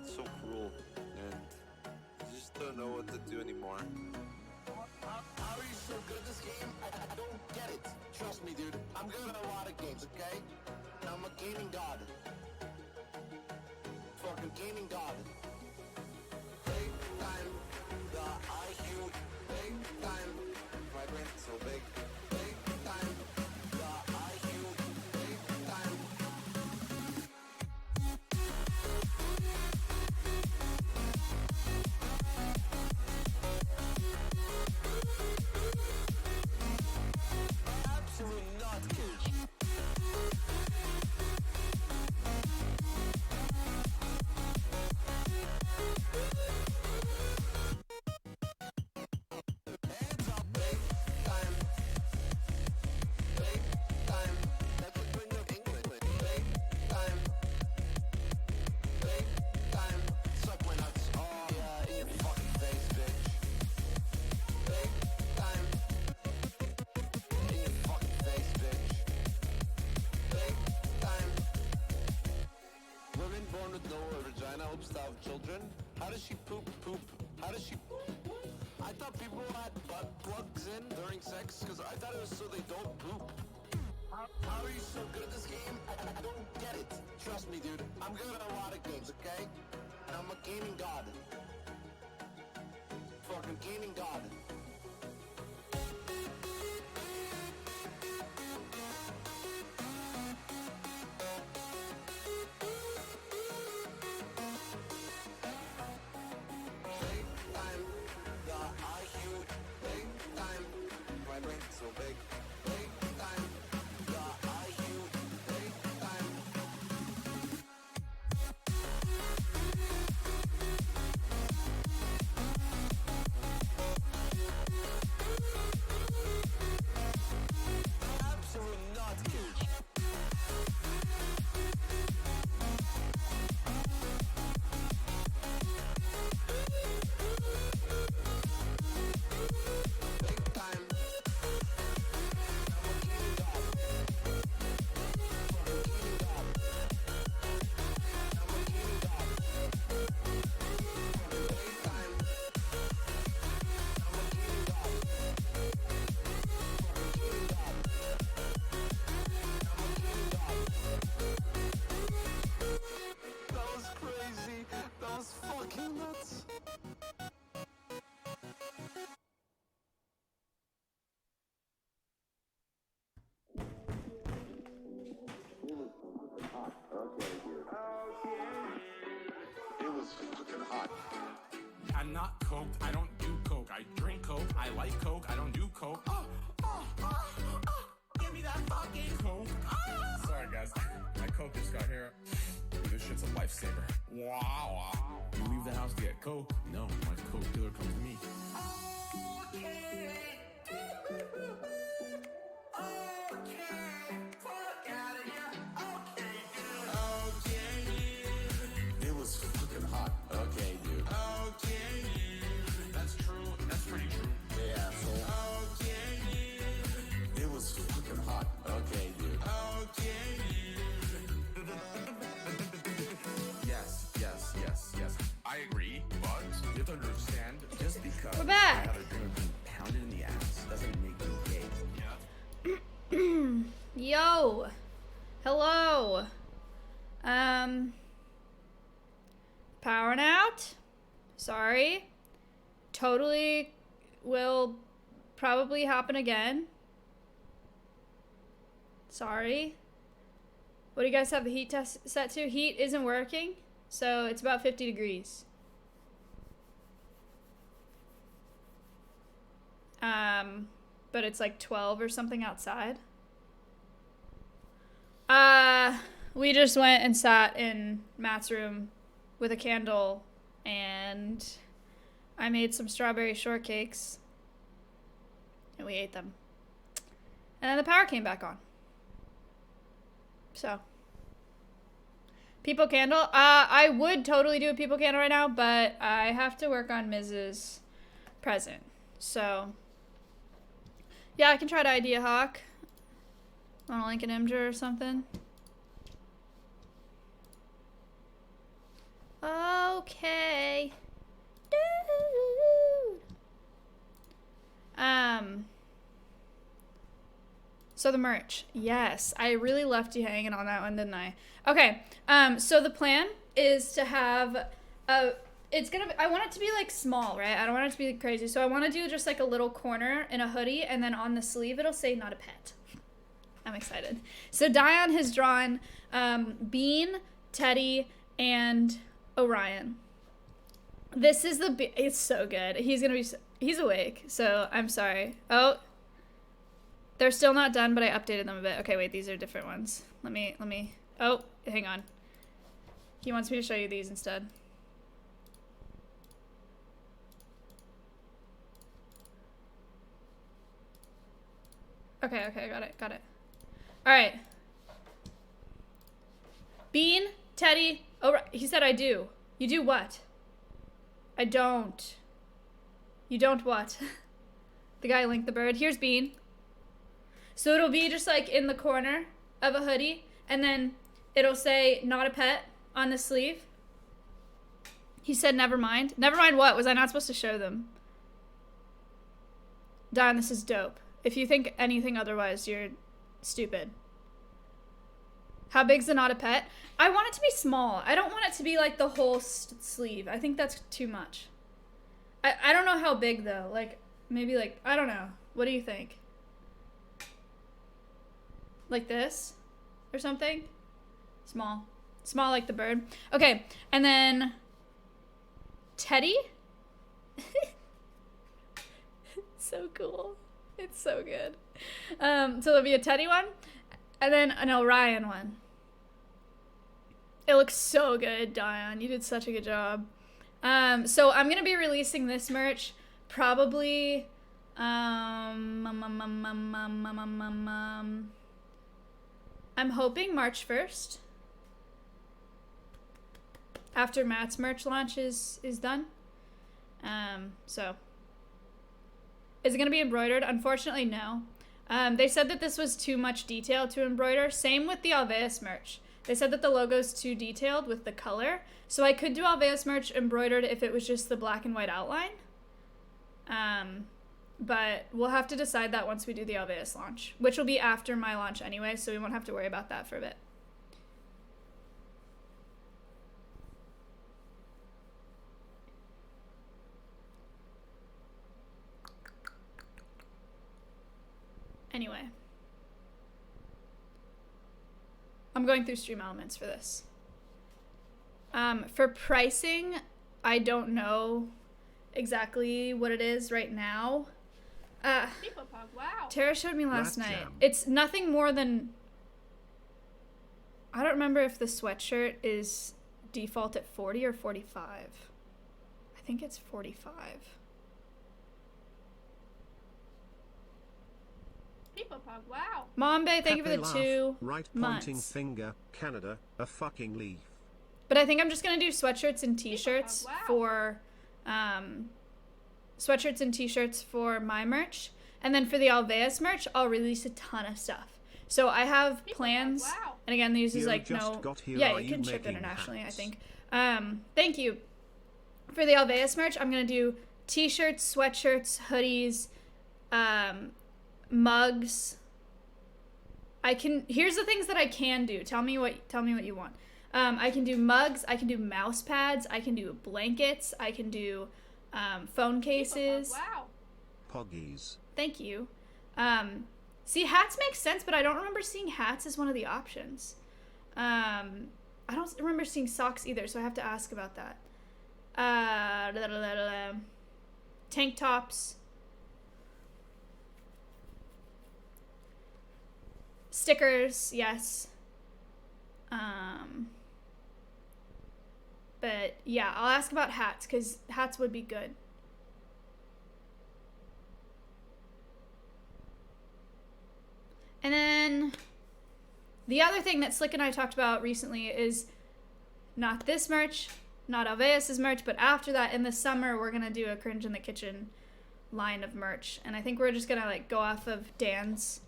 it's so cruel, and I just don't know what to do anymore. How are you so good at this game? I don't get it. Trust me, dude. I'm good at a lot of games, okay? I'm a gaming god. Fucking gaming god. Big time. The IQ. Big time. My brain's so big. Big time. The IQ. Big time. Absolute nutcase. Hands up, big time. Big time. That's the Queen of England. Big time. Big time. Suck my nuts. Oh, yeah, in your fucking face, bitch. Big time. In your fucking face, bitch. Big time. Women born with no vagina hopes to have children. How does she poop? How does she poop? I thought people had butt plugs in during sex because I thought it was so they don't poop. How are you so good at this game? I don't get it. Trust me, dude. I'm good at a lot of games, okay? I'm a gaming god. Fucking gaming god. Big time. The IQ. Big time. My brain's so big. Big time. The IQ. Big time. Absolute nutcase. Big time. I'm a gaming god. Fucking gaming god. I'm a gaming god. Fucking big time. I'm a gaming god. Fucking gaming god. I'm a gaming god. That was crazy. That was fucking nuts. It was fucking hot. I'm not coked, I don't do coke. I drink coke, I like coke, I don't do coke. Give me that fucking coke. Sorry guys, my coke just got here. This shit's a lifesaver. Wow. You leave the house to get coke? No, my coke dealer comes to me. It was fucking hot. Okay, dude. That's true, that's pretty true. Yeah, asshole. It was fucking hot. Okay, dude. Yes. I agree, but you have to understand, just because We're back. I have a dream of being pounded in the ass doesn't make me gay. Yeah. Yo. Hello. Powering out. Sorry. Totally will probably happen again. Sorry. What do you guys have the heat test set to? Heat isn't working, so it's about 50 degrees. But it's like 12 or something outside. We just went and sat in Matt's room with a candle, and I made some strawberry shortcakes, and we ate them. And then the power came back on. So, people candle. I would totally do a people candle right now, but I have to work on Mrs. Present. So, yeah, I can try to ID a hawk on a Lincoln Imgur or something. Oh, okay. Dude. So the merch. Yes, I really left you hanging on that one, didn't I? Okay. So the plan is to have I want it to be like small, right? I don't want it to be crazy. So I want to do just like a little corner in a hoodie, and then on the sleeve it'll say "not a pet." I'm excited. So Dion has drawn Bean, Teddy, and Orion. This is it's so good. He's awake, so I'm sorry. Oh, they're still not done, but I updated them a bit. Okay, wait, these are different ones. Let me, oh, hang on. He wants me to show you these instead. Okay, got it. All right. Bean, Teddy, he said I do. You do what? I don't. You don't what? The guy linked the bird. Here's Bean. So it'll be just like in the corner of a hoodie, and then it'll say "not a pet" on the sleeve. He said never mind. Never mind what? Was I not supposed to show them? Don, this is dope. If you think anything otherwise, you're stupid. How big's the "not a pet"? I want it to be small. I don't want it to be like the whole sleeve. I think that's too much. I don't know how big though. Like maybe like, I don't know. What do you think? Like this or something? Small. Small like the bird. Okay, and then Teddy? So cool. It's so good. So there'll be a Teddy one and then an Orion one. It looks so good, Dion. You did such a good job. So I'm gonna be releasing this merch probably I'm hoping March 1st. After Matt's merch launch is done. So is it gonna be embroidered? Unfortunately, no. They said that this was too much detail to embroider. Same with the Alveus merch. They said that the logo's too detailed with the color. So I could do Alveus merch embroidered if it was just the black and white outline. But we'll have to decide that once we do the Alveus launch, which will be after my launch anyway, so we won't have to worry about that for a bit. Anyway. I'm going through Stream Elements for this. For pricing, I don't know exactly what it is right now. Wow. Tara showed me last Rat night. Jam. It's nothing more than... I don't remember if the sweatshirt is default at 40 or 45. I think it's 45. Wow. Mombe, thank you for the Happy laugh, 2 right pointing months. finger, Canada, a fucking leaf. But I think I'm just gonna do sweatshirts and t-shirts Wow. for sweatshirts and t-shirts for my merch, and then for the Alveus merch I'll release a ton of stuff. So I have plans, Wow. and again these is You like just no, got here, yeah, are you you can ship making internationally. hats? I think. Thank you. For the Alveus merch, I'm gonna do t-shirts, sweatshirts, hoodies, mugs. Here's the things that I can do. Tell me what you want. I can do mugs, I can do mouse pads, I can do blankets, I can do phone cases. Wow. Poggies. Thank you. See, hats make sense, but I don't remember seeing hats as one of the options. I don't remember seeing socks either, so I have to ask about that. Tank tops. Stickers, yes. But yeah, I'll ask about hats, because hats would be good. And then the other thing that Slick and I talked about recently is not this merch, not Alveus' merch, but after that, in the summer, we're going to do a Cringe in the Kitchen line of merch. And I think we're just going to like go off of Dan's,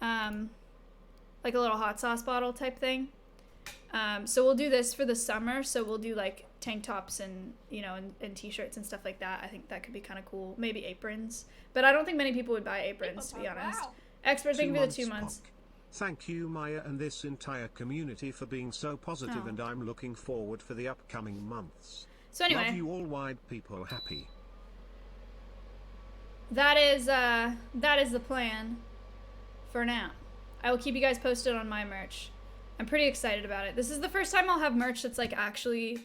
like a little hot sauce bottle type thing. So we'll do this for the summer. So we'll do like tank tops and, you know, and t-shirts and stuff like that. I think that could be kind of cool. Maybe aprons. But I don't think many people would buy aprons, to be honest. Wow. Expert, thank you for the 2 months. Pock. Thank you, Maya, and this entire community for being so positive, Oh. and I'm looking forward for the upcoming months. So anyway, Love you all, wide people happy. that is the plan for now. I will keep you guys posted on my merch. I'm pretty excited about it. This is the first time I'll have merch that's like actually,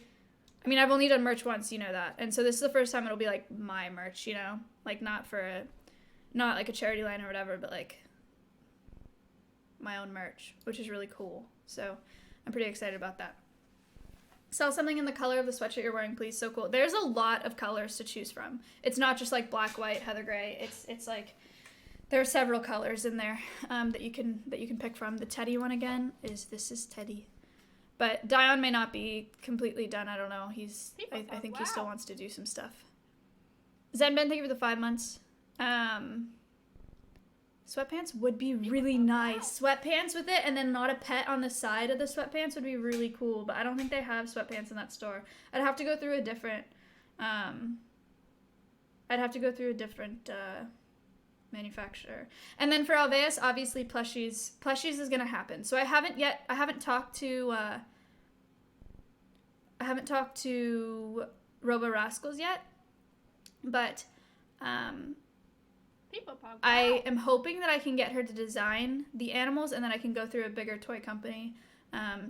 I mean, I've only done merch once, you know that. And so this is the first time it'll be like my merch, you know? Like not like a charity line or whatever, but like my own merch, which is really cool. So I'm pretty excited about that. Sell something in the color of the sweatshirt you're wearing, please. So cool. There's a lot of colors to choose from. It's not just like black, white, heather gray. It's like there are several colors in there that you can pick from. The Teddy one again this is Teddy, but Dion may not be completely done. I don't know. I think he still wants to do some stuff. Zenben, thank you for the 5 months. Sweatpants would be really nice. Sweatpants with it, and then not a pet on the side of the sweatpants would be really cool. But I don't think they have sweatpants in that store. I'd have to go through a different. Manufacturer. And then for Alveus, obviously plushies. Plushies is gonna happen. So I haven't talked to Robo Rascals yet, but I am hoping that I can get her to design the animals, and then I can go through a bigger toy company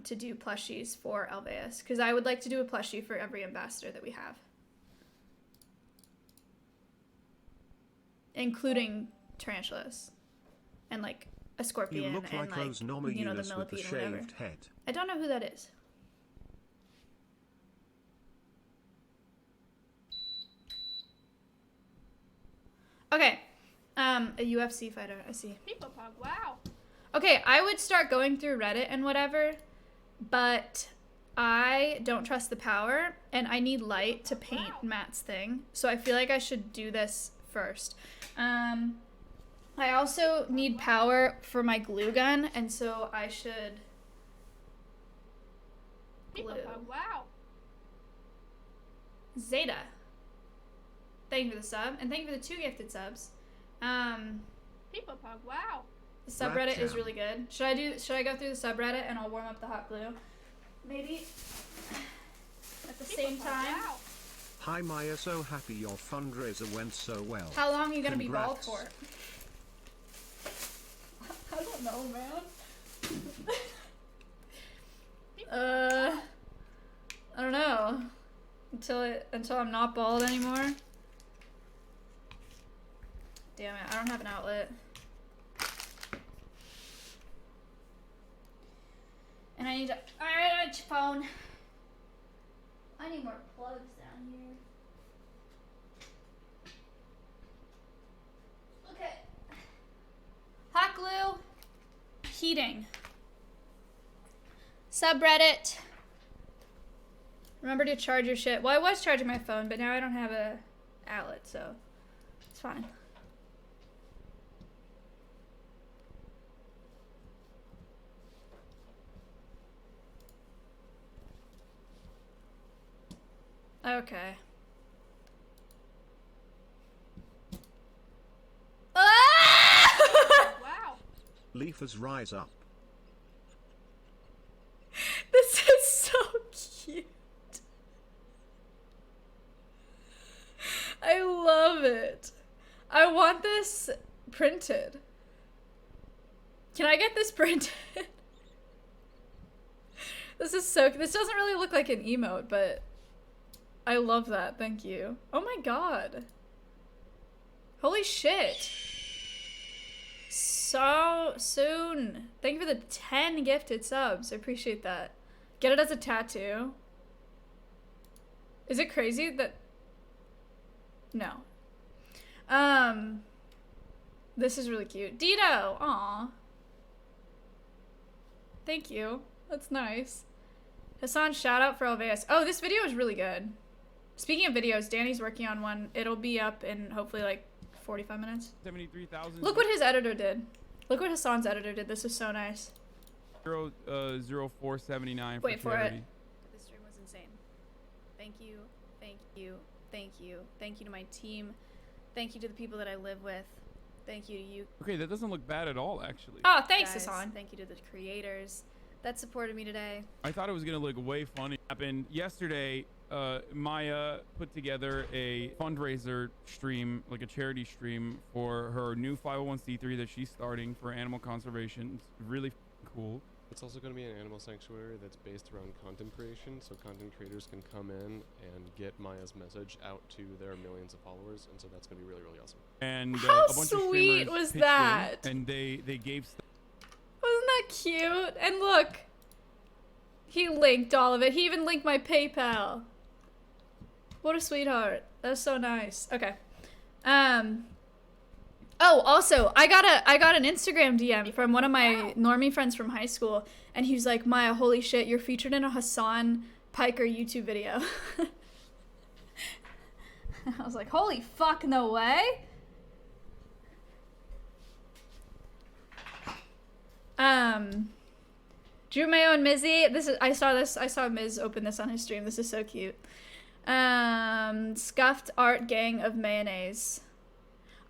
to do plushies for Alveus, because I would like to do a plushie for every ambassador that we have, including tarantulas and like a scorpion. You look and like those the Nomaeus with the millipede or whatever. shaved head. I don't know who that is. Okay. A UFC fighter, I see. People pug, wow. Okay, I would start going through Reddit and whatever, but I don't trust the power, and I need light to paint Matt's thing, so I feel like I should do this first. I also need power for my glue gun, and so I should glue. People pug, wow. Zeta, thank you for the sub, and thank you for the 2 gifted subs. People pug, wow. The subreddit is really good. Should I go through the subreddit and I'll warm up the hot glue? Maybe at the same time. Wow. Hi Maya, so happy your fundraiser went so well. How long are you gonna be bald Congrats. for? I don't know, man. I don't know. Until I'm not bald anymore. Damn it, I don't have an outlet. And I need a phone. I need more plugs down here. Okay. Hot glue. Heating. Subreddit. Remember to charge your shit. Well, I was charging my phone, but now I don't have a outlet, so it's fine. Okay. Ah! Wow. Leafers rise up. This is so cute. I love it. I want this printed. Can I get this printed? This doesn't really look like an emote, but I love that. Thank you. Oh my god. Holy shit. So soon. Thank you for the 10 gifted subs. I appreciate that. Get it as a tattoo. Is it crazy that... No. This is really cute. Dito! Aw. Thank you. That's nice. Hassan, shout out for Alveus. Oh, this video is really good. Speaking of videos, Danny's working on one. It'll be up in hopefully like 45 minutes. 73,000. Look what his editor did. Look what Hassan's editor did. This is so nice. 0479. Wait for it. This stream was insane. Thank you, thank you, thank you. Thank you to my team. Thank you to the people that I live with. Thank you to you. Okay, that doesn't look bad at all, actually. Oh, thanks, Hassan. Thank you to the creators that supported me today. I thought it was gonna look way funny. Happened yesterday. Maya put together a fundraiser stream, like a charity stream, for her new 501c3 that she's starting for animal conservation. It's really cool. It's also going to be an animal sanctuary that's based around content creation, so content creators can come in and get Maya's message out to their millions of followers, and so that's going to be really, really awesome. And How a bunch of sweet streamers was pitched in, that? and they gave Wasn't that cute? And look, he linked all of it. He even linked my PayPal. What a sweetheart. That's so nice. Okay. Oh, also, I got an Instagram DM from one of my normie friends from high school, and he was like, Maya, holy shit, you're featured in a Hassan Piker YouTube video. I was like, holy fuck, no way. Drew Mayo and Mizzy. I saw Miz open this on his stream. This is so cute. Scuffed art gang of mayonnaise.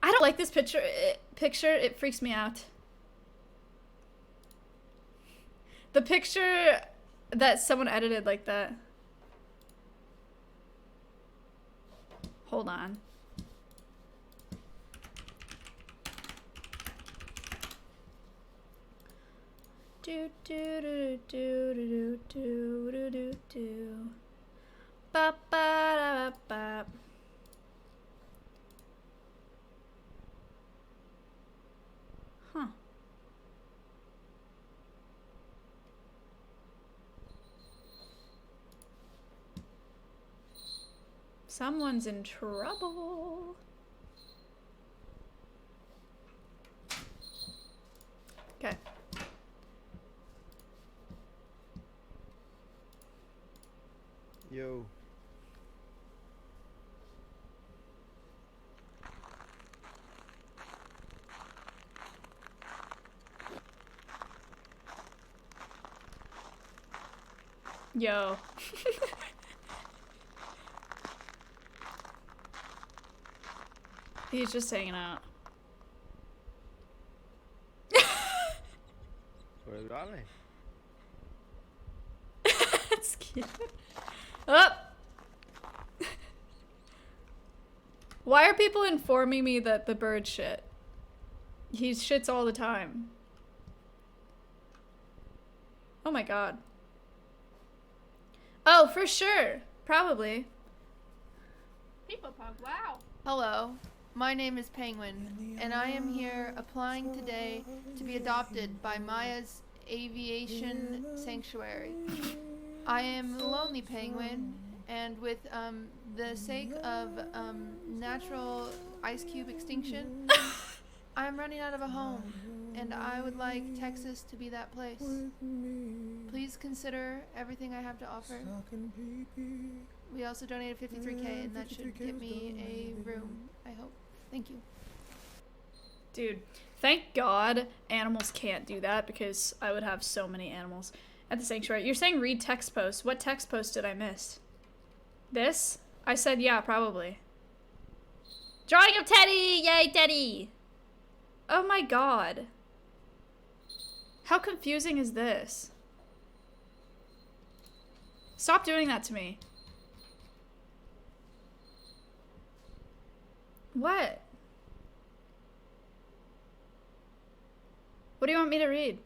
I don't like this picture. It freaks me out. The picture that someone edited like that. Hold on. Do do do do do do do do do. Ba ba da ba. Huh. Someone's in trouble. Okay. Yo. Yo. He's just hanging out. Where are they? That's cute. Oh! Why are people informing me that the bird shit? He shits all the time. Oh my god. Oh, for sure. Probably. People pug, wow. Hello, my name is Penguin, and I am here applying today to be adopted by Maya's Aviation Sanctuary. I am a lonely penguin, and with the sake of natural ice cube extinction, I'm running out of a home, and I would like Texas to be that place. Please consider everything I have to offer. We also donated 53K, and that should get me a room, I hope. Thank you. Dude, thank God animals can't do that, because I would have so many animals at the sanctuary. You're saying read text posts. What text post did I miss? This? I said yeah, probably. Drawing of Teddy! Yay, Teddy! Oh my god. How confusing is this? Stop doing that to me. What? What do you want me to read?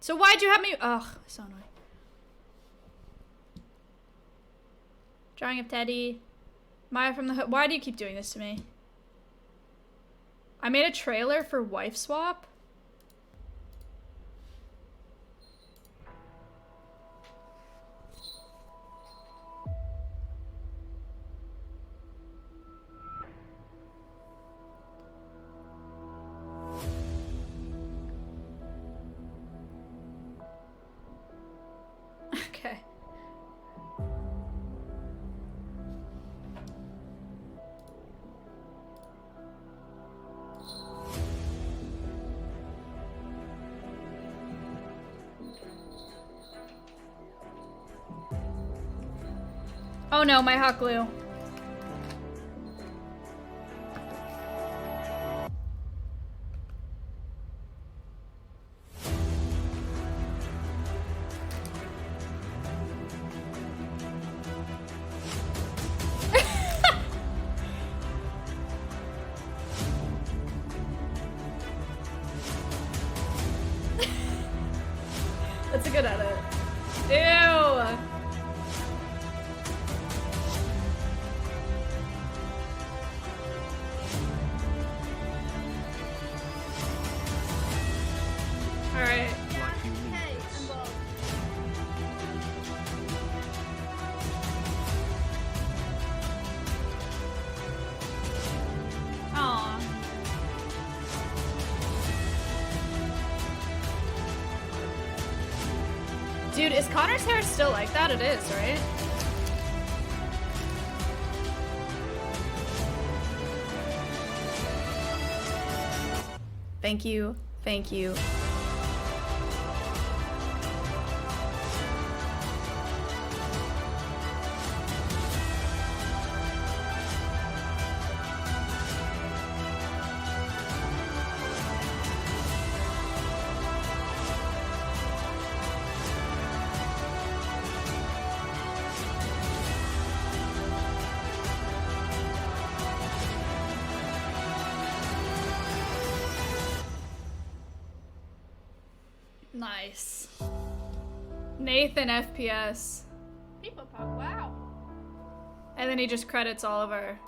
So why'd you have me? Ugh, so annoying. Drawing of Teddy. Maya from the Hood. Why do you keep doing this to me? I made a trailer for Wife Swap. Okay. Oh no, my hot glue. That's a good edit. Ew! Alright. Hey, I'm bald. Aw. Dude, is Connor's hair still like that? It is, right? Thank you. Thank you. Nice. Nathan FPS. People pop. Wow. And then he just credits all of our...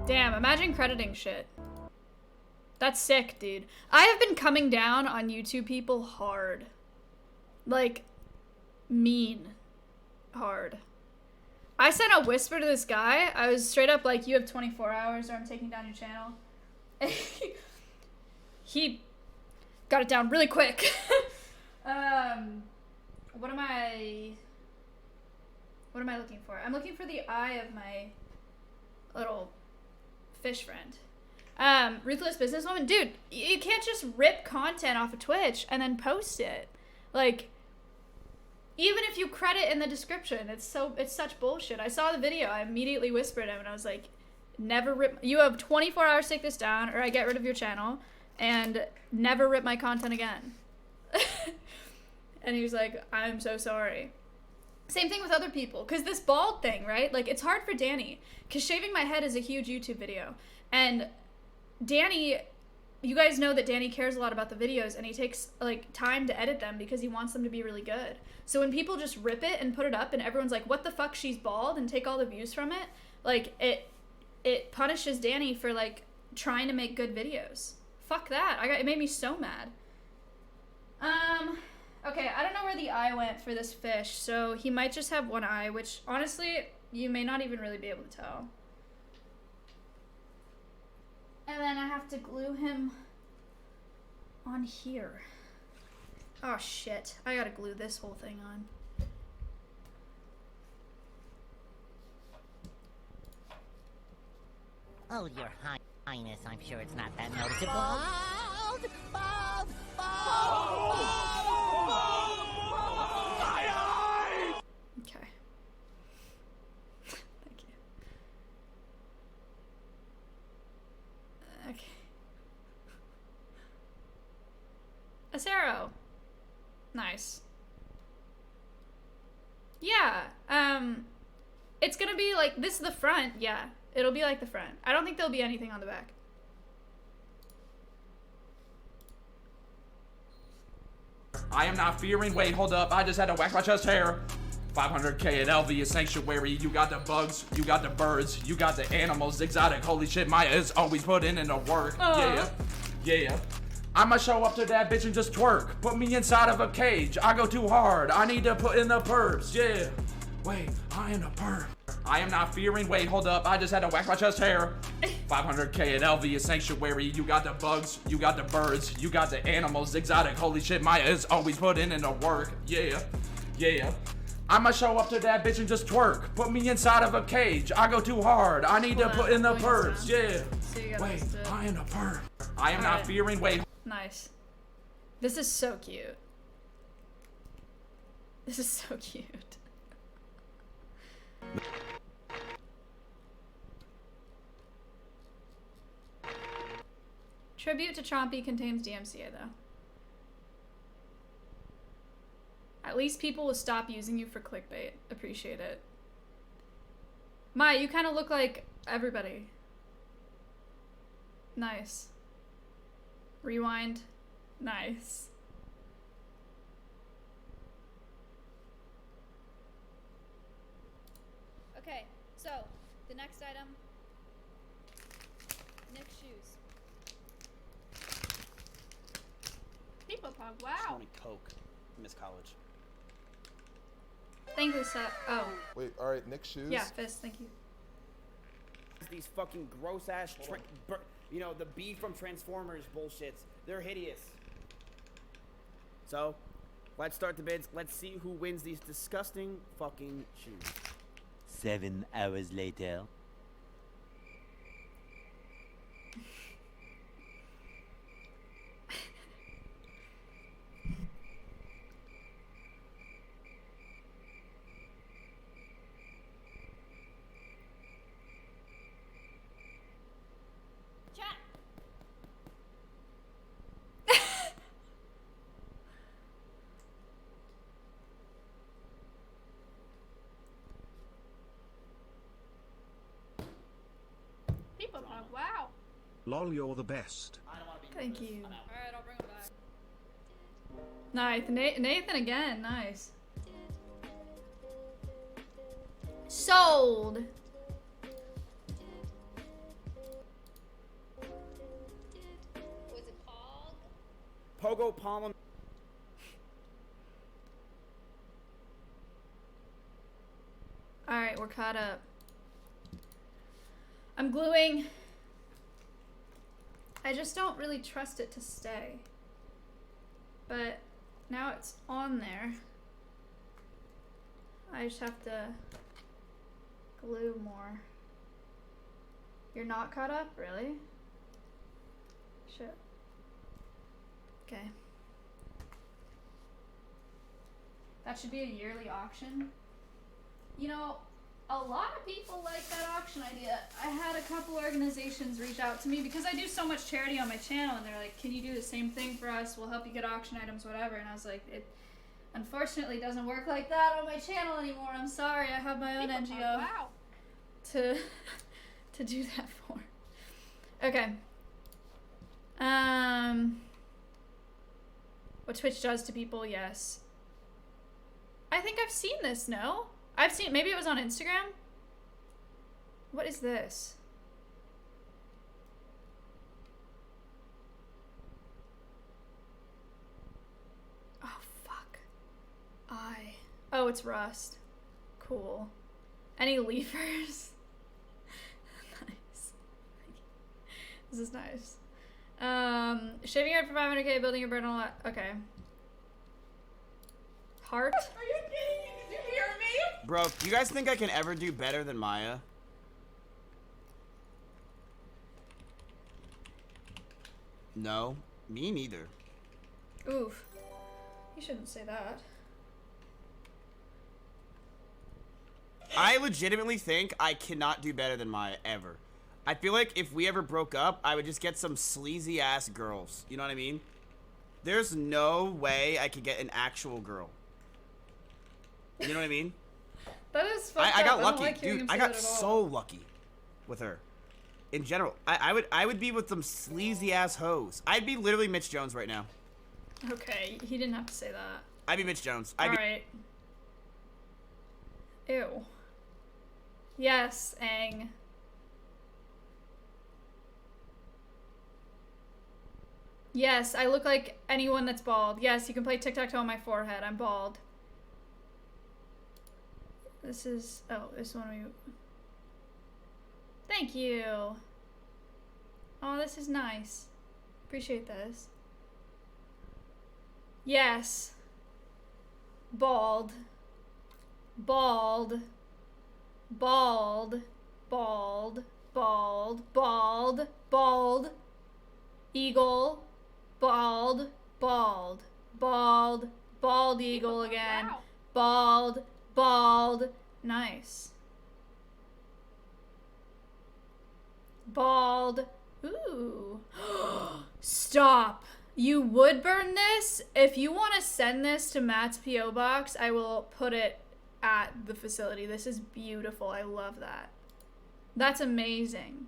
Damn, imagine crediting shit. That's sick, dude. I have been coming down on YouTube people hard. Like, mean. Hard. I sent a whisper to this guy. I was straight up like, you have 24 hours or I'm taking down your channel. He got it down really quick. What am I looking for? I'm looking for the eye of my little fish friend. Ruthless businesswoman. Dude, you can't just rip content off of Twitch and then post it. Like, even if you credit in the description, it's such bullshit. I saw the video, I immediately whispered him and I was like, never rip, you have 24 hours to take this down or I get rid of your channel and never rip my content again. And he was like, I'm so sorry. Same thing with other people, because this bald thing, right? Like, it's hard for Danny, because shaving my head is a huge YouTube video. And Danny, you guys know that Danny cares a lot about the videos, and he takes, like, time to edit them because he wants them to be really good. So when people just rip it and put it up, and everyone's like, what the fuck, she's bald, and take all the views from it, like, it punishes Danny for, like, trying to make good videos. Fuck that. It made me so mad. Okay, I don't know where the eye went for this fish, so he might just have one eye, which, honestly, you may not even really be able to tell. And then I have to glue him on here. Oh, shit. I gotta glue this whole thing on. Oh, your highness, I'm sure it's not that noticeable. Bald! Bald! Bald! Okay. Thank you. Okay. Acero. Nice. Yeah, it's gonna be like, this is the front, yeah. It'll be like the front. I don't think there'll be anything on the back. I am not fearing. Wait, hold up. I just had to wax my chest hair. 500k at LV Sanctuary. You got the bugs, you got the birds, you got the animals. Exotic. Holy shit, Maya is always putting in the work. Yeah. Yeah. I'ma show up to that bitch and just twerk. Put me inside of a cage. I go too hard. I need to put in the perps. Yeah. Wait, I am a perp. I am not fearing. Wait, hold up. I just had to wax my chest hair. 500k at LV Sanctuary. You got the bugs, you got the birds, you got the animals. Exotic. Holy shit, Maya is always putting in the work. Yeah. Yeah. I'ma show up to that bitch and just twerk. Put me inside of a cage. I go too hard. I need to put in the perps. Yeah. Wait, I am a perp. I am not fearing. Wait. Nice. This is so cute. This is so cute. Tribute to Chompy contains DMCA though. At least people will stop using you for clickbait. Appreciate it. Maya, you kind of look like everybody. Nice. Rewind. Nice. Okay, so the next item. Nick's shoes. People pog. Wow. 20 Coke. Miss College. Thank you, Seth. Oh. Wait, alright, Nick's shoes? Yeah, Fist, thank you. These fucking gross ass, you know, the bee from Transformers bullshits. They're hideous. So, let's start the bids. Let's see who wins these disgusting fucking shoes. 7 hours later. People pog. Wow. Lol, you're the best. Thank you. Alright, I'll bring him back. Nice. Nathan again. Nice. Sold. Was it pog? Pogo Palm. Alright, we're caught up. I'm gluing. I just don't really trust it to stay. But now it's on there. I just have to glue more. You're not caught up? Really? Shit. Okay. That should be a yearly auction. You know, a lot of people like that auction idea. I had a couple organizations reach out to me because I do so much charity on my channel, and they're like, can you do the same thing for us? We'll help you get auction items, whatever. And I was like, it unfortunately doesn't work like that on my channel anymore. I'm sorry. I have my own NGO Wow. to do that for. Okay. What Twitch does to people, yes. I think I've seen this, no? I've seen, maybe it was on Instagram? What is this? Oh, fuck. Oh, it's rust. Cool. Any leafers? Nice. This is nice. Shaving yard for 500k, building a burn a lot. Okay. Heart? Are you kidding me? Did you hear me? Bro, do you guys think I can ever do better than Maya? No, me neither. Oof. You shouldn't say that. I legitimately think I cannot do better than Maya, ever. I feel like if we ever broke up, I would just get some sleazy ass girls. You know what I mean? There's no way I could get an actual girl. You know what I mean? That is fucked I got up. lucky, don't like hearing dude. him I say got that at all. so lucky with her. In general, I would be with some sleazy ass hoes. I'd be literally Mitch Jones right now. Okay, he didn't have to say that. I'd be Mitch Jones. I'd be Alright. Ew. Yes, Aang. Yes, I look like anyone that's bald. Yes, you can play tic-tac-toe on my forehead. I'm bald. This is... Oh, this one we... Thank you. Oh, this is nice. Appreciate this. Yes. Bald. Bald. Bald. Bald. Bald. Bald. Bald. Eagle. Bald. Bald. Bald. Bald eagle again. Wow. Bald. Bald. Nice. Bald. Ooh. Stop. You would burn this? If you want to send this to Matt's P.O. box, I will put it at the facility. This is beautiful. I love that. That's amazing.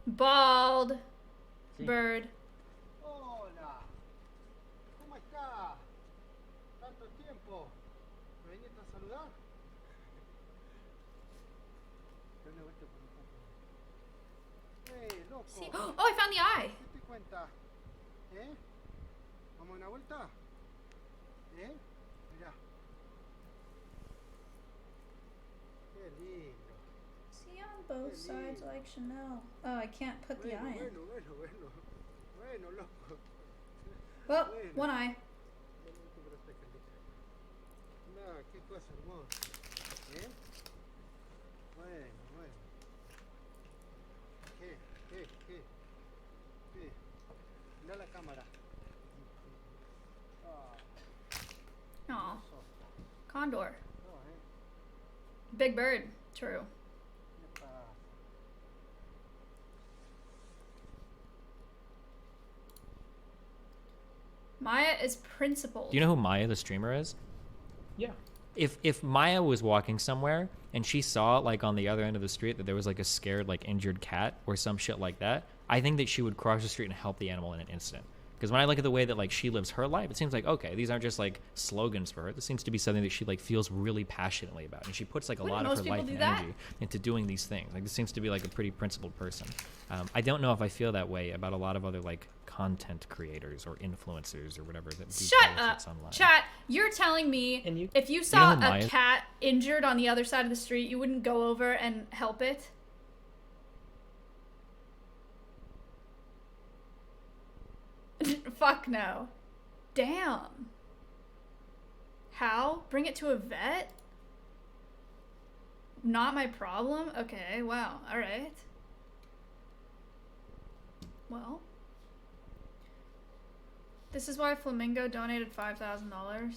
Bald. Bird. Hola. ¿Cómo está? Tanto tiempo. ¿Me viniste a saludar? Dale una vuelta por acá. Loco. See? Oh, I found the eye. ¿Qué te cuenta? ¿Vamos a una vuelta? Mirá. Qué lindo. See on both sides like Chanel. Oh, I can't put the eye in. Bueno, loco. Well, one eye. No, qué cosa hermosa. Bueno. ¿Qué? Mira la cámara. Aw. Condor. Big bird. True. Maya is principled. Do you know who Maya the streamer is? Yeah. If Maya was walking somewhere and she saw like on the other end of the street that there was like a scared like injured cat or some shit like that, I think that she would cross the street and help the animal in an instant. Because when I look at the way that like she lives her life, it seems like, okay, these aren't just like slogans for her. This seems to be something that she like feels really passionately about, and she puts like a lot of her life and energy into doing these things. Like this seems to be like a pretty principled person. I don't know if I feel that way about a lot of other like content creators or influencers or whatever that do Shut politics up, online. chat. You're telling me if you saw know who a Maya- cat injured on the other side of the street, you wouldn't go over and help it? Fuck no. Damn. How? Bring it to a vet? Not my problem? Okay, wow. Alright. Well. This is why Flamingo donated $5,000.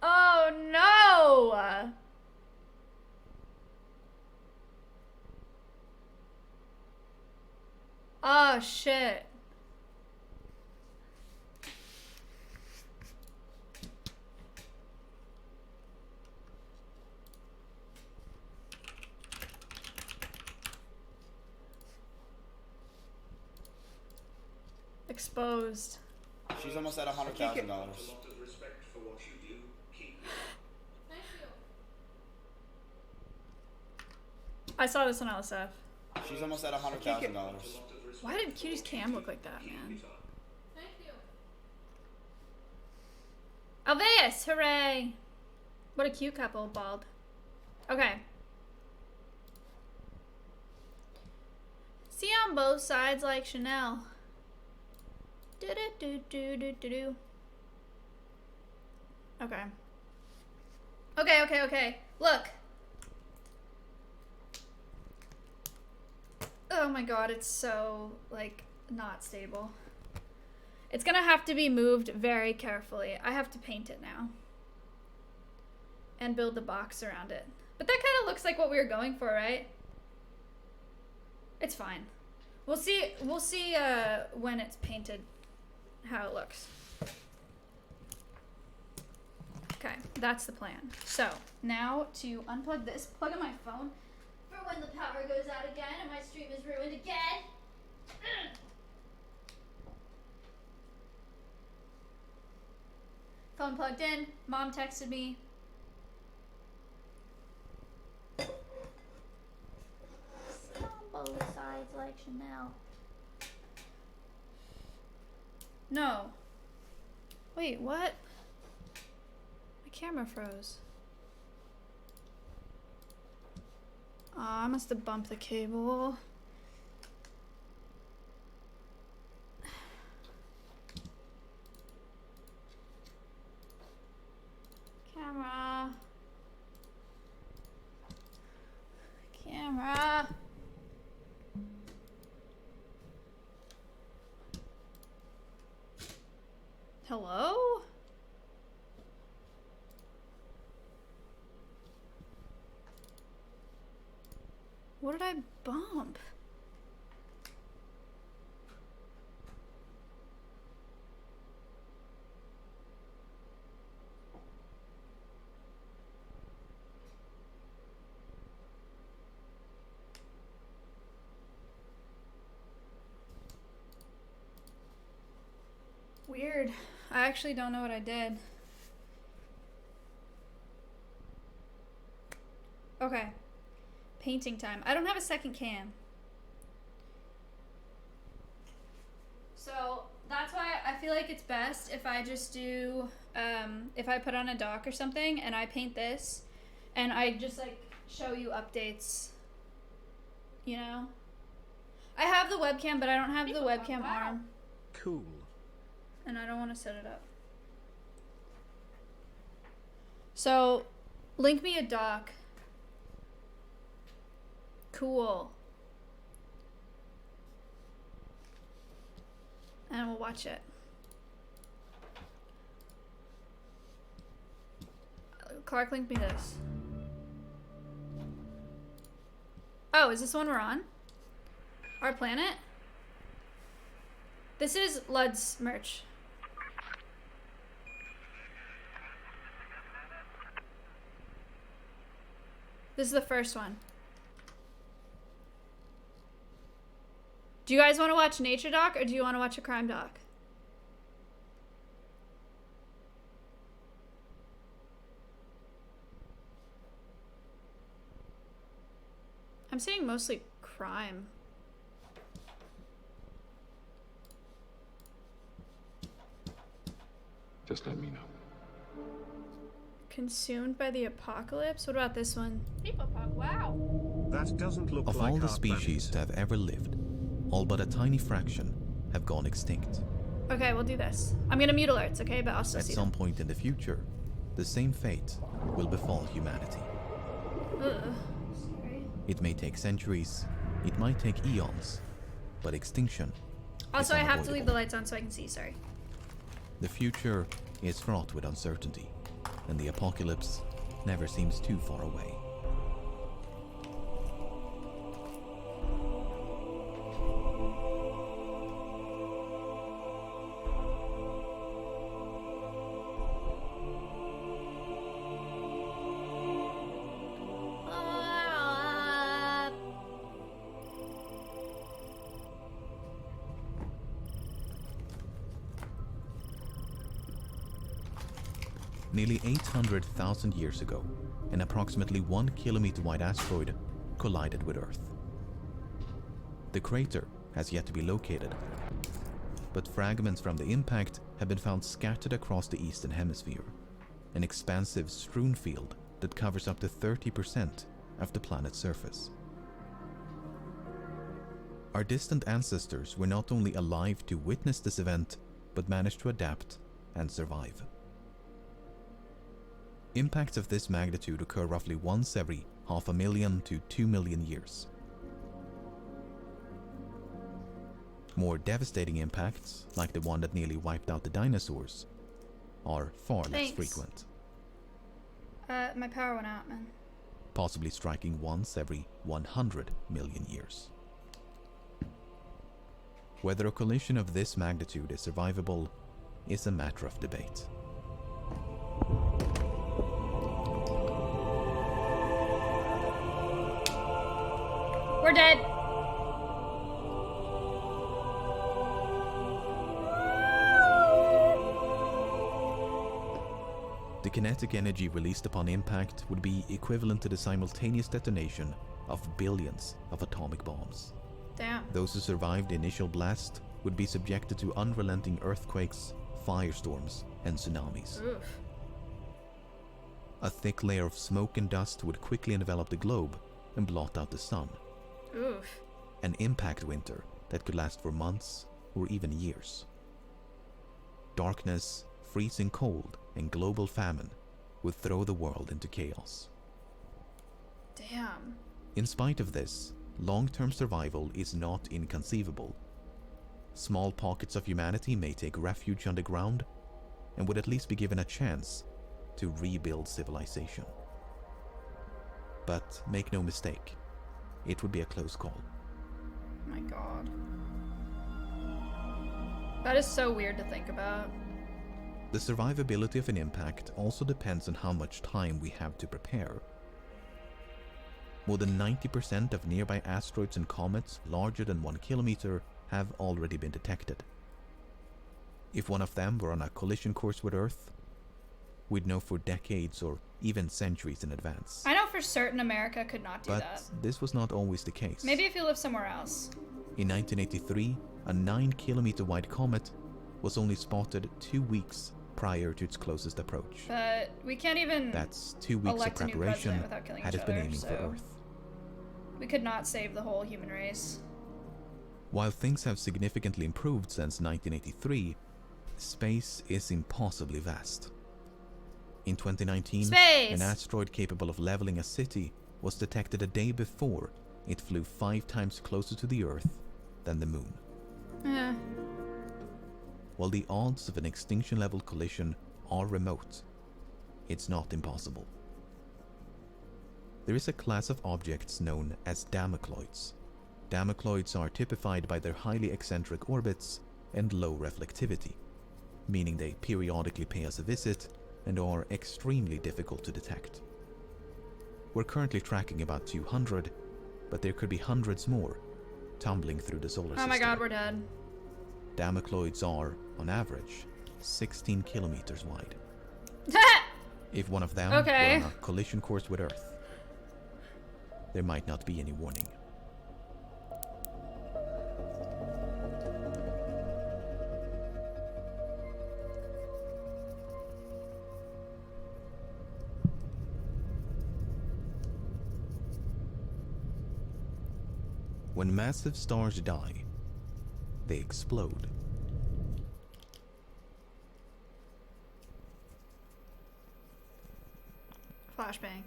Oh no! Oh shit. Exposed. She's almost at $100,000. I saw this on LSF. She's almost at $100,000. Why did Cutie's cam look like that, man? Alveus, hooray! What a cute couple, bald. Okay. See on both sides like Chanel. Do-do-do-do-do-do-do. Okay. Okay. Look. Oh my god, it's so, like, not stable. It's gonna have to be moved very carefully. I have to paint it now. And build the box around it. But that kind of looks like what we were going for, right? It's fine. We'll see when it's painted how it looks. Okay, that's the plan. So, now to unplug this, plug in my phone for when the power goes out again and my stream is ruined again. Phone plugged in. Mom texted me. On both sides like Chanel. No. Wait, what? My camera froze. I must have bumped the cable. Camera. Hello? What did I bump? Weird. I actually don't know what I did. Okay. Painting time. I don't have a second cam. So that's why I feel like it's best if I just do, if I put on a dock or something and I paint this and I just like show you updates, you know? I have the webcam, but I don't have the webcam arm. Cool. And I don't want to set it up. So, link me a doc. Cool. And we'll watch it. Clark, link me this. Oh, is this the one we're on? Our planet? This is Lud's merch. This is the first one. Do you guys want to watch nature doc or do you want to watch a crime doc? I'm saying mostly crime. Just let me know. Consumed by the apocalypse? What about this one? People pop, wow. That doesn't look Of like all the our species that have ever lived, all but a tiny fraction have gone extinct. Okay, we'll do this. I'm gonna mute alerts, okay? But I'll still At see some them. point in the future, the same fate will befall humanity. Ugh. It may take centuries, it might take eons, but extinction Also, is I have to unavoidable. leave the lights on so I can see, sorry. The future is fraught with uncertainty, and the apocalypse never seems too far away. Nearly 800,000 years ago, an approximately 1 kilometer wide asteroid collided with Earth. The crater has yet to be located, but fragments from the impact have been found scattered across the eastern hemisphere, an expansive strewn field that covers up to 30% of the planet's surface. Our distant ancestors were not only alive to witness this event, but managed to adapt and survive. Impacts of this magnitude occur roughly once every 500,000 to 2 million years. More devastating impacts, like the one that nearly wiped out the dinosaurs, are far less Thanks. frequent, My power went out, man. possibly striking once every 100 million years. Whether a collision of this magnitude is survivable is a matter of debate. We're dead. The kinetic energy released upon impact would be equivalent to the simultaneous detonation of billions of atomic bombs. Damn. Those who survived the initial blast would be subjected to unrelenting earthquakes, firestorms, and tsunamis. Oof. A thick layer of smoke and dust would quickly envelop the globe and blot out the sun. Oof. An impact winter that could last for months or even years. Darkness, freezing cold, and global famine would throw the world into chaos. Damn. In spite of this, long-term survival is not inconceivable. Small pockets of humanity may take refuge underground and would at least be given a chance to rebuild civilization. But make no mistake, it would be a close call. My God. That is so weird to think about. The survivability of an impact also depends on how much time we have to prepare. More than 90% of nearby asteroids and comets larger than 1 kilometer have already been detected. If one of them were on a collision course with Earth, we'd know for decades or even centuries in advance. I know for certain America could not do But that. this was not always the case. Maybe if you live somewhere else. In 1983, a 9-kilometer wide comet was only spotted 2 weeks prior to its closest approach. But we can't even That's 2 weeks of elect a new preparation president without killing had each it been other, aiming for so Earth. we could not save the whole human race. While things have significantly improved since 1983, space is impossibly vast. In 2019, Space! an asteroid capable of leveling a city was detected a day before it flew 5 times closer to the Earth than the Moon. Yeah. While the odds of an extinction-level collision are remote, it's not impossible. There is a class of objects known as Damocloids. Damocloids are typified by their highly eccentric orbits and low reflectivity, meaning they periodically pay us a visit and are extremely difficult to detect. We're currently tracking about 200, but there could be hundreds more tumbling through the solar system. Oh my God, we're dead. Damocloids are, on average, 16 kilometers wide. If one of them were on a collision course with Earth, there might not be any warning. When massive stars die, they explode. Flashbang.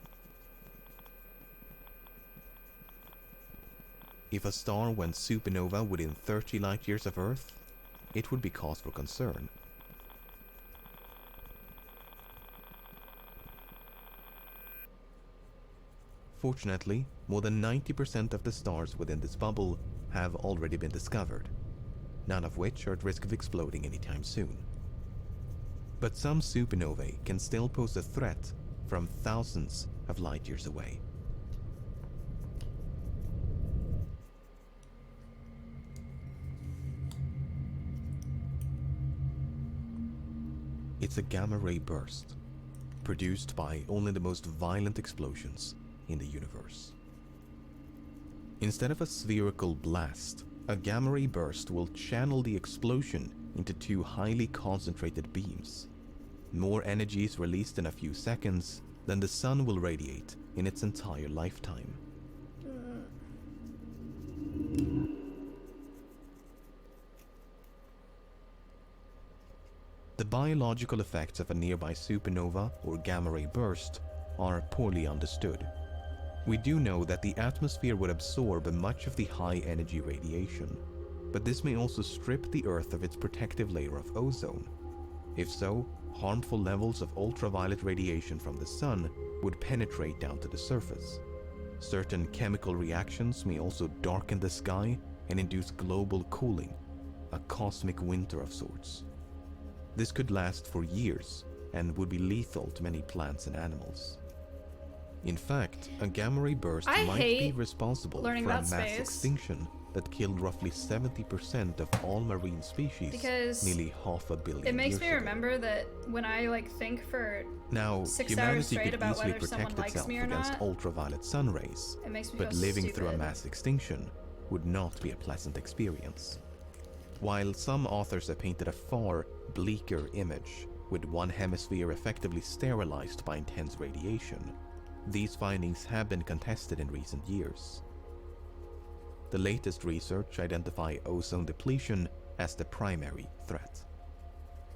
If a star went supernova within 30 light-years of Earth, it would be cause for concern. Fortunately, more than 90% of the stars within this bubble have already been discovered, none of which are at risk of exploding anytime soon. But some supernovae can still pose a threat from thousands of light-years away. It's a gamma-ray burst, produced by only the most violent explosions in the universe. Instead of a spherical blast, a gamma-ray burst will channel the explosion into 2 highly concentrated beams. More energy is released in a few seconds than the sun will radiate in its entire lifetime. The biological effects of a nearby supernova or gamma-ray burst are poorly understood. We do know that the atmosphere would absorb much of the high-energy radiation, but this may also strip the Earth of its protective layer of ozone. If so, harmful levels of ultraviolet radiation from the sun would penetrate down to the surface. Certain chemical reactions may also darken the sky and induce global cooling, a cosmic winter of sorts. This could last for years and would be lethal to many plants and animals. In fact, a gamma-ray burst might be responsible for a mass extinction that killed roughly 70% of all marine species nearly 500 million years ago. It makes me remember that when I think for now, 6 hours humanity straight could about easily whether someone protect likes itself me or against not, ultraviolet sun rays, it makes me but feel living through a stupid. mass extinction would not be a pleasant experience. While some authors have painted a far bleaker image, with one hemisphere effectively sterilized by intense radiation, these findings have been contested in recent years. The latest research identifies ozone depletion as the primary threat.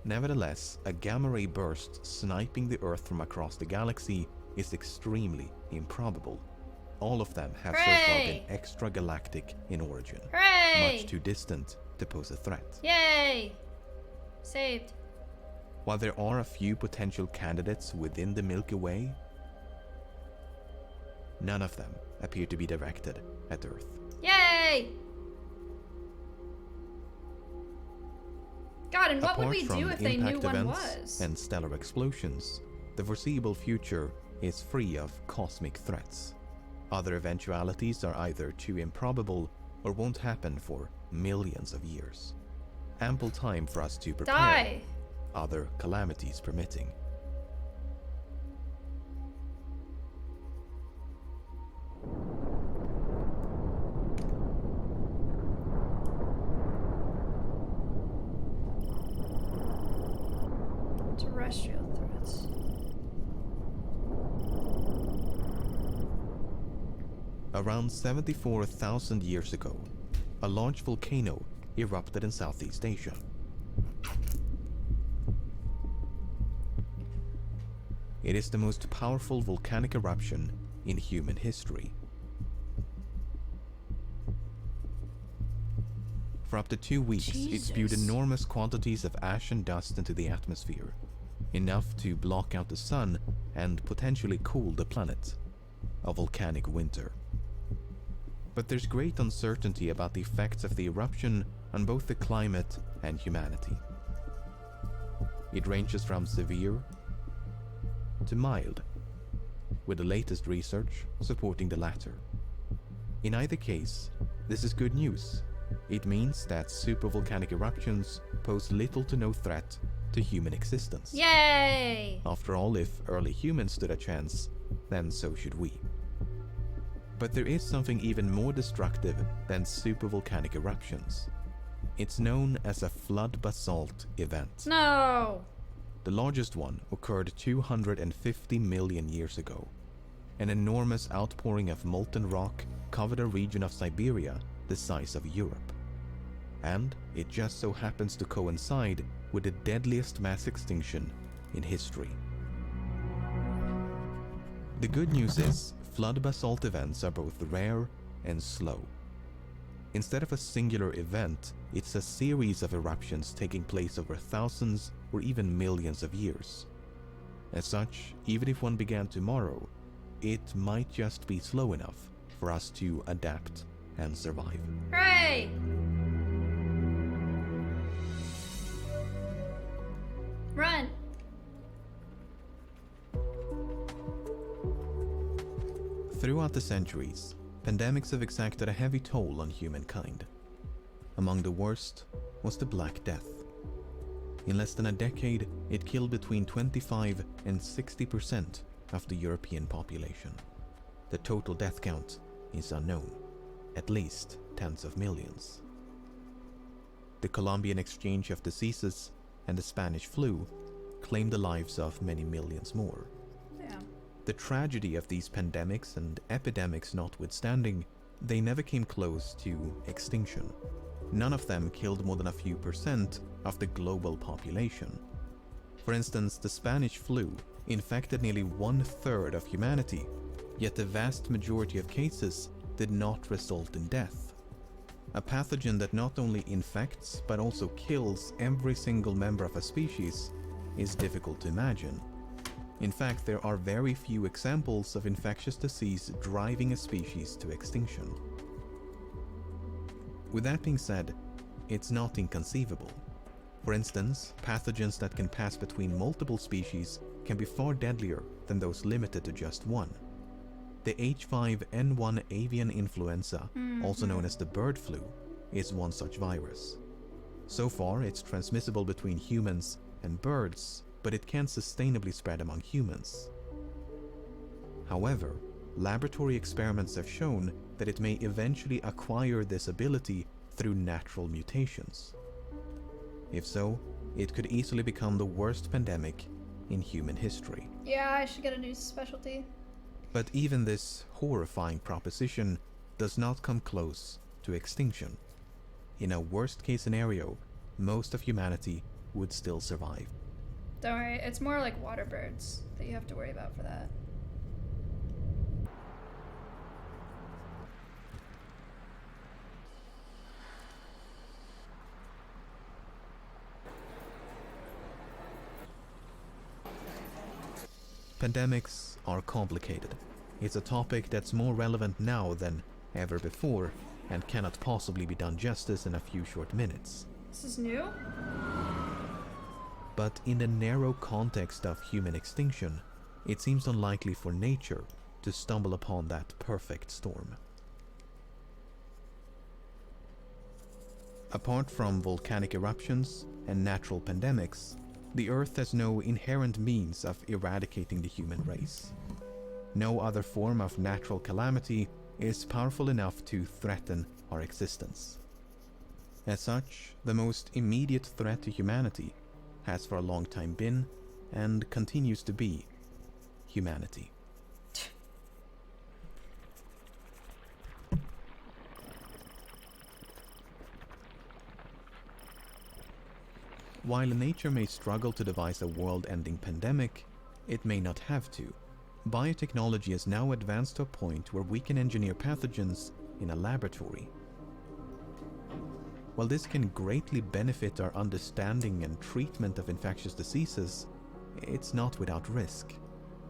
Nevertheless, a gamma-ray burst sniping the Earth from across the galaxy is extremely improbable. All of them have so far been extragalactic in origin, much too distant to pose a threat. Yay! Saved. While there are a few potential candidates within the Milky Way, none of them appear to be directed at Earth. Yay! God, and what would Apart we from do if they knew impact one events was? and stellar explosions, the foreseeable future is free of cosmic threats. Other eventualities are either too improbable or won't happen for millions of years. Ample time for us to prepare, Die! other calamities permitting. Terrestrial threats. Around 74,000 years ago, a large volcano erupted in Southeast Asia. It is the most powerful volcanic eruption in human history. For up to 2 weeks, it spewed enormous quantities of ash and dust into the atmosphere, enough to block out the sun and potentially cool the planet. A volcanic winter. But there's great uncertainty about the effects of the eruption on both the climate and humanity. It ranges from severe to mild, with the latest research supporting the latter. In either case, this is good news. It means that supervolcanic eruptions pose little to no threat to human existence. Yay! After all, if early humans stood a chance, then so should we. But there is something even more destructive than supervolcanic eruptions. It's known as a flood basalt event. No! The largest one occurred 250 million years ago. An enormous outpouring of molten rock covered a region of Siberia the size of Europe. And it just so happens to coincide with the deadliest mass extinction in history. The good news is, flood basalt events are both rare and slow. Instead of a singular event, it's a series of eruptions taking place over thousands or even millions of years. As such, even if one began tomorrow, it might just be slow enough for us to adapt and survive. Hooray! Run! Throughout the centuries, pandemics have exacted a heavy toll on humankind. Among the worst was the Black Death. In less than a decade, it killed between 25 and 60% of the European population. The total death count is unknown, at least tens of millions. The Colombian exchange of diseases and the Spanish flu claimed the lives of many millions more. Yeah. The tragedy of these pandemics and epidemics notwithstanding, they never came close to extinction. None of them killed more than a few percent of the global population. For instance, the Spanish flu infected nearly 1/3 of humanity, yet the vast majority of cases did not result in death. A pathogen that not only infects but also kills every single member of a species is difficult to imagine. In fact, there are very few examples of infectious disease driving a species to extinction. With that being said, it's not inconceivable. For instance, pathogens that can pass between multiple species can be far deadlier than those limited to just one. The H5N1 avian influenza, also known as the bird flu, is one such virus. So far, it's transmissible between humans and birds, but it can't sustainably spread among humans. However, laboratory experiments have shown that it may eventually acquire this ability through natural mutations. If so, it could easily become the worst pandemic in human history. Yeah, I should get a new specialty. But even this horrifying proposition does not come close to extinction. In a worst-case scenario, most of humanity would still survive. Don't worry, it's more like water birds that you have to worry about for that. Pandemics are complicated. It's a topic that's more relevant now than ever before and cannot possibly be done justice in a few short minutes. This is new? But in the narrow context of human extinction, it seems unlikely for nature to stumble upon that perfect storm. Apart from volcanic eruptions and natural pandemics, the Earth has no inherent means of eradicating the human race. No other form of natural calamity is powerful enough to threaten our existence. As such, the most immediate threat to humanity has for a long time been, and continues to be, humanity. While nature may struggle to devise a world-ending pandemic, it may not have to. Biotechnology has now advanced to a point where we can engineer pathogens in a laboratory. While this can greatly benefit our understanding and treatment of infectious diseases, it's not without risk.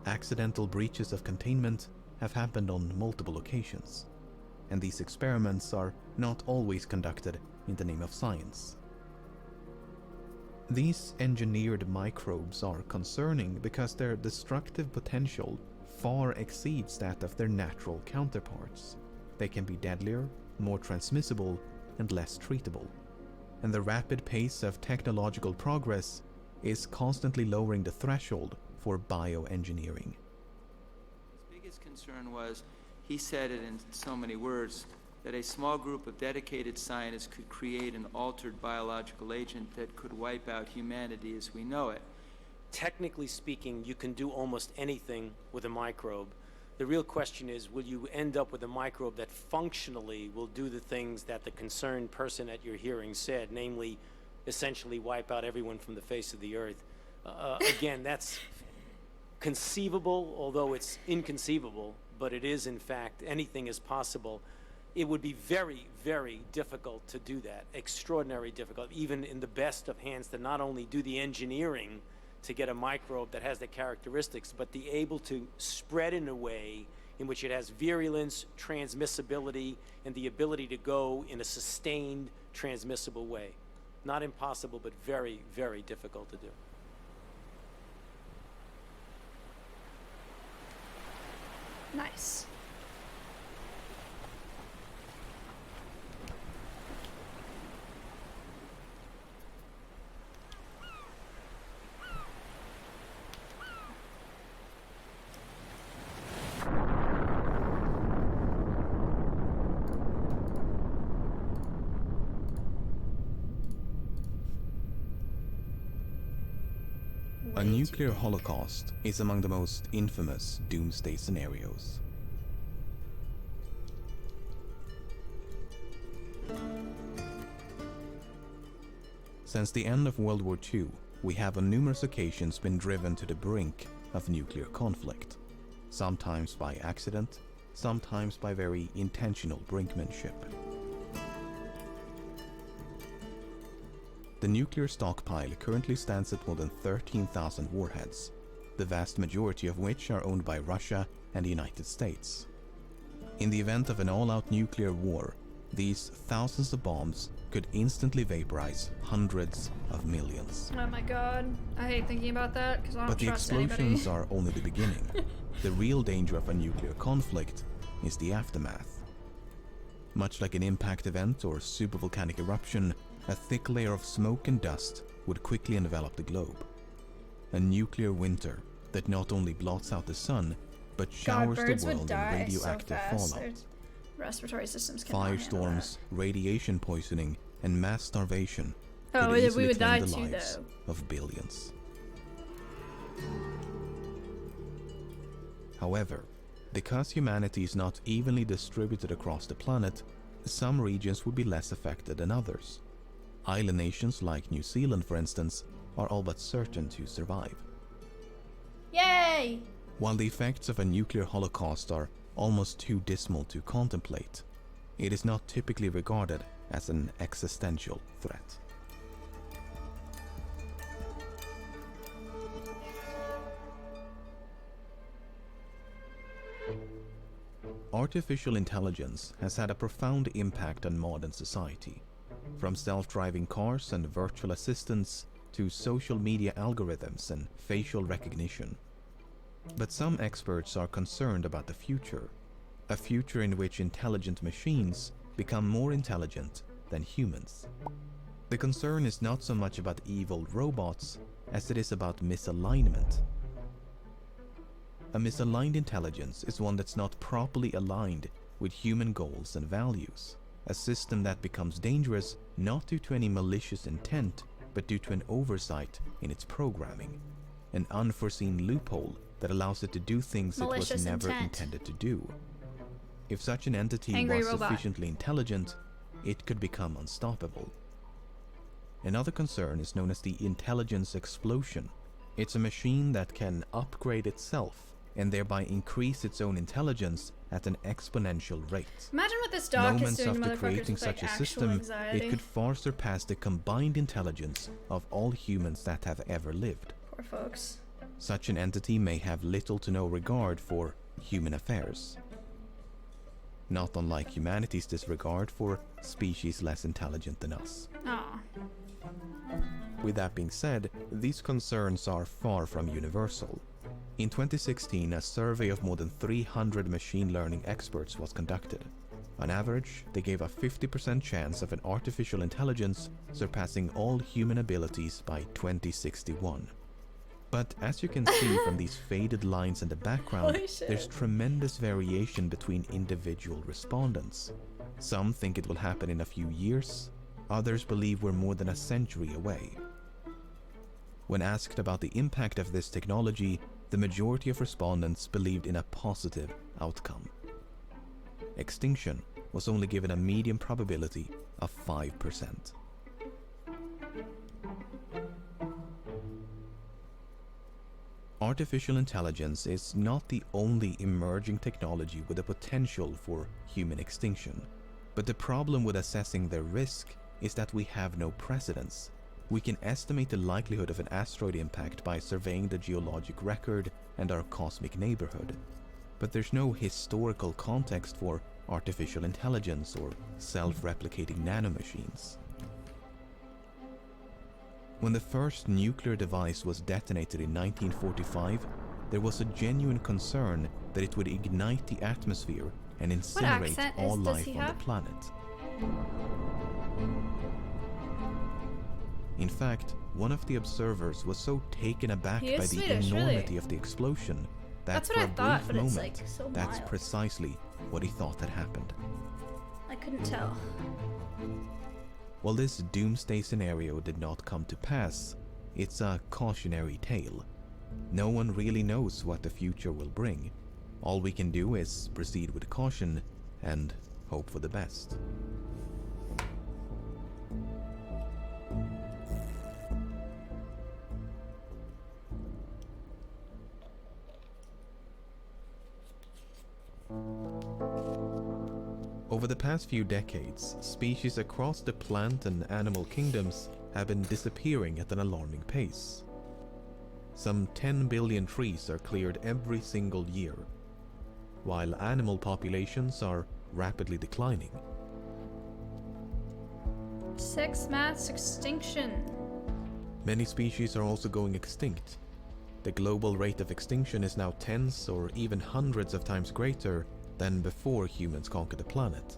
Accidental breaches of containment have happened on multiple occasions, and these experiments are not always conducted in the name of science. These engineered microbes are concerning because their destructive potential far exceeds that of their natural counterparts. They can be deadlier, more transmissible, and less treatable. And the rapid pace of technological progress is constantly lowering the threshold for bioengineering. His biggest concern was, he said it in so many words, that a small group of dedicated scientists could create an altered biological agent that could wipe out humanity as we know it. Technically speaking, you can do almost anything with a microbe. The real question is, will you end up with a microbe that functionally will do the things that the concerned person at your hearing said, namely, essentially wipe out everyone from the face of the earth? Again, that's conceivable, although it's inconceivable, but it is, in fact, anything is possible. It would be very, very difficult to do that, extraordinarily difficult, even in the best of hands, to not only do the engineering to get a microbe that has the characteristics, but be able to spread in a way in which it has virulence, transmissibility, and the ability to go in a sustained, transmissible way. Not impossible, but very, very difficult to do. Nice. A nuclear holocaust is among the most infamous doomsday scenarios. Since the end of World War II, we have on numerous occasions been driven to the brink of nuclear conflict, sometimes by accident, sometimes by very intentional brinkmanship. The nuclear stockpile currently stands at more than 13,000 warheads, the vast majority of which are owned by Russia and the United States. In the event of an all-out nuclear war, these thousands of bombs could instantly vaporize hundreds of millions. Oh my god. I hate thinking about that because I don't But the trust explosions anybody. are only the beginning. The real danger of a nuclear conflict is the aftermath. Much like an impact event or supervolcanic eruption, a thick layer of smoke and dust would quickly envelop the globe. A nuclear winter that not only blots out the sun, but God, showers birds the would world die in radioactive so fast. fallout. Their respiratory systems cannot handle Firestorms, radiation poisoning, and mass starvation Oh, could we easily would die claim the too, lives though. of billions. However, because humanity is not evenly distributed across the planet, some regions would be less affected than others. Island nations like New Zealand, for instance, are all but certain to survive. Yay! While the effects of a nuclear holocaust are almost too dismal to contemplate, it is not typically regarded as an existential threat. Artificial intelligence has had a profound impact on modern society, from self-driving cars and virtual assistants to social media algorithms and facial recognition. But some experts are concerned about the future, a future in which intelligent machines become more intelligent than humans. The concern is not so much about evil robots as it is about misalignment. A misaligned intelligence is one that's not properly aligned with human goals and values. A system that becomes dangerous not due to any malicious intent, but due to an oversight in its programming. An unforeseen loophole that allows it to do things it was never intended to do. If such an entity was sufficiently intelligent, it could become unstoppable. Another concern is known as the intelligence explosion. It's a machine that can upgrade itself and thereby increase its own intelligence at an exponential rate. Imagine what this dog Moments is doing to after motherfuckers creating with such like a actual system, anxiety. it could far surpass the combined intelligence of all humans that have ever lived. Poor folks. Such an entity may have little to no regard for human affairs. Not unlike humanity's disregard for species less intelligent than us. Aw. With that being said, these concerns are far from universal. In 2016, a survey of more than 300 machine learning experts was conducted. On average, they gave a 50% chance of an artificial intelligence surpassing all human abilities by 2061. But as you can see from these faded lines in the background, there's tremendous variation between individual respondents. Some think it will happen in a few years, others believe we're more than a century away. When asked about the impact of this technology, the majority of respondents believed in a positive outcome. Extinction was only given a medium probability of 5%. Artificial intelligence is not the only emerging technology with the potential for human extinction. But the problem with assessing their risk is that we have no precedents. We can estimate the likelihood of an asteroid impact by surveying the geologic record and our cosmic neighborhood. But there's no historical context for artificial intelligence or self-replicating nanomachines. When the first nuclear device was detonated in 1945, there was a genuine concern that it would ignite the atmosphere and incinerate all life on the planet. In fact, one of the observers was so taken aback by the enormity of the explosion that for a brief moment, that's precisely what he thought had happened. I couldn't tell. While this doomsday scenario did not come to pass, it's a cautionary tale. No one really knows what the future will bring. All we can do is proceed with caution and hope for the best. Over the past few decades, species across the plant and animal kingdoms have been disappearing at an alarming pace. Some 10 billion trees are cleared every single year, while animal populations are rapidly declining. 6 mass extinction. Many species are also going extinct. The global rate of extinction is now tens or even hundreds of times greater than before humans conquered the planet.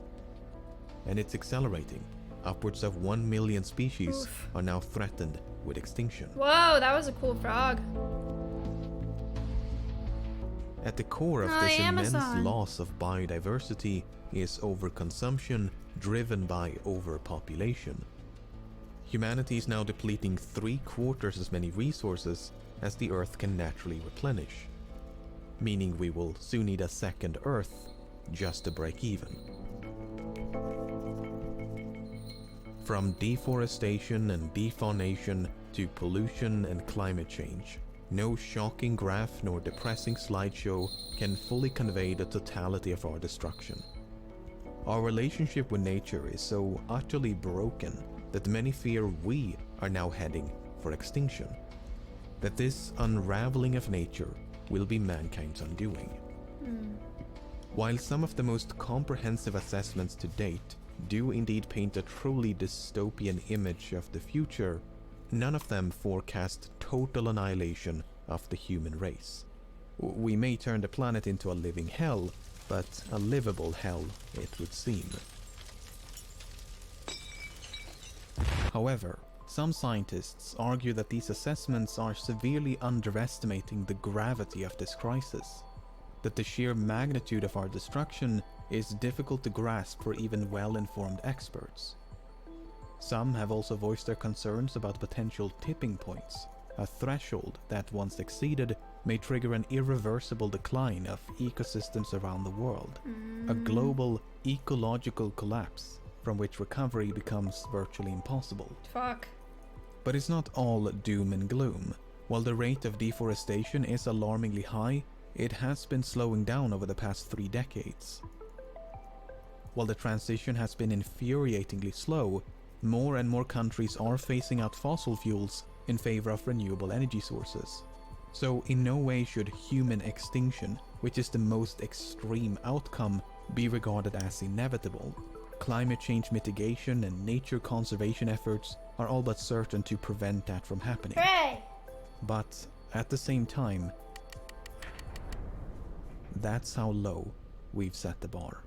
And it's accelerating. Upwards of 1 million species are now threatened with extinction. Whoa, that was a cool frog. At the core of this immense loss of biodiversity is overconsumption driven by overpopulation. Humanity is now depleting 3/4 as many resources as the Earth can naturally replenish, meaning we will soon need a second Earth just to break even. From deforestation and defaunation to pollution and climate change, no shocking graph nor depressing slideshow can fully convey the totality of our destruction. Our relationship with nature is so utterly broken that many fear we are now heading for extinction, that this unraveling of nature will be mankind's undoing. While some of the most comprehensive assessments to date do indeed paint a truly dystopian image of the future, none of them forecast total annihilation of the human race. We may turn the planet into a living hell, but a livable hell it would seem. However, some scientists argue that these assessments are severely underestimating the gravity of this crisis, that the sheer magnitude of our destruction is difficult to grasp for even well-informed experts. Some have also voiced their concerns about potential tipping points, a threshold that, once exceeded, may trigger an irreversible decline of ecosystems around the world, a global ecological collapse from which recovery becomes virtually impossible. Fuck. But it's not all doom and gloom. While the rate of deforestation is alarmingly high, it has been slowing down over the past 3 decades. While the transition has been infuriatingly slow, more and more countries are phasing out fossil fuels in favor of renewable energy sources. So in no way should human extinction, which is the most extreme outcome, be regarded as inevitable. Climate change mitigation and nature conservation efforts are all but certain to prevent that from happening. Hooray! But at the same time, that's how low we've set the bar.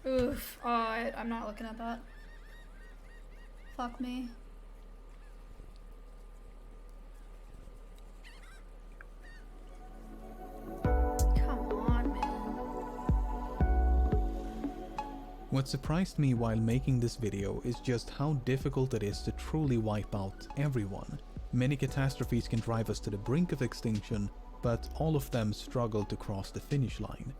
Oof. Oh, I'm not looking at that. Fuck me. What surprised me while making this video is just how difficult it is to truly wipe out everyone. Many catastrophes can drive us to the brink of extinction, but all of them struggle to cross the finish line.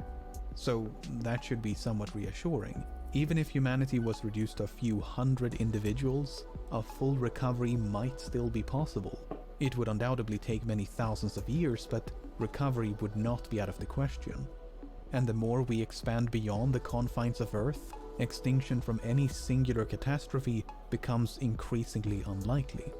So that should be somewhat reassuring. Even if humanity was reduced to a few hundred individuals, a full recovery might still be possible. It would undoubtedly take many thousands of years, but recovery would not be out of the question. And the more we expand beyond the confines of Earth, extinction from any singular catastrophe becomes increasingly unlikely.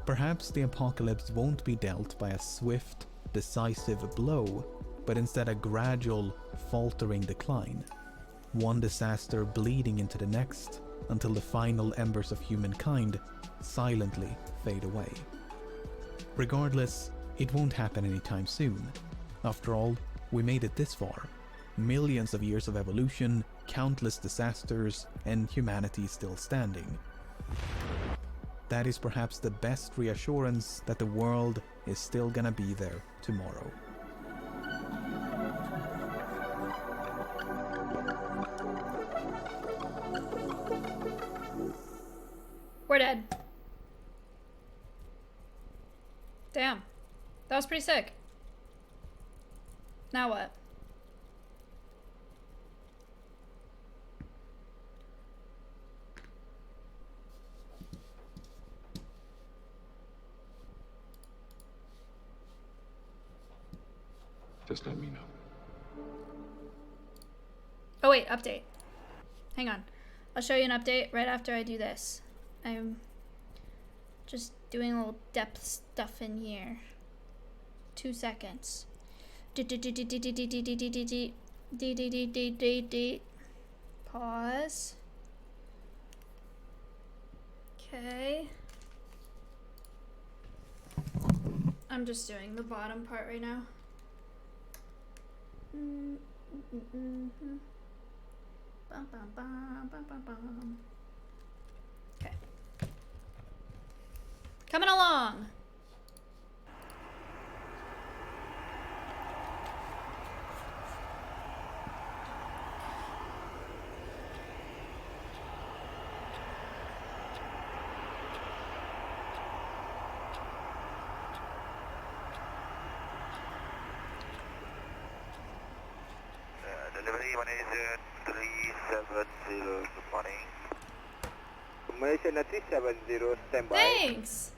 Perhaps the apocalypse won't be dealt by a swift, decisive blow, but instead a gradual, faltering decline. One disaster bleeding into the next, until the final embers of humankind silently fade away. Regardless, it won't happen anytime soon. After all, we made it this far. Millions of years of evolution, countless disasters, and humanity still standing. That is perhaps the best reassurance that the world is still gonna be there tomorrow. We're dead. Damn. That was pretty sick. Now what? Just let me know. Oh wait, update. Hang on. I'll show you an update right after I do this. I'm just doing a little depth stuff in here. 2 seconds. Pause. Okay. I'm just doing the bottom part right now. Okay. Coming along. Delivery 18370, good morning. Malaysia 370, stand by. Thanks!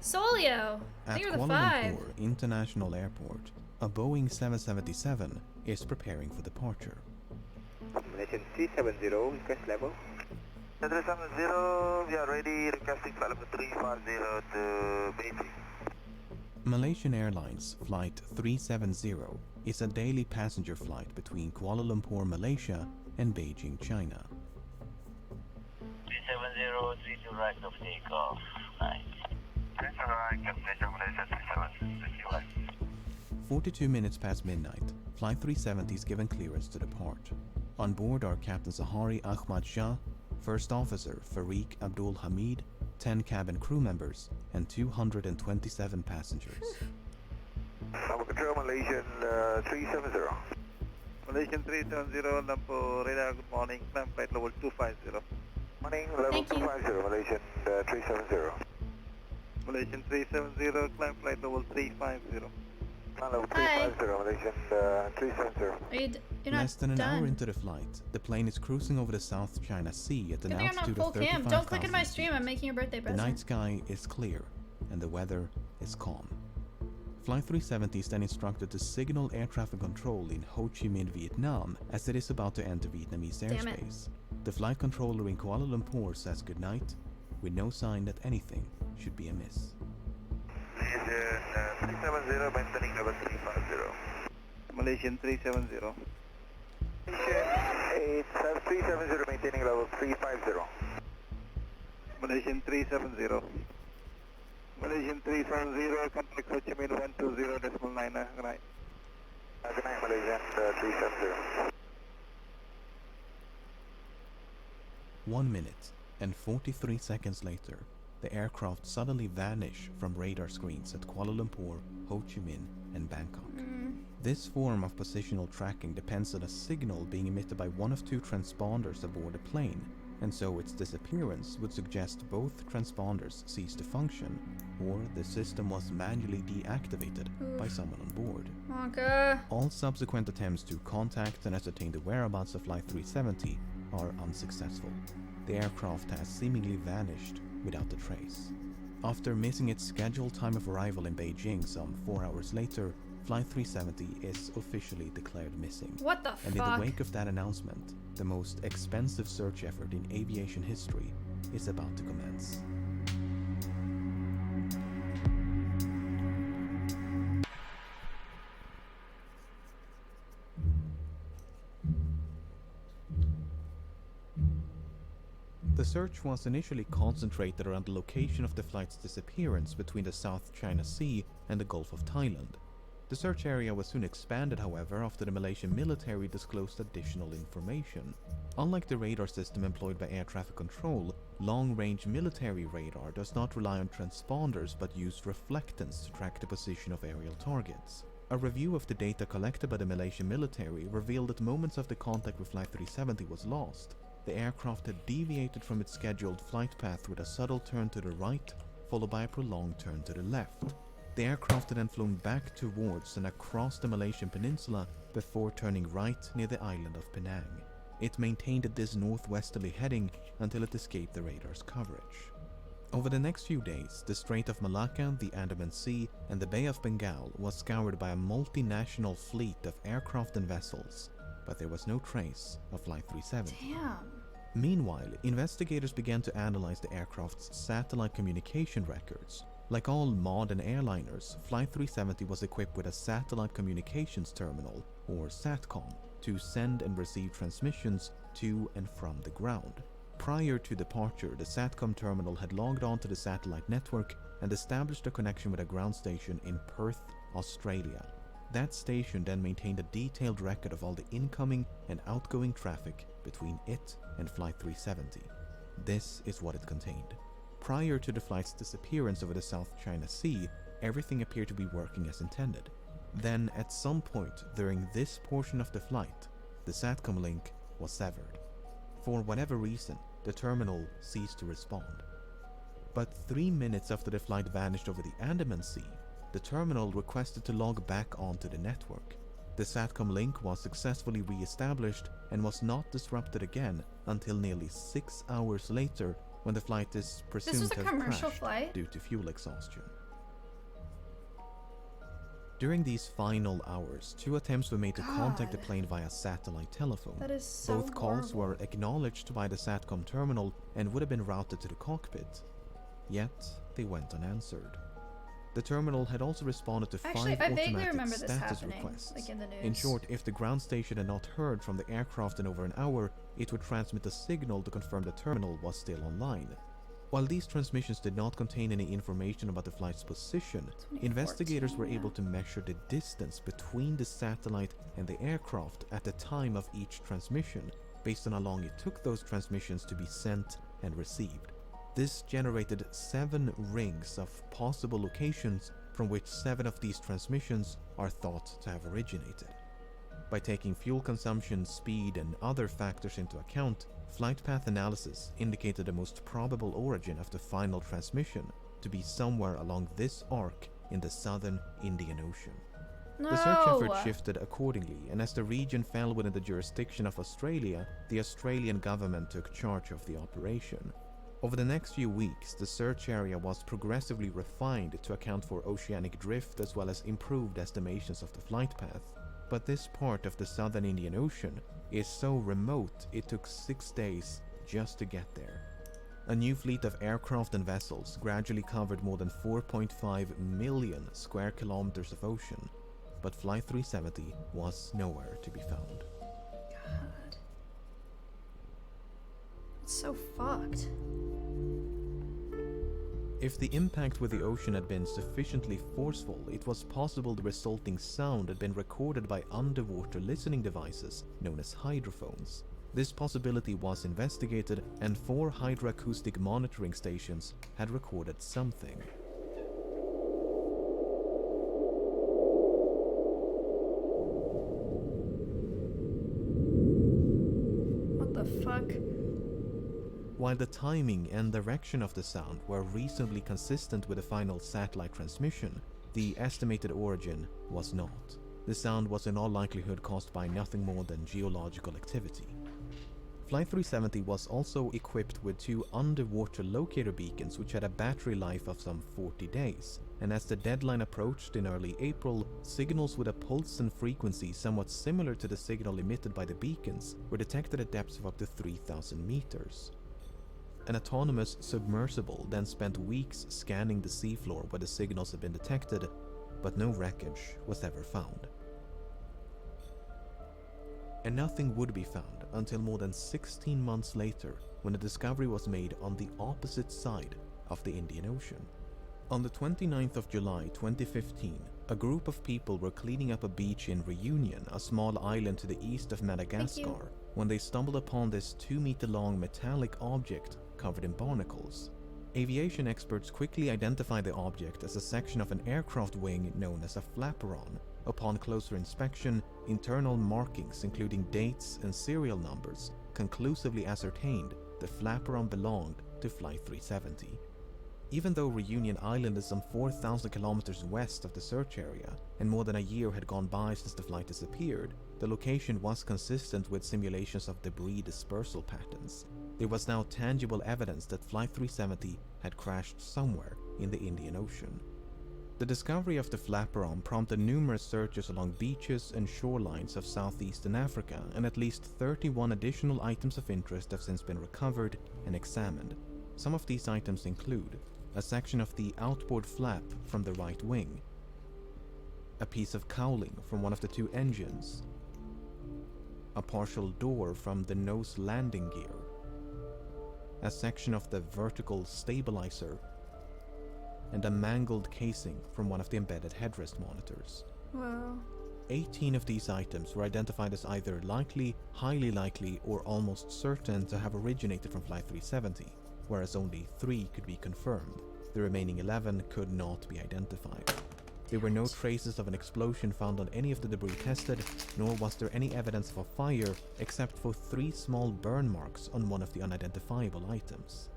Solio, At you're the Kuala 5. Lumpur International Airport, a Boeing 777 is preparing for departure. Malaysian 370, request level. 370, we are ready, requesting flight level 350 to Beijing. Malaysian Airlines Flight 370 is a daily passenger flight between Kuala Lumpur, Malaysia and Beijing, China. 370, 32 right of takeoff. Nice. 32 right, Malaysia, Malaysia, 37, 32 right. 42 minutes past midnight, Flight 370 is given clearance to depart. On board are Captain Zahari Ahmad Shah, First Officer Farik Abdul Hamid, 10 cabin crew members, and 227 passengers. Number control, Malaysian 370. Malaysian 370, Lumpur radar, good morning, climb flight level 250. Morning, level 250, Malaysian 370. Malaysian 370, climb flight level 350. Level 350, Malaysian 370. You're not Less than an done. hour into the flight, the plane is cruising over the South China Sea at an Good thing I'm not altitude full of cam. 35,000 Don't click in my feet. stream. I'm making your birthday The present. night sky is clear, and the weather is calm. Flight 370 is then instructed to signal air traffic control in Ho Chi Minh, Vietnam, as it is about to enter Vietnamese Damn it. airspace. The flight controller in Kuala Lumpur says goodnight, with no sign that anything should be amiss. Malaysian 370, maintaining level 350. Malaysian 370. Malaysian 370, maintaining level 350. Malaysian 370. Malaysian 370, contact Ho Chi Minh 120.9. Good night. Good night, Malaysian 370. 1 minute and 43 seconds later, the aircraft suddenly vanished from radar screens at Kuala Lumpur, Ho Chi Minh, and Bangkok. This form of positional tracking depends on a signal being emitted by one of two transponders aboard a plane, and so its disappearance would suggest both transponders ceased to function, or the system was manually deactivated by someone on board. Wonka. All subsequent attempts to contact and ascertain the whereabouts of Flight 370 are unsuccessful. The aircraft has seemingly vanished without a trace. After missing its scheduled time of arrival in Beijing some 4 hours later, Flight 370 is officially declared missing. What the And fuck? in the wake of that announcement, the most expensive search effort in aviation history is about to commence. The search was initially concentrated around the location of the flight's disappearance between the South China Sea and the Gulf of Thailand. The search area was soon expanded, however, after the Malaysian military disclosed additional information. Unlike the radar system employed by air traffic control, long-range military radar does not rely on transponders but use reflectance to track the position of aerial targets. A review of the data collected by the Malaysian military revealed that moments after contact with Flight 370 was lost, the aircraft had deviated from its scheduled flight path with a subtle turn to the right, followed by a prolonged turn to the left. The aircraft had then flown back towards and across the Malaysian peninsula before turning right near the island of Penang. It maintained this northwesterly heading until it escaped the radar's coverage. Over the next few days, the Strait of Malacca, the Andaman Sea, and the Bay of Bengal was scoured by a multinational fleet of aircraft and vessels, but there was no trace of Flight 370. Damn. Meanwhile, investigators began to analyze the aircraft's satellite communication records. Like all modern airliners, Flight 370 was equipped with a satellite communications terminal, or SATCOM, to send and receive transmissions to and from the ground. Prior to departure, the SATCOM terminal had logged onto the satellite network and established a connection with a ground station in Perth, Australia. That station then maintained a detailed record of all the incoming and outgoing traffic between it and Flight 370. This is what it contained. Prior to the flight's disappearance over the South China Sea, everything appeared to be working as intended. Then, at some point during this portion of the flight, the SATCOM link was severed. For whatever reason, the terminal ceased to respond. But 3 minutes after the flight vanished over the Andaman Sea, the terminal requested to log back onto the network. The SATCOM link was successfully re-established and was not disrupted again until nearly 6 hours later, when the flight is presumed to have commercial crashed flight? due to fuel exhaustion. During these final hours, 2 attempts were made to contact the plane via satellite telephone. That is so Both calls horrible. were acknowledged by the SATCOM terminal and would have been routed to the cockpit. Yet, they went unanswered. The terminal had also responded to Actually, 5 I vaguely automatic remember this status happening, requests. like in the In news. short, if the ground station had not heard from the aircraft in over an hour, it would transmit a signal to confirm the terminal was still online. While these transmissions did not contain any information about the flight's position, investigators were able to measure the distance between the satellite and the aircraft at the time of each transmission, based on how long it took those transmissions to be sent and received. This generated 7 rings of possible locations from which 7 of these transmissions are thought to have originated. By taking fuel consumption, speed, and other factors into account, flight path analysis indicated the most probable origin of the final transmission to be somewhere along this arc in the southern Indian Ocean. The search effort shifted accordingly, and as the region fell within the jurisdiction of Australia, the Australian government took charge of the operation. Over the next few weeks, the search area was progressively refined to account for oceanic drift as well as improved estimations of the flight path. But this part of the southern Indian Ocean is so remote it took 6 days just to get there. A new fleet of aircraft and vessels gradually covered more than 4.5 million square kilometers of ocean, but Flight 370 was nowhere to be found. God. It's so fucked. If the impact with the ocean had been sufficiently forceful, it was possible the resulting sound had been recorded by underwater listening devices known as hydrophones. This possibility was investigated, and 4 hydroacoustic monitoring stations had recorded something. What the fuck? While the timing and direction of the sound were reasonably consistent with the final satellite transmission, the estimated origin was not. The sound was in all likelihood caused by nothing more than geological activity. Flight 370 was also equipped with 2 underwater locator beacons which had a battery life of some 40 days, and as the deadline approached in early April, signals with a pulse and frequency somewhat similar to the signal emitted by the beacons were detected at depths of up to 3,000 meters. An autonomous submersible then spent weeks scanning the seafloor where the signals had been detected, but no wreckage was ever found. And nothing would be found until more than 16 months later, when a discovery was made on the opposite side of the Indian Ocean. On the 29th of July 2015, a group of people were cleaning up a beach in Reunion, a small island to the east of Madagascar, when they stumbled upon this 2-meter-long metallic object covered in barnacles. Aviation experts quickly identified the object as a section of an aircraft wing known as a flaperon. Upon closer inspection, internal markings including dates and serial numbers conclusively ascertained the flaperon belonged to Flight 370. Even though Reunion Island is some 4,000 kilometers west of the search area, and more than a year had gone by since the flight disappeared, the location was consistent with simulations of debris dispersal patterns. There was now tangible evidence that Flight 370 had crashed somewhere in the Indian Ocean. The discovery of the flaperon prompted numerous searches along beaches and shorelines of southeastern Africa, and at least 31 additional items of interest have since been recovered and examined. Some of these items include a section of the outboard flap from the right wing, a piece of cowling from one of the 2 engines, a partial door from the nose landing gear, a section of the vertical stabilizer, and a mangled casing from one of the embedded headrest monitors. Wow. 18 of these items were identified as either likely, highly likely, or almost certain to have originated from Flight 370, whereas only 3 could be confirmed. The remaining 11 could not be identified. There were no traces of an explosion found on any of the debris tested, nor was there any evidence of a fire except for 3 small burn marks on one of the unidentifiable items.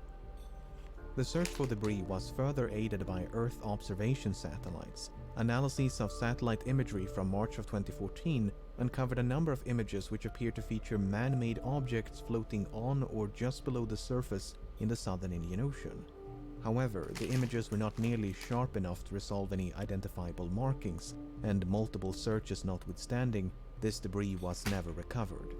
The search for debris was further aided by Earth observation satellites. Analyses of satellite imagery from March of 2014 uncovered a number of images which appear to feature man-made objects floating on or just below the surface in the southern Indian Ocean. However, the images were not nearly sharp enough to resolve any identifiable markings, and multiple searches notwithstanding, this debris was never recovered.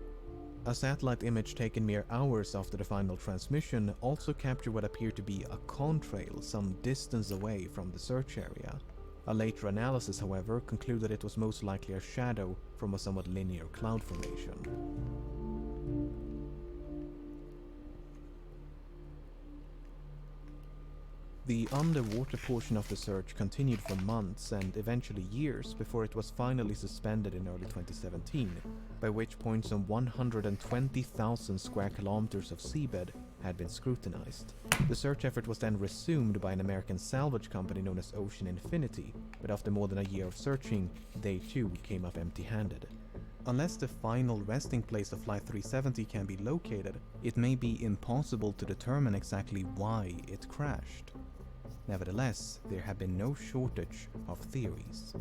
A satellite image taken mere hours after the final transmission also captured what appeared to be a contrail some distance away from the search area. A later analysis, however, concluded it was most likely a shadow from a somewhat linear cloud formation. The underwater portion of the search continued for months and eventually years before it was finally suspended in early 2017, by which point some 120,000 square kilometers of seabed had been scrutinized. The search effort was then resumed by an American salvage company known as Ocean Infinity, but after more than a year of searching, they too came up empty-handed. Unless the final resting place of Flight 370 can be located, it may be impossible to determine exactly why it crashed. Nevertheless, there have been no shortage of theories.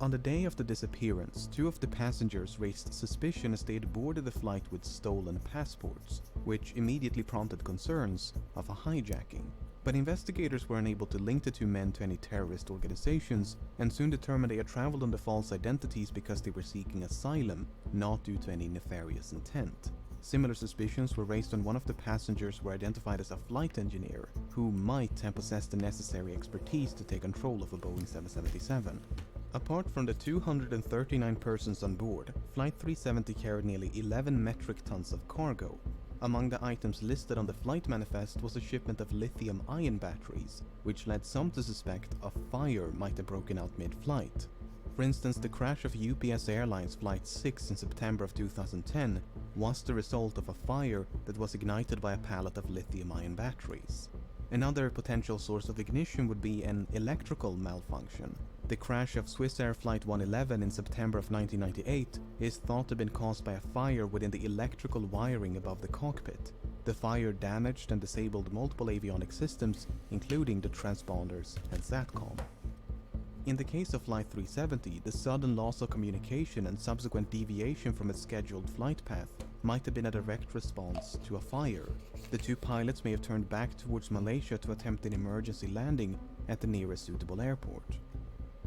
On the day of the disappearance, 2 of the passengers raised suspicion as they had boarded the flight with stolen passports, which immediately prompted concerns of a hijacking. But investigators were unable to link the 2 men to any terrorist organizations, and soon determined they had traveled under false identities because they were seeking asylum, not due to any nefarious intent. Similar suspicions were raised when one of the passengers were identified as a flight engineer, who might have possessed the necessary expertise to take control of a Boeing 777. Apart from the 239 persons on board, Flight 370 carried nearly 11 metric tons of cargo. Among the items listed on the flight manifest was a shipment of lithium-ion batteries, which led some to suspect a fire might have broken out mid-flight. For instance, the crash of UPS Airlines Flight 6 in September of 2010 was the result of a fire that was ignited by a pallet of lithium-ion batteries. Another potential source of ignition would be an electrical malfunction. The crash of Swiss Air Flight 111 in September of 1998 is thought to have been caused by a fire within the electrical wiring above the cockpit. The fire damaged and disabled multiple avionic systems, including the transponders and SATCOM. In the case of Flight 370, the sudden loss of communication and subsequent deviation from its scheduled flight path might have been a direct response to a fire. The 2 pilots may have turned back towards Malaysia to attempt an emergency landing at the nearest suitable airport.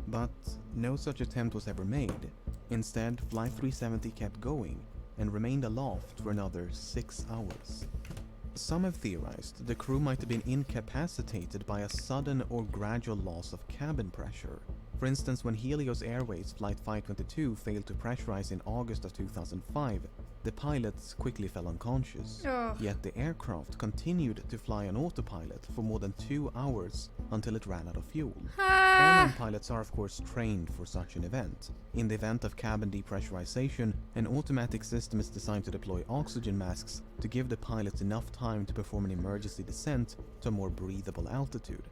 But no such attempt was ever made. Instead, Flight 370 kept going and remained aloft for another 6 hours. Some have theorized the crew might have been incapacitated by a sudden or gradual loss of cabin pressure. For instance, when Helios Airways Flight 522 failed to pressurize in August of 2005, the pilots quickly fell unconscious. Yet the aircraft continued to fly on autopilot for more than 2 hours until it ran out of fuel. Airline pilots are of course trained for such an event. In the event of cabin depressurization, an automatic system is designed to deploy oxygen masks to give the pilots enough time to perform an emergency descent to a more breathable altitude.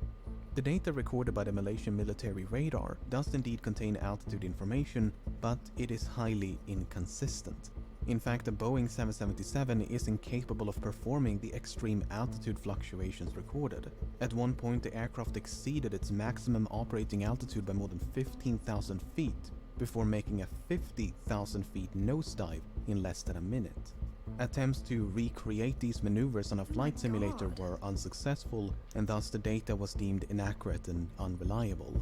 The data recorded by the Malaysian military radar does indeed contain altitude information, but it is highly inconsistent. In fact, the Boeing 777 is incapable of performing the extreme altitude fluctuations recorded. At one point, the aircraft exceeded its maximum operating altitude by more than 15,000 feet, before making a 50,000 feet nosedive in less than a minute. Attempts to recreate these maneuvers on a flight simulator were unsuccessful, and thus the data was deemed inaccurate and unreliable.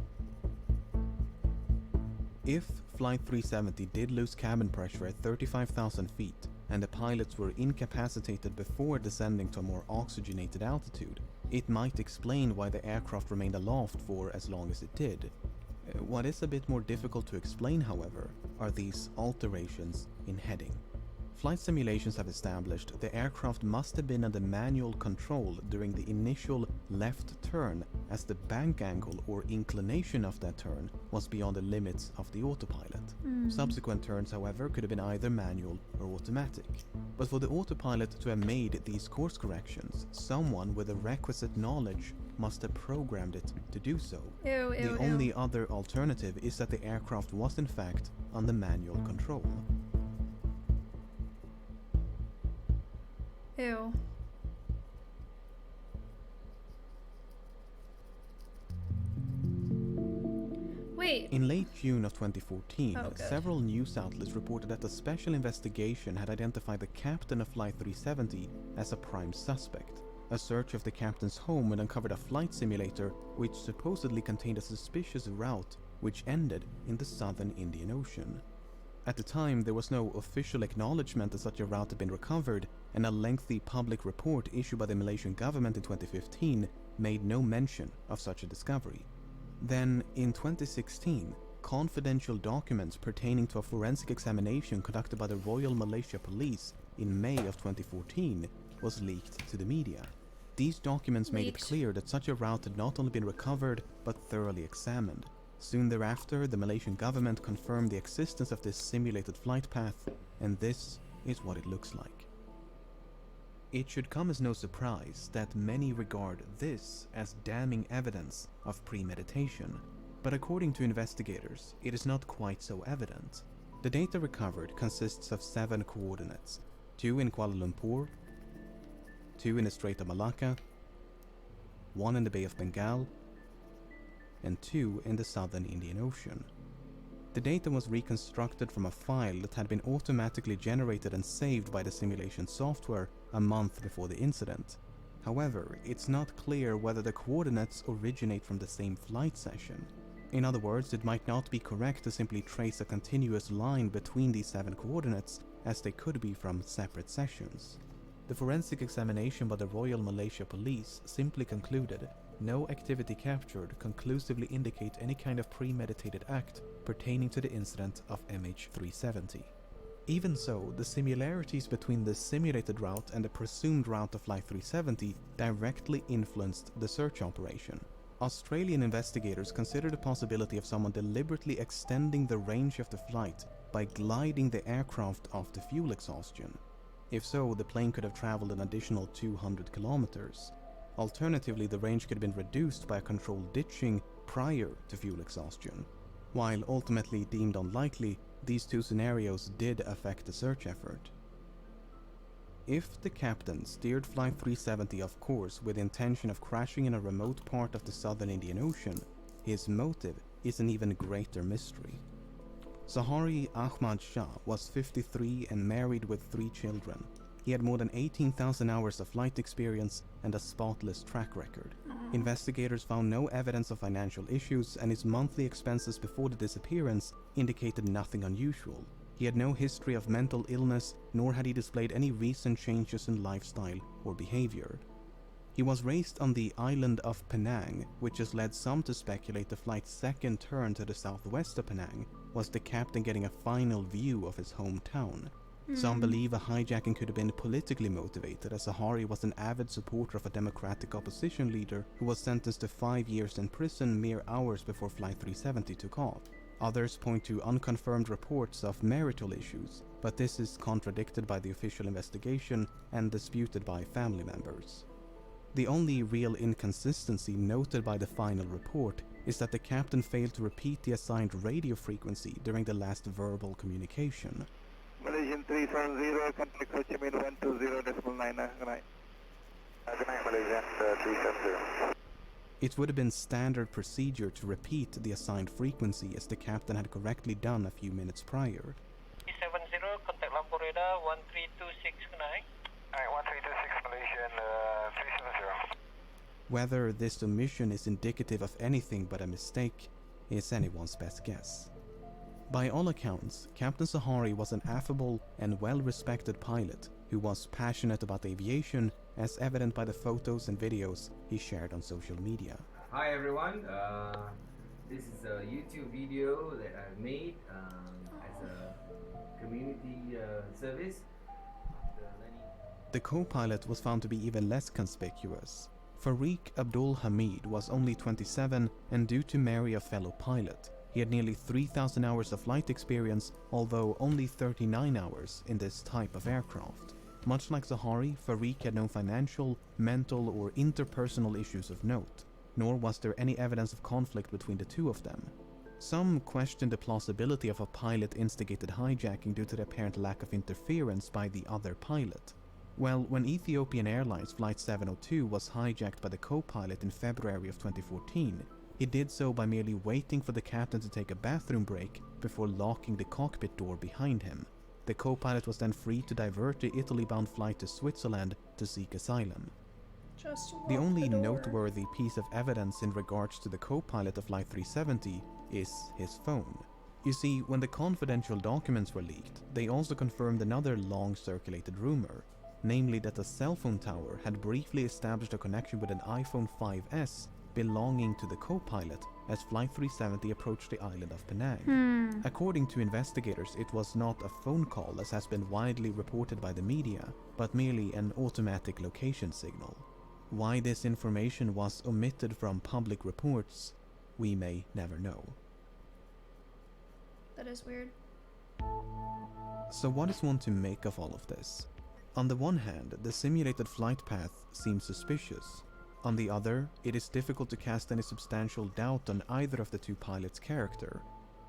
If Flight 370 did lose cabin pressure at 35,000 feet, and the pilots were incapacitated before descending to a more oxygenated altitude, it might explain why the aircraft remained aloft for as long as it did. What is a bit more difficult to explain, however, are these alterations in heading. Flight simulations have established the aircraft must have been under manual control during the initial left turn, as the bank angle or inclination of that turn was beyond the limits of the autopilot. Subsequent turns, however, could have been either manual or automatic. But for the autopilot to have made these course corrections, someone with the requisite knowledge must have programmed it to do so. The only other alternative is that the aircraft was in fact under manual control. Ew. Wait. In late June of 2014, Oh, good. several news outlets reported that a special investigation had identified the captain of Flight 370 as a prime suspect. A search of the captain's home had uncovered a flight simulator which supposedly contained a suspicious route which ended in the southern Indian Ocean. At the time, there was no official acknowledgement that such a route had been recovered, and a lengthy public report issued by the Malaysian government in 2015 made no mention of such a discovery. Then, in 2016, confidential documents pertaining to a forensic examination conducted by the Royal Malaysia Police in May of 2014 was leaked to the media. These documents made it clear that such a route had not only been recovered, but thoroughly examined. Soon thereafter, the Malaysian government confirmed the existence of this simulated flight path, and this is what it looks like. It should come as no surprise that many regard this as damning evidence of premeditation, but according to investigators, it is not quite so evident. The data recovered consists of 7 coordinates, 2 in Kuala Lumpur, 2 in the Strait of Malacca, 1 in the Bay of Bengal, and 2 in the southern Indian Ocean. The data was reconstructed from a file that had been automatically generated and saved by the simulation software a month before the incident. However, it's not clear whether the coordinates originate from the same flight session. In other words, it might not be correct to simply trace a continuous line between these 7 coordinates, as they could be from separate sessions. The forensic examination by the Royal Malaysia Police simply concluded no activity captured conclusively indicate any kind of premeditated act pertaining to the incident of MH370. Even so, the similarities between the simulated route and the presumed route of Flight 370 directly influenced the search operation. Australian investigators considered the possibility of someone deliberately extending the range of the flight by gliding the aircraft off the fuel exhaustion. If so, the plane could have traveled an additional 200 kilometers. Alternatively, the range could have been reduced by a controlled ditching prior to fuel exhaustion. While ultimately deemed unlikely, these 2 scenarios did affect the search effort. If the captain steered Flight 370 off course with the intention of crashing in a remote part of the southern Indian Ocean, his motive is an even greater mystery. Sahari Ahmad Shah was 53 and married with 3 children. He had more than 18,000 hours of flight experience and a spotless track record. Investigators found no evidence of financial issues, and his monthly expenses before the disappearance indicated nothing unusual. He had no history of mental illness, nor had he displayed any recent changes in lifestyle or behavior. He was raised on the island of Penang, which has led some to speculate the flight's second turn to the southwest of Penang was the captain getting a final view of his hometown. Some believe a hijacking could have been politically motivated, as Sahari was an avid supporter of a democratic opposition leader who was sentenced to 5 years in prison mere hours before Flight 370 took off. Others point to unconfirmed reports of marital issues, but this is contradicted by the official investigation and disputed by family members. The only real inconsistency noted by the final report is that the captain failed to repeat the assigned radio frequency during the last verbal communication. Malaysian 370, contact Ho Chi Minh 120.9. Good night. Good night, Malaysian 370. It would have been standard procedure to repeat the assigned frequency, as the captain had correctly done a few minutes prior. 370, contact Lampur radar 1326, good night. Alright, 1326 Malaysian 370. Whether this omission is indicative of anything but a mistake is anyone's best guess. By all accounts, Captain Sahari was an affable and well-respected pilot who was passionate about aviation, as evident by the photos and videos he shared on social media. Hi everyone, this is a YouTube video that I've made as a community service. The co-pilot was found to be even less conspicuous. Farik Abdul Hamid was only 27 and due to marry a fellow pilot. He had nearly 3,000 hours of flight experience, although only 39 hours in this type of aircraft. Much like Sahari, Farik had no financial, mental or interpersonal issues of note, nor was there any evidence of conflict between the two of them. Some questioned the plausibility of a pilot-instigated hijacking due to the apparent lack of interference by the other pilot. Well, when Ethiopian Airlines Flight 702 was hijacked by the co-pilot in February of 2014, he did so by merely waiting for the captain to take a bathroom break before locking the cockpit door behind him. The co-pilot was then free to divert the Italy-bound flight to Switzerland to seek asylum. Just The only door. noteworthy piece of evidence in regards to the co-pilot of Flight 370 is his phone. You see, when the confidential documents were leaked, they also confirmed another long-circulated rumor, namely that a cell phone tower had briefly established a connection with an iPhone 5S belonging to the co-pilot as Flight 370 approached the island of Penang. According to investigators, it was not a phone call as has been widely reported by the media, but merely an automatic location signal. Why this information was omitted from public reports, we may never know. That is weird. So what is one to make of all of this? On the one hand, the simulated flight path seems suspicious. On the other, it is difficult to cast any substantial doubt on either of the two pilots' character.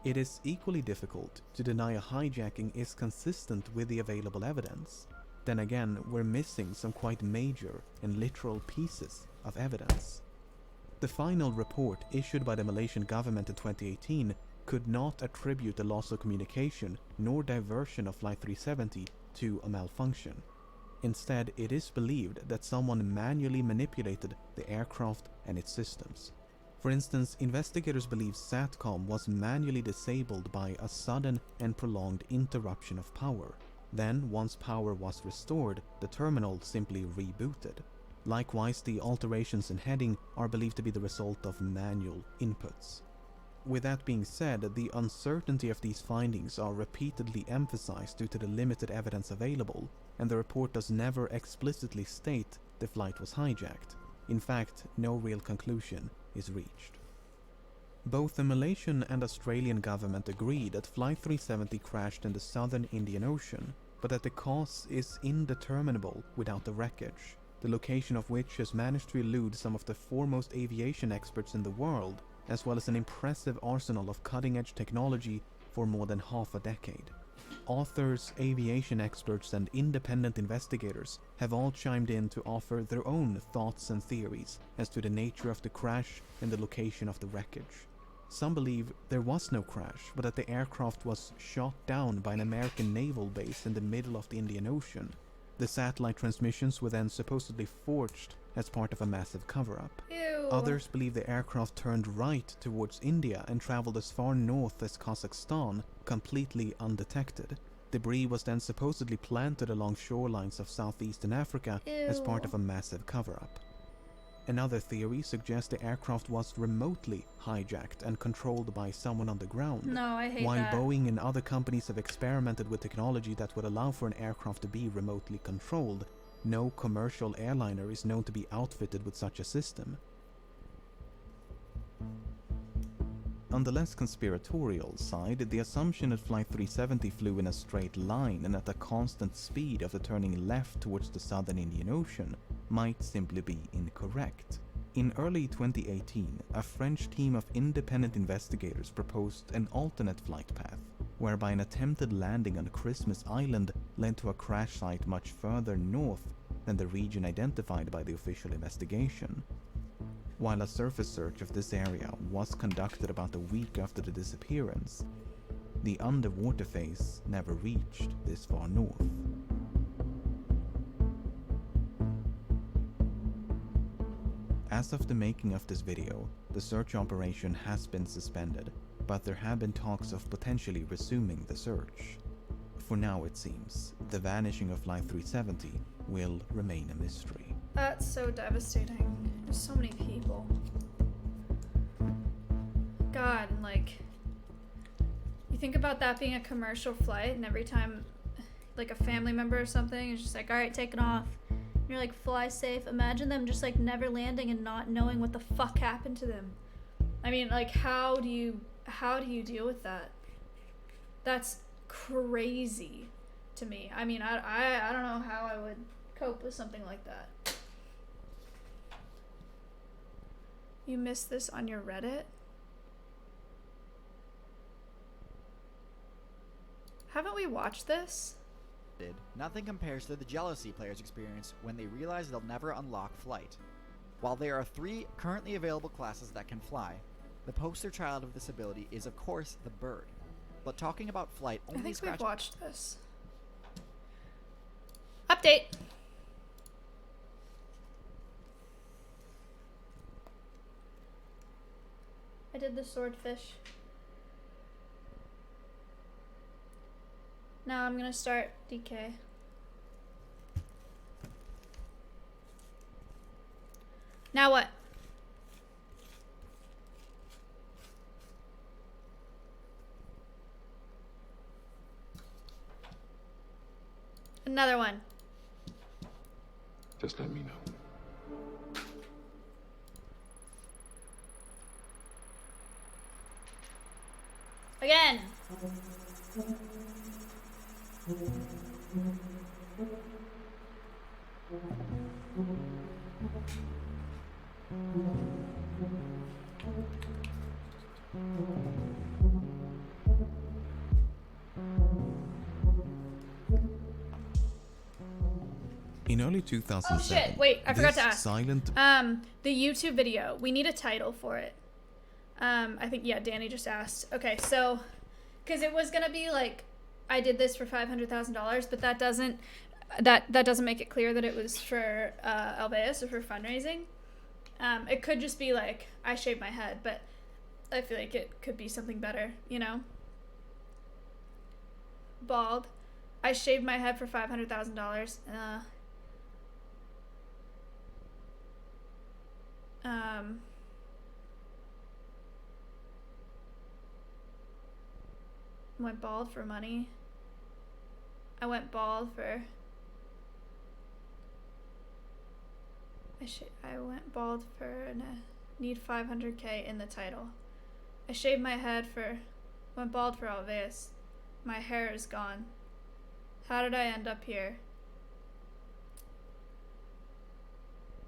It is equally difficult to deny a hijacking is consistent with the available evidence. Then again, we're missing some quite major and literal pieces of evidence. The final report issued by the Malaysian government in 2018 could not attribute the loss of communication nor diversion of Flight 370 to a malfunction. Instead, it is believed that someone manually manipulated the aircraft and its systems. For instance, investigators believe SATCOM was manually disabled by a sudden and prolonged interruption of power. Then, once power was restored, the terminal simply rebooted. Likewise, the alterations in heading are believed to be the result of manual inputs. With that being said, the uncertainty of these findings are repeatedly emphasized due to the limited evidence available, and the report does never explicitly state the flight was hijacked. In fact, no real conclusion is reached. Both the Malaysian and Australian government agree that Flight 370 crashed in the southern Indian Ocean, but that the cause is indeterminable without the wreckage, the location of which has managed to elude some of the foremost aviation experts in the world, as well as an impressive arsenal of cutting-edge technology for more than half a decade. Authors, aviation experts, and independent investigators have all chimed in to offer their own thoughts and theories as to the nature of the crash and the location of the wreckage. Some believe there was no crash, but that the aircraft was shot down by an American naval base in the middle of the Indian Ocean. The satellite transmissions were then supposedly forged as part of a massive cover-up. Others believe the aircraft turned right towards India and traveled as far north as Kazakhstan, completely undetected. Debris was then supposedly planted along shorelines of southeastern Africa as part of a massive cover-up. Another theory suggests the aircraft was remotely hijacked and controlled by someone on the ground. No, I hate While that. Boeing and other companies have experimented with technology that would allow for an aircraft to be remotely controlled, no commercial airliner is known to be outfitted with such a system. On the less conspiratorial side, the assumption that Flight 370 flew in a straight line and at a constant speed after turning left towards the southern Indian Ocean might simply be incorrect. In early 2018, a French team of independent investigators proposed an alternate flight path, whereby an attempted landing on Christmas Island led to a crash site much further north than the region identified by the official investigation. While a surface search of this area was conducted about a week after the disappearance, the underwater phase never reached this far north. As of the making of this video, the search operation has been suspended, but there have been talks of potentially resuming the search. For now, it seems, the vanishing of Flight 370 will remain a mystery. That's so devastating. There's so many people. God, and like, you think about that being a commercial flight, and every time, like, a family member or something is just like, all right, take it off. And you're like, fly safe. Imagine them just, like, never landing and not knowing what the fuck happened to them. I mean, like, how do you deal with that? That's crazy to me. I mean, I don't know how I would cope with something like that. You missed this on your Reddit? Haven't we watched this? Nothing compares to the jealousy players experience when they realize they'll never unlock flight. While there are 3 currently available classes that can fly, the poster child of this ability is of course the bird. But talking about flight only I think scratch- we've watched this. Update! I did the swordfish. Now I'm gonna start DK. Now what? Another one. Just let me know. Again. In early Oh 2007, shit, wait, I forgot this to ask. silent The YouTube video, we need a title for it. I think, yeah, Danny just asked. Okay, so, because it was gonna be like, I did this for $500,000, but that doesn't make it clear that it was for alveus or for fundraising. It could just be like, I shaved my head, but I feel like it could be something better, you know? Bald. I shaved my head for $500,000. Went bald for money. I went bald for... I went bald for need 500K in the title. I shaved my head for... Went bald for alveus. My hair is gone. How did I end up here?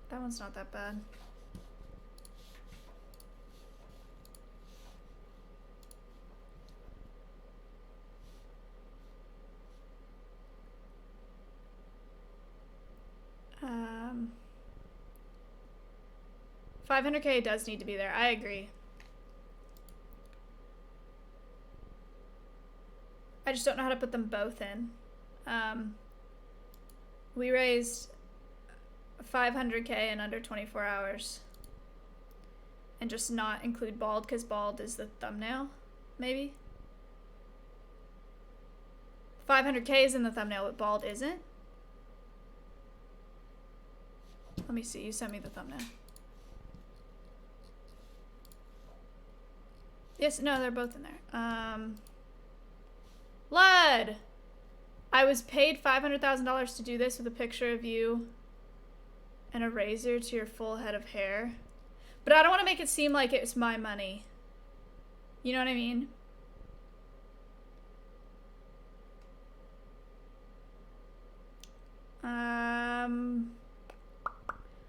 That one's not that bad. Um, 500K does need to be there. I agree. I just don't know how to put them both in. We raised 500K in under 24 hours. And just not include bald because bald is the thumbnail, maybe? 500K is in the thumbnail, but bald isn't? Let me see, you sent me the thumbnail. Yes, no, they're both in there. Lud! I was paid $500,000 to do this with a picture of you and a razor to your full head of hair. But I don't want to make it seem like it's my money. You know what I mean?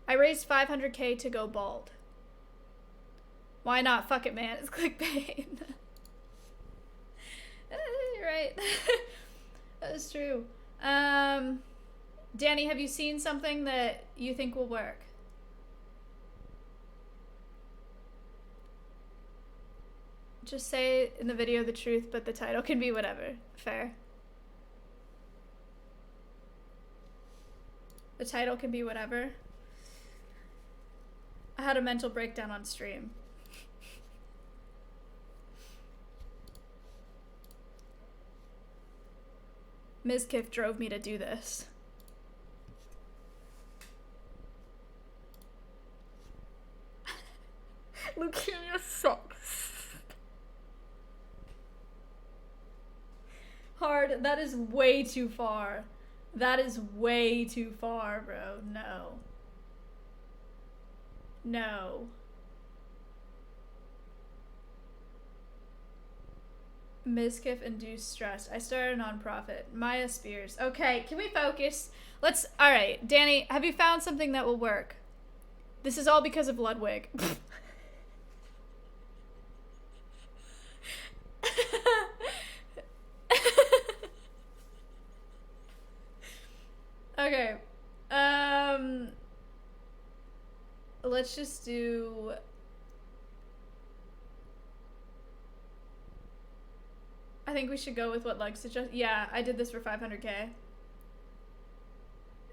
I raised 500K to go bald. Why not? Fuck it, man. It's clickbait. You're right. That is true. Danny, have you seen something that you think will work? Just say in the video the truth, but the title can be whatever. Fair. The title can be whatever. I had a mental breakdown on stream. Ms. Kiff drove me to do this. Leukemia sucks. Hard. That is way too far. That is way too far, bro. No. No. Miskiff induced stress. I started a nonprofit. Maya Spears. Okay, can we focus? Let's. Alright, Danny, have you found something that will work? This is all because of Ludwig. Okay. Let's just do... I think we should go with what Lug suggested. Yeah, I did this for 500K.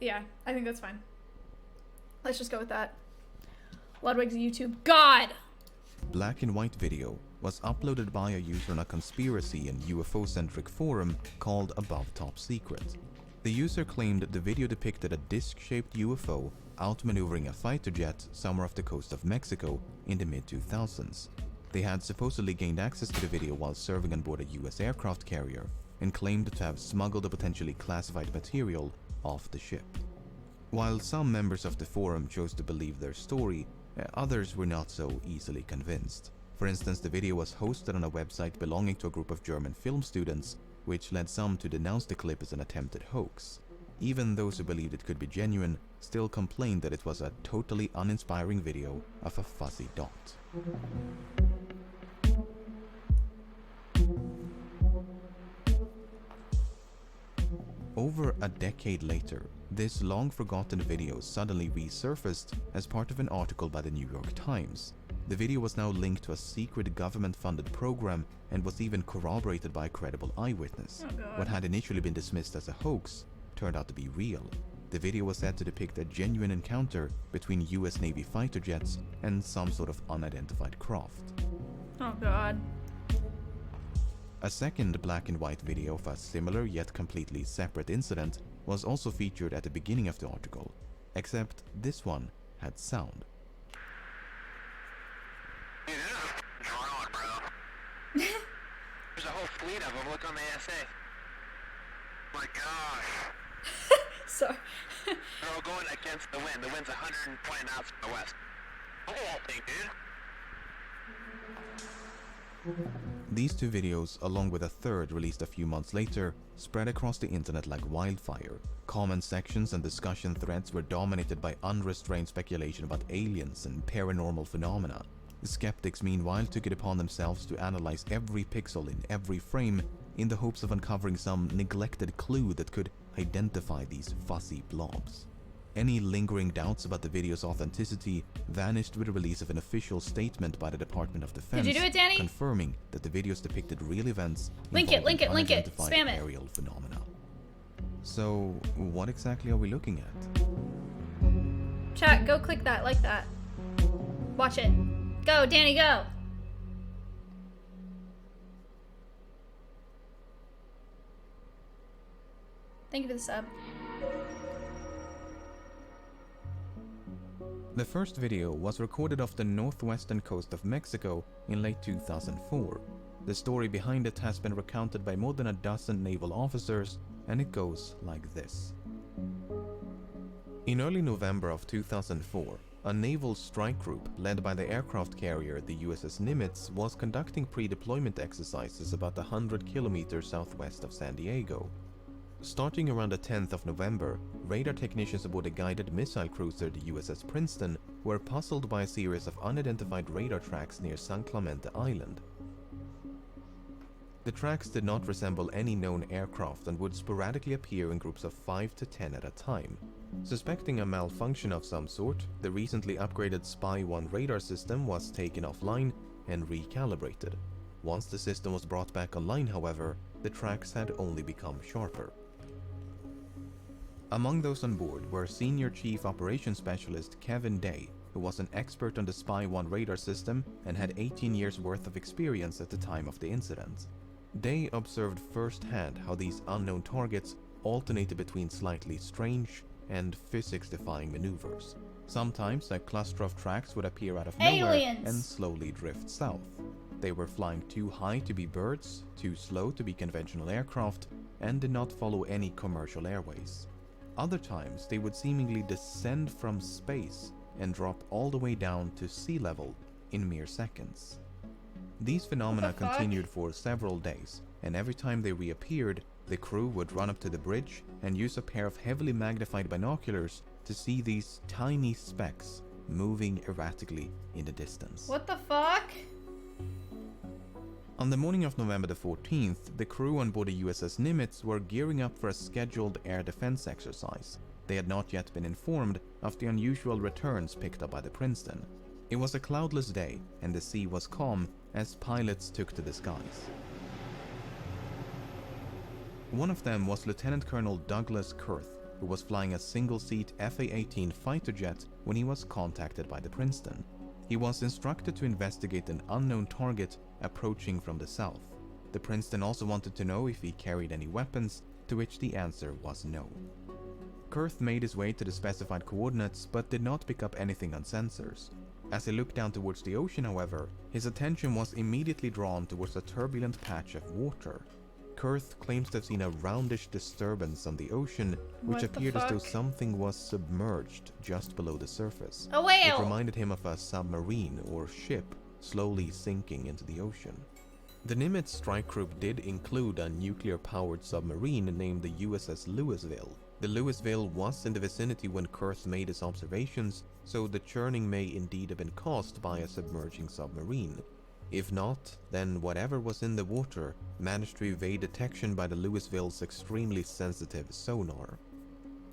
Yeah, I think that's fine. Let's just go with that. Ludwig's YouTube. God! black and white video was uploaded by a user on a conspiracy and UFO-centric forum called Above Top Secret. The user claimed the video depicted a disc-shaped UFO outmaneuvering a fighter jet somewhere off the coast of Mexico in the mid-2000s. They had supposedly gained access to the video while serving on board a US aircraft carrier and claimed to have smuggled the potentially classified material off the ship. While some members of the forum chose to believe their story, others were not so easily convinced. For instance, the video was hosted on a website belonging to a group of German film students, which led some to denounce the clip as an attempted hoax. Even those who believed it could be genuine still complained that it was a totally uninspiring video of a fuzzy dot. Over a decade later, this long-forgotten video suddenly resurfaced as part of an article by the New York Times. The video was now linked to a secret government-funded program and was even corroborated by a credible eyewitness. What had initially been dismissed as a hoax turned out to be real. The video was said to depict a genuine encounter between US Navy fighter jets and some sort of unidentified craft. Oh god. A second black and white video of a similar yet completely separate incident was also featured at the beginning of the article, except this one had sound. There's a whole fleet of them. Look on the ASA. My gosh. Sorry. They're all going against the wind. The wind's 120 knots from the west. Look at that thing, dude. These two videos, along with a third released a few months later, spread across the internet like wildfire. Comment sections and discussion threads were dominated by unrestrained speculation about aliens and paranormal phenomena. The skeptics meanwhile took it upon themselves to analyze every pixel in every frame in the hopes of uncovering some neglected clue that could identify these fuzzy blobs. Any lingering doubts about the video's authenticity vanished with the release of an official statement by the Department of Defense. Did you do it, Danny? Confirming that the videos depicted real events Link it, link it, involving link it. unidentified Spam it. aerial phenomena. So, what exactly are we looking at? Chat, go click that, like that. Watch it. Go, Danny, go. Thank you for the sub. The first video was recorded off the northwestern coast of Mexico in late 2004. The story behind it has been recounted by more than a dozen naval officers, and it goes like this. In early November of 2004, a naval strike group led by the aircraft carrier the USS Nimitz was conducting pre-deployment exercises about 100 kilometers southwest of San Diego. Starting around the 10th of November, radar technicians aboard a guided missile cruiser, the USS Princeton, were puzzled by a series of unidentified radar tracks near San Clemente Island. The tracks did not resemble any known aircraft and would sporadically appear in groups of 5 to 10 at a time. Suspecting a malfunction of some sort, the recently upgraded Spy-1 radar system was taken offline and recalibrated. Once the system was brought back online, however, the tracks had only become sharper. Among those on board were Senior Chief Operations Specialist Kevin Day, who was an expert on the Spy-1 radar system and had 18 years worth of experience at the time of the incident. Day observed firsthand how these unknown targets alternated between slightly strange and physics-defying maneuvers. Sometimes a cluster of tracks would appear out of nowhere and slowly drift south. They were flying too high to be birds, too slow to be conventional aircraft, and did not follow any commercial airways. Other times, they would seemingly descend from space and drop all the way down to sea level in mere seconds. These phenomena continued for several days, and every time they reappeared, the crew would run up to the bridge and use a pair of heavily magnified binoculars to see these tiny specks moving erratically in the distance. What the fuck? On the morning of November the 14th, the crew on board the USS Nimitz were gearing up for a scheduled air defense exercise. They had not yet been informed of the unusual returns picked up by the Princeton. It was a cloudless day, and the sea was calm as pilots took to the skies. One of them was Lieutenant Colonel Douglas Kurth, who was flying a single-seat FA-18 fighter jet when he was contacted by the Princeton. He was instructed to investigate an unknown target approaching from the south. The Princeton also wanted to know if he carried any weapons, to which the answer was no. Kurth made his way to the specified coordinates but did not pick up anything on sensors. As he looked down towards the ocean, however, his attention was immediately drawn towards a turbulent patch of water. Kurth claims to have seen a roundish disturbance on the ocean, which appeared as though something was submerged just below the surface. A whale! It reminded him of a submarine or ship slowly sinking into the ocean. The Nimitz strike group did include a nuclear-powered submarine named the USS Louisville. The Louisville was in the vicinity when Kurth made his observations, so the churning may indeed have been caused by a submerging submarine. If not, then whatever was in the water managed to evade detection by the Louisville's extremely sensitive sonar.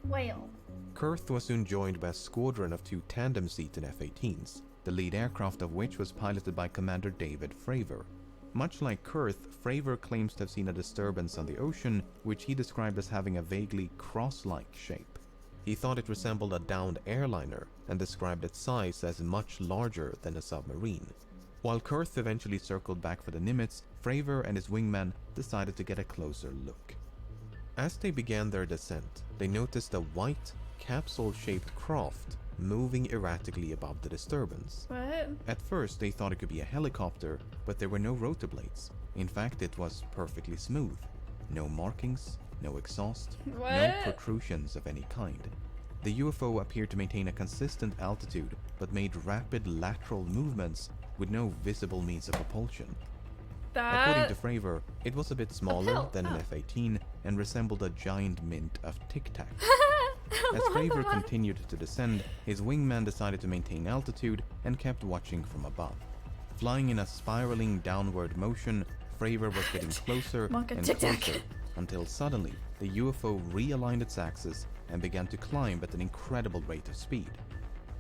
Whale. Kurth was soon joined by a squadron of 2 tandem-seated F-18s, the lead aircraft of which was piloted by Commander David Fravor. Much like Kurth, Fravor claims to have seen a disturbance on the ocean, which he described as having a vaguely cross-like shape. He thought it resembled a downed airliner and described its size as much larger than a submarine. While Kurth eventually circled back for the Nimitz, Fravor and his wingman decided to get a closer look. As they began their descent, they noticed a white, capsule-shaped craft moving erratically above the disturbance. What? At first, they thought it could be a helicopter, but there were no rotor blades. In fact, it was perfectly smooth. No markings, no exhaust, no What? protrusions of any kind. The UFO appeared to maintain a consistent altitude, but made rapid lateral movements with no visible means of propulsion. According to Fravor, it was a bit smaller than an F-18 and resembled a giant mint of Tic Tacs. As Fravor continued to descend, his wingman decided to maintain altitude and kept watching from above. Flying in a spiraling downward motion, Fravor was getting closer and closer, until suddenly the UFO realigned its axis and began to climb at an incredible rate of speed.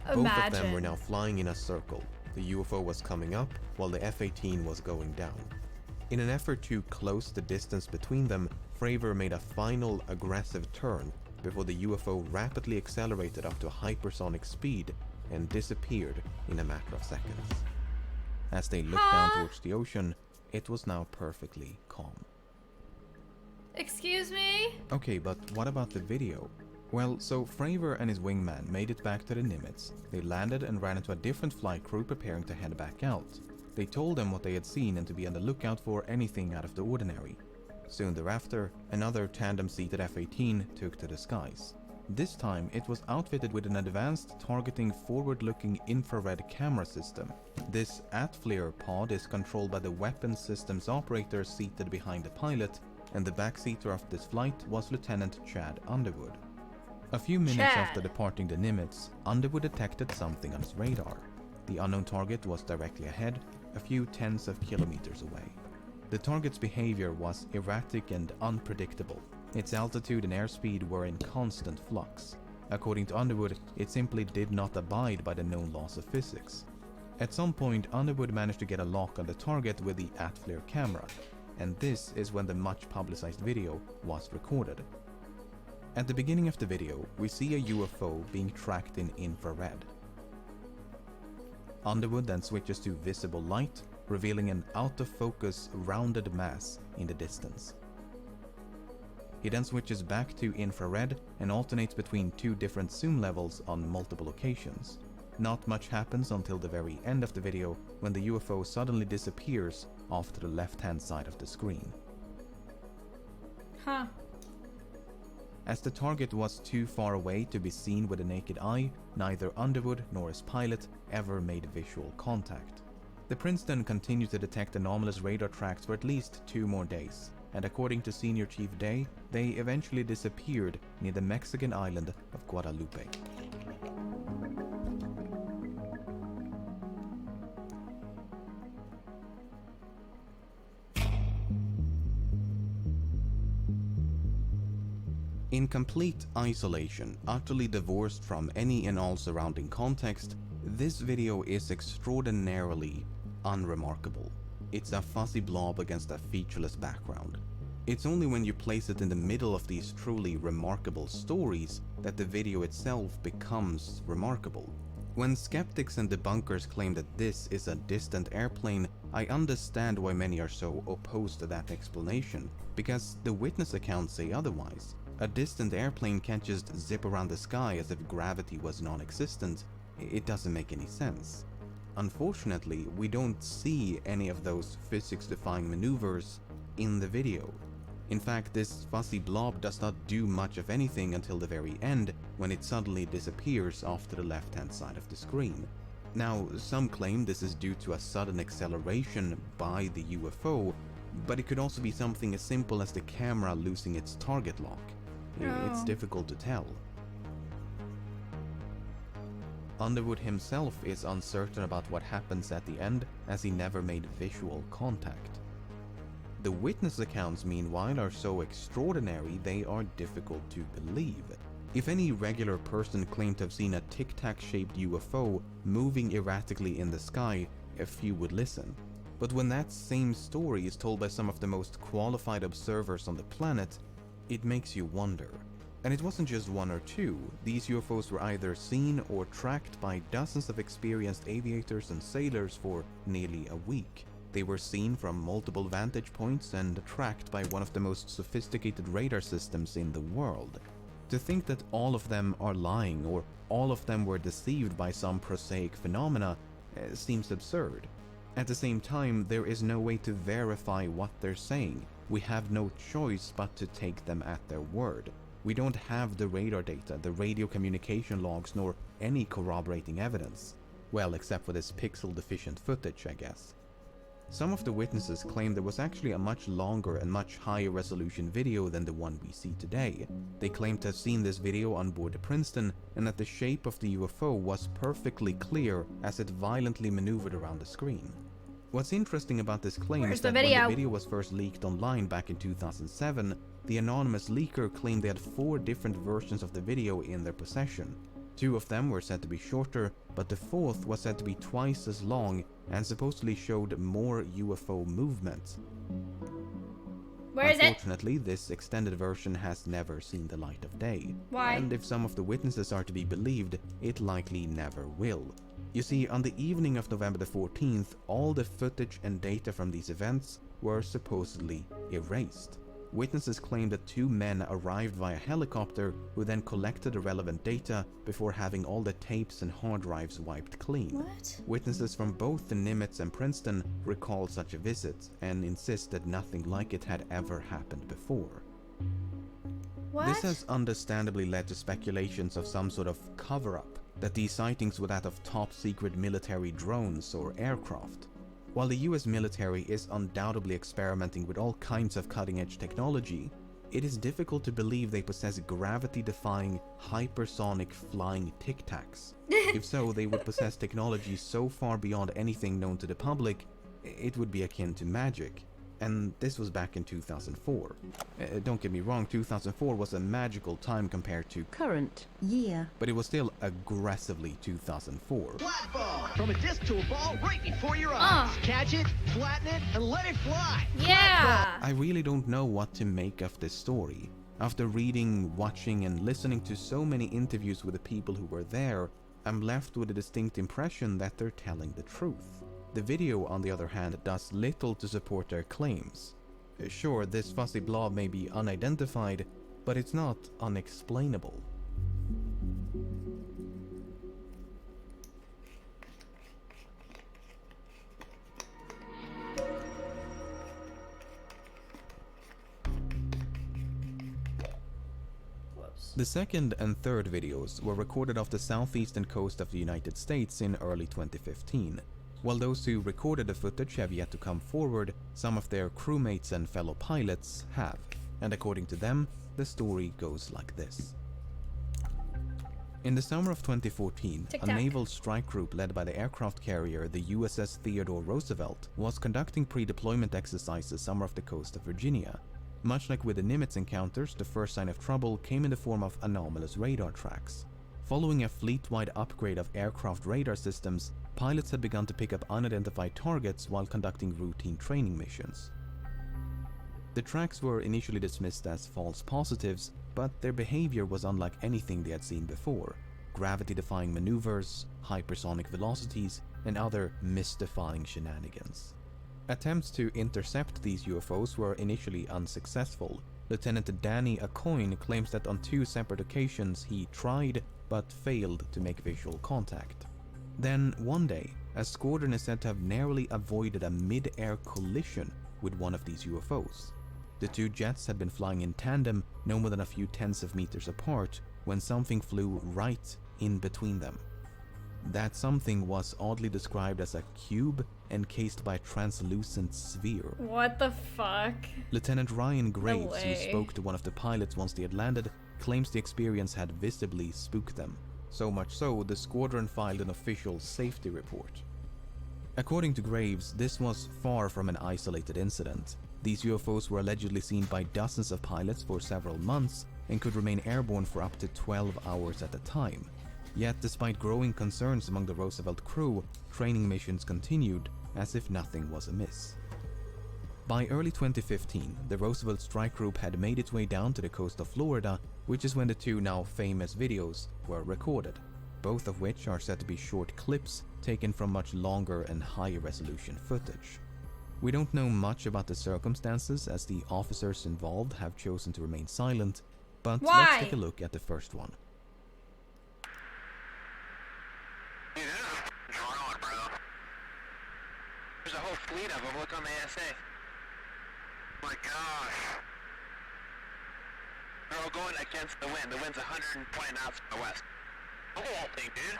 Both of them were now flying in a circle. The UFO was coming up, while the F-18 was going down. In an effort to close the distance between them, Fravor made a final aggressive turn before the UFO rapidly accelerated up to a hypersonic speed and disappeared in a matter of seconds. As they looked down towards the ocean, it was now perfectly calm. Excuse me? Okay, but what about the video? Well, so Fravor and his wingman made it back to the Nimitz. They landed and ran into a different flight crew preparing to head back out. They told them what they had seen and to be on the lookout for anything out of the ordinary. Soon thereafter, another tandem-seated F-18 took to the skies. This time, it was outfitted with an advanced targeting forward-looking infrared camera system. This AT-FLIR pod is controlled by the weapons systems operator seated behind the pilot, and the backseater of this flight was Lieutenant Chad Underwood. A few minutes after departing the Nimitz, Underwood detected something on his radar. The unknown target was directly ahead, a few tens of kilometers away. The target's behavior was erratic and unpredictable. Its altitude and airspeed were in constant flux. According to Underwood, it simply did not abide by the known laws of physics. At some point, Underwood managed to get a lock on the target with the AT-FLIR camera, and this is when the much publicized video was recorded. At the beginning of the video, we see a UFO being tracked in infrared. Underwood then switches to visible light, revealing an out-of-focus rounded mass in the distance. He then switches back to infrared and alternates between 2 different zoom levels on multiple occasions. Not much happens until the very end of the video, when the UFO suddenly disappears off to the left-hand side of the screen. Huh. As the target was too far away to be seen with the naked eye, neither Underwood nor his pilot ever made visual contact. The Princeton continued to detect anomalous radar tracks for at least 2 more days, and according to Senior Chief Day, they eventually disappeared near the Mexican island of Guadalupe. In complete isolation, utterly divorced from any and all surrounding context, this video is extraordinarily unremarkable. It's a fuzzy blob against a featureless background. It's only when you place it in the middle of these truly remarkable stories that the video itself becomes remarkable. When skeptics and debunkers claim that this is a distant airplane, I understand why many are so opposed to that explanation, because the witness accounts say otherwise. A distant airplane can't just zip around the sky as if gravity was non-existent. It doesn't make any sense. Unfortunately, we don't see any of those physics-defying maneuvers in the video. In fact, this fuzzy blob does not do much of anything until the very end, when it suddenly disappears off to the left-hand side of the screen. Now, some claim this is due to a sudden acceleration by the UFO, but it could also be something as simple as the camera losing its target lock. It's difficult to tell. Underwood himself is uncertain about what happens at the end, as he never made visual contact. The witness accounts, meanwhile, are so extraordinary they are difficult to believe. If any regular person claimed to have seen a tic-tac-shaped UFO moving erratically in the sky, a few would listen. But when that same story is told by some of the most qualified observers on the planet, it makes you wonder. And it wasn't just one or two. These UFOs were either seen or tracked by dozens of experienced aviators and sailors for nearly a week. They were seen from multiple vantage points and tracked by one of the most sophisticated radar systems in the world. To think that all of them are lying or all of them were deceived by some prosaic phenomena seems absurd. At the same time, there is no way to verify what they're saying. We have no choice but to take them at their word. We don't have the radar data, the radio communication logs, nor any corroborating evidence. Well, except for this pixel-deficient footage, I guess. Some of the witnesses claim there was actually a much longer and much higher resolution video than the one we see today. They claim to have seen this video on board the Princeton, and that the shape of the UFO was perfectly clear as it violently maneuvered around the screen. What's interesting about this claim is that when the video was first leaked online back in 2007, the anonymous leaker claimed they had 4 different versions of the video in their possession. 2 of them were said to be shorter, but the 4th was said to be twice as long and supposedly showed more UFO movement. Where is it? Unfortunately, this extended version has never seen the light of day. Why? And if some of the witnesses are to be believed, it likely never will. You see, on the evening of November the 14th, all the footage and data from these events were supposedly erased. Witnesses claim that 2 men arrived via helicopter who then collected the relevant data before having all the tapes and hard drives wiped clean. What? Witnesses from both the Nimitz and Princeton recall such a visit and insist that nothing like it had ever happened before. What? This has understandably led to speculations of some sort of cover-up, that these sightings were that of top-secret military drones or aircraft. While the US military is undoubtedly experimenting with all kinds of cutting-edge technology, it is difficult to believe they possess gravity-defying, hypersonic flying tic-tacs. If so, they would possess technology so far beyond anything known to the public, it would be akin to magic. And this was back in 2004. Don't get me wrong, 2004 was a magical time compared to current year. But it was still aggressively 2004. Flat ball! From a disc to a ball right before your eyes. Catch it, flatten it, and let it fly! Yeah! I really don't know what to make of this story. After reading, watching, and listening to so many interviews with the people who were there, I'm left with a distinct impression that they're telling the truth. The video, on the other hand, does little to support their claims. Sure, this fuzzy blob may be unidentified, but it's not unexplainable. The second and third videos were recorded off the southeastern coast of the United States in early 2015. While those who recorded the footage have yet to come forward, some of their crewmates and fellow pilots have, and according to them, the story goes like this. In the summer of 2014, a naval strike group led by the aircraft carrier the USS Theodore Roosevelt was conducting pre-deployment exercises somewhere off the coast of Virginia. Much like with the Nimitz encounters, the first sign of trouble came in the form of anomalous radar tracks. Following a fleet-wide upgrade of aircraft radar systems, pilots had begun to pick up unidentified targets while conducting routine training missions. The tracks were initially dismissed as false positives, but their behavior was unlike anything they had seen before. Gravity-defying maneuvers, hypersonic velocities, and other mystifying shenanigans. Attempts to intercept these UFOs were initially unsuccessful. Lieutenant Danny Acoin claims that on 2 separate occasions he tried but failed to make visual contact. Then, one day, a squadron is said to have narrowly avoided a mid-air collision with one of these UFOs. The 2 jets had been flying in tandem no more than a few tens of meters apart when something flew right in between them. That something was oddly described as a cube encased by a translucent sphere. What the fuck? Lieutenant Ryan Graves, who way. spoke to one of the pilots once they had landed, claims the experience had visibly spooked them. So much so, the squadron filed an official safety report. According to Graves, this was far from an isolated incident. These UFOs were allegedly seen by dozens of pilots for several months and could remain airborne for up to 12 hours at a time. Yet, despite growing concerns among the Roosevelt crew, training missions continued as if nothing was amiss. By early 2015, the Roosevelt strike group had made its way down to the coast of Florida, which is when the 2 now famous videos were recorded, both of which are said to be short clips taken from much longer and higher resolution footage. We don't know much about the circumstances as the officers involved have chosen to remain silent, but let's take a look at the first one. There's a whole fleet of them. Look on the ASA. My gosh. They're all going against the wind. The wind's 120 knots from the west. Look at that thing, dude.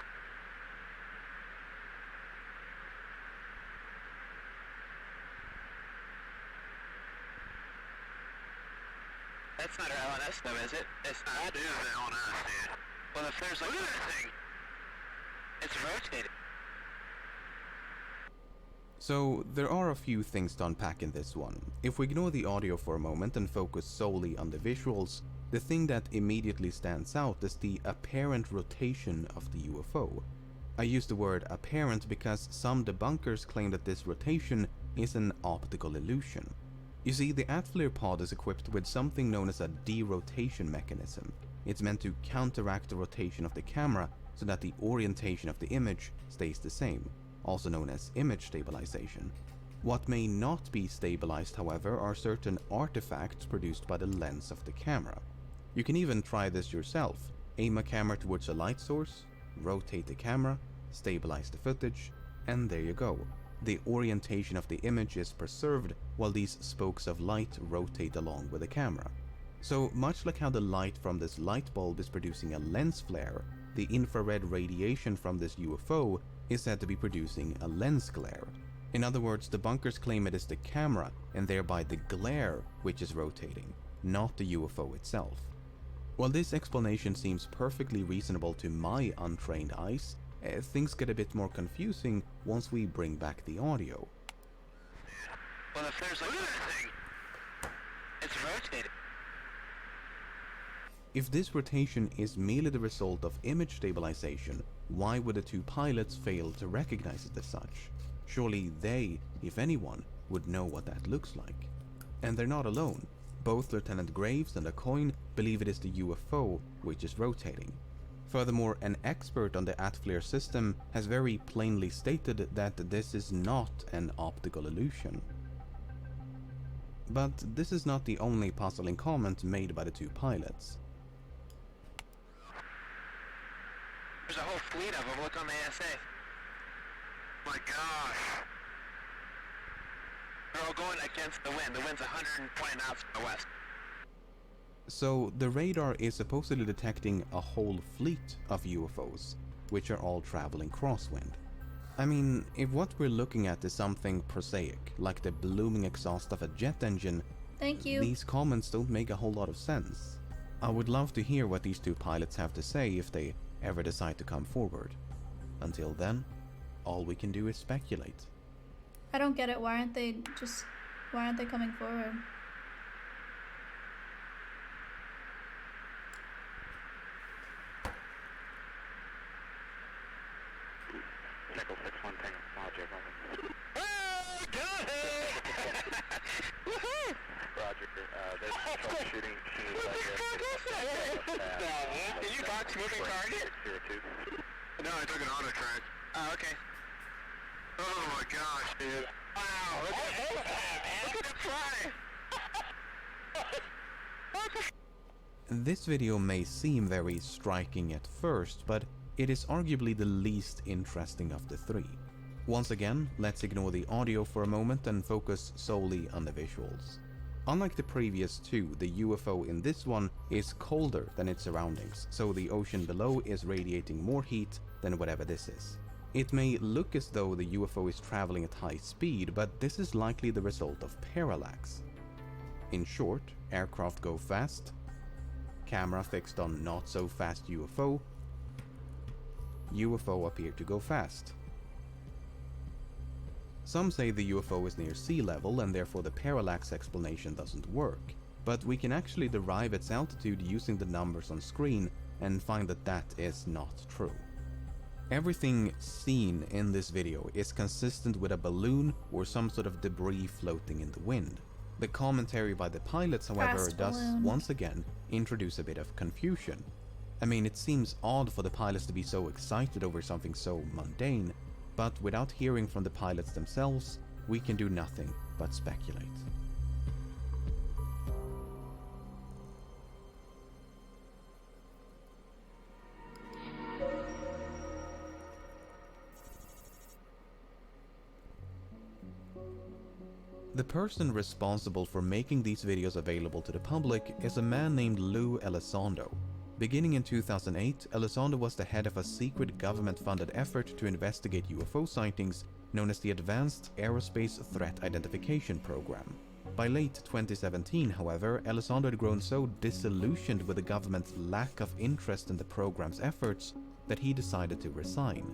That's not our LNS though, is it? It's not. That is the LNS, dude. Well, if there's like... Look at that thing. It's rotating. So, there are a few things to unpack in this one. If we ignore the audio for a moment and focus solely on the visuals, the thing that immediately stands out is the apparent rotation of the UFO. I use the word apparent because some debunkers claim that this rotation is an optical illusion. You see, the ATFLIR pod is equipped with something known as a derotation mechanism. It's meant to counteract the rotation of the camera so that the orientation of the image stays the same, also known as image stabilization. What may not be stabilized, however, are certain artifacts produced by the lens of the camera. You can even try this yourself. Aim a camera towards a light source, rotate the camera, stabilize the footage, and there you go. The orientation of the image is preserved while these spokes of light rotate along with the camera. So much like how the light from this light bulb is producing a lens flare, the infrared radiation from this UFO is said to be producing a lens glare. In other words, the bunkers claim it is the camera and thereby the glare which is rotating, not the UFO itself. While this explanation seems perfectly reasonable to my untrained eyes, things get a bit more confusing once we bring back the audio. Well, if there's like... Look at that thing. It's rotating. If this rotation is merely the result of image stabilization, why would the 2 pilots fail to recognize it as such? Surely they, if anyone, would know what that looks like. And they're not alone. Both Lieutenant Graves and Acoin believe it is the UFO which is rotating. Furthermore, an expert on the ATFLIR system has very plainly stated that this is not an optical illusion. But this is not the only puzzling comment made by the 2 pilots. There's a whole fleet of them. Look on the ASA. My gosh. They're all going against the wind. The wind's 120 knots from the west. So the radar is supposedly detecting a whole fleet of UFOs, which are all traveling crosswind. I mean, if what we're looking at is something prosaic, like the blooming exhaust of a jet engine, Thank you. These comments don't make a whole lot of sense. I would love to hear what these 2 pilots have to say if they ever decide to come forward. Until then, all we can do is speculate. I don't get it. Why aren't they coming forward? Nickel 6-1 Tango, Roger, oh, got it! Woohoo! Roger, there's troubleshooting. Did you box moving target? No, I took an auto track. Oh, okay. Oh my gosh, dude. This video may seem very striking at first, but it is arguably the least interesting of the three. Once again, let's ignore the audio for a moment and focus solely on the visuals. Unlike the previous two, the UFO in this one is colder than its surroundings, so the ocean below is radiating more heat than whatever this is. It may look as though the UFO is traveling at high speed, but this is likely the result of parallax. In short, aircraft go fast, camera fixed on not so fast UFO, UFO appear to go fast. Some say the UFO is near sea level and therefore the parallax explanation doesn't work, but we can actually derive its altitude using the numbers on screen and find that that is not true. Everything seen in this video is consistent with a balloon or some sort of debris floating in the wind. The commentary by the pilots, however, does once again introduce a bit of confusion. I mean, it seems odd for the pilots to be so excited over something so mundane, but without hearing from the pilots themselves, we can do nothing but speculate. The person responsible for making these videos available to the public is a man named Lou Elizondo. Beginning in 2008, Elizondo was the head of a secret government-funded effort to investigate UFO sightings known as the Advanced Aerospace Threat Identification Program. By late 2017, however, Elizondo had grown so disillusioned with the government's lack of interest in the program's efforts that he decided to resign.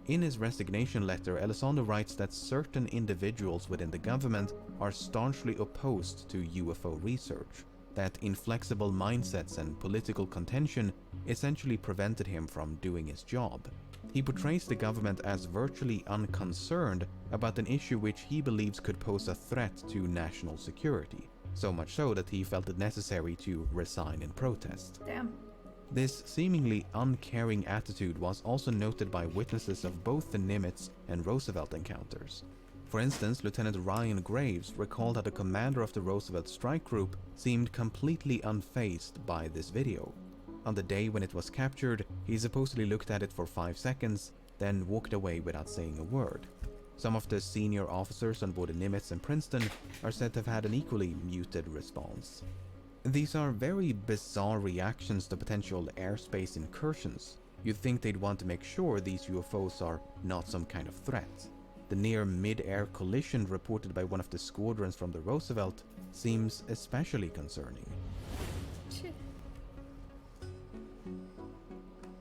In his resignation letter, Elizondo writes that certain individuals within the government are staunchly opposed to UFO research, that inflexible mindsets and political contention essentially prevented him from doing his job. He portrays the government as virtually unconcerned about an issue which he believes could pose a threat to national security, so much so that he felt it necessary to resign in protest. Damn. This seemingly uncaring attitude was also noted by witnesses of both the Nimitz and Roosevelt encounters. For instance, Lieutenant Ryan Graves recalled that the commander of the Roosevelt strike group seemed completely unfazed by this video. On the day when it was captured, he supposedly looked at it for 5 seconds, then walked away without saying a word. Some of the senior officers on board the Nimitz and Princeton are said to have had an equally muted response. These are very bizarre reactions to potential airspace incursions. You'd think they'd want to make sure these UFOs are not some kind of threat. The near mid-air collision reported by one of the squadrons from the Roosevelt seems especially concerning.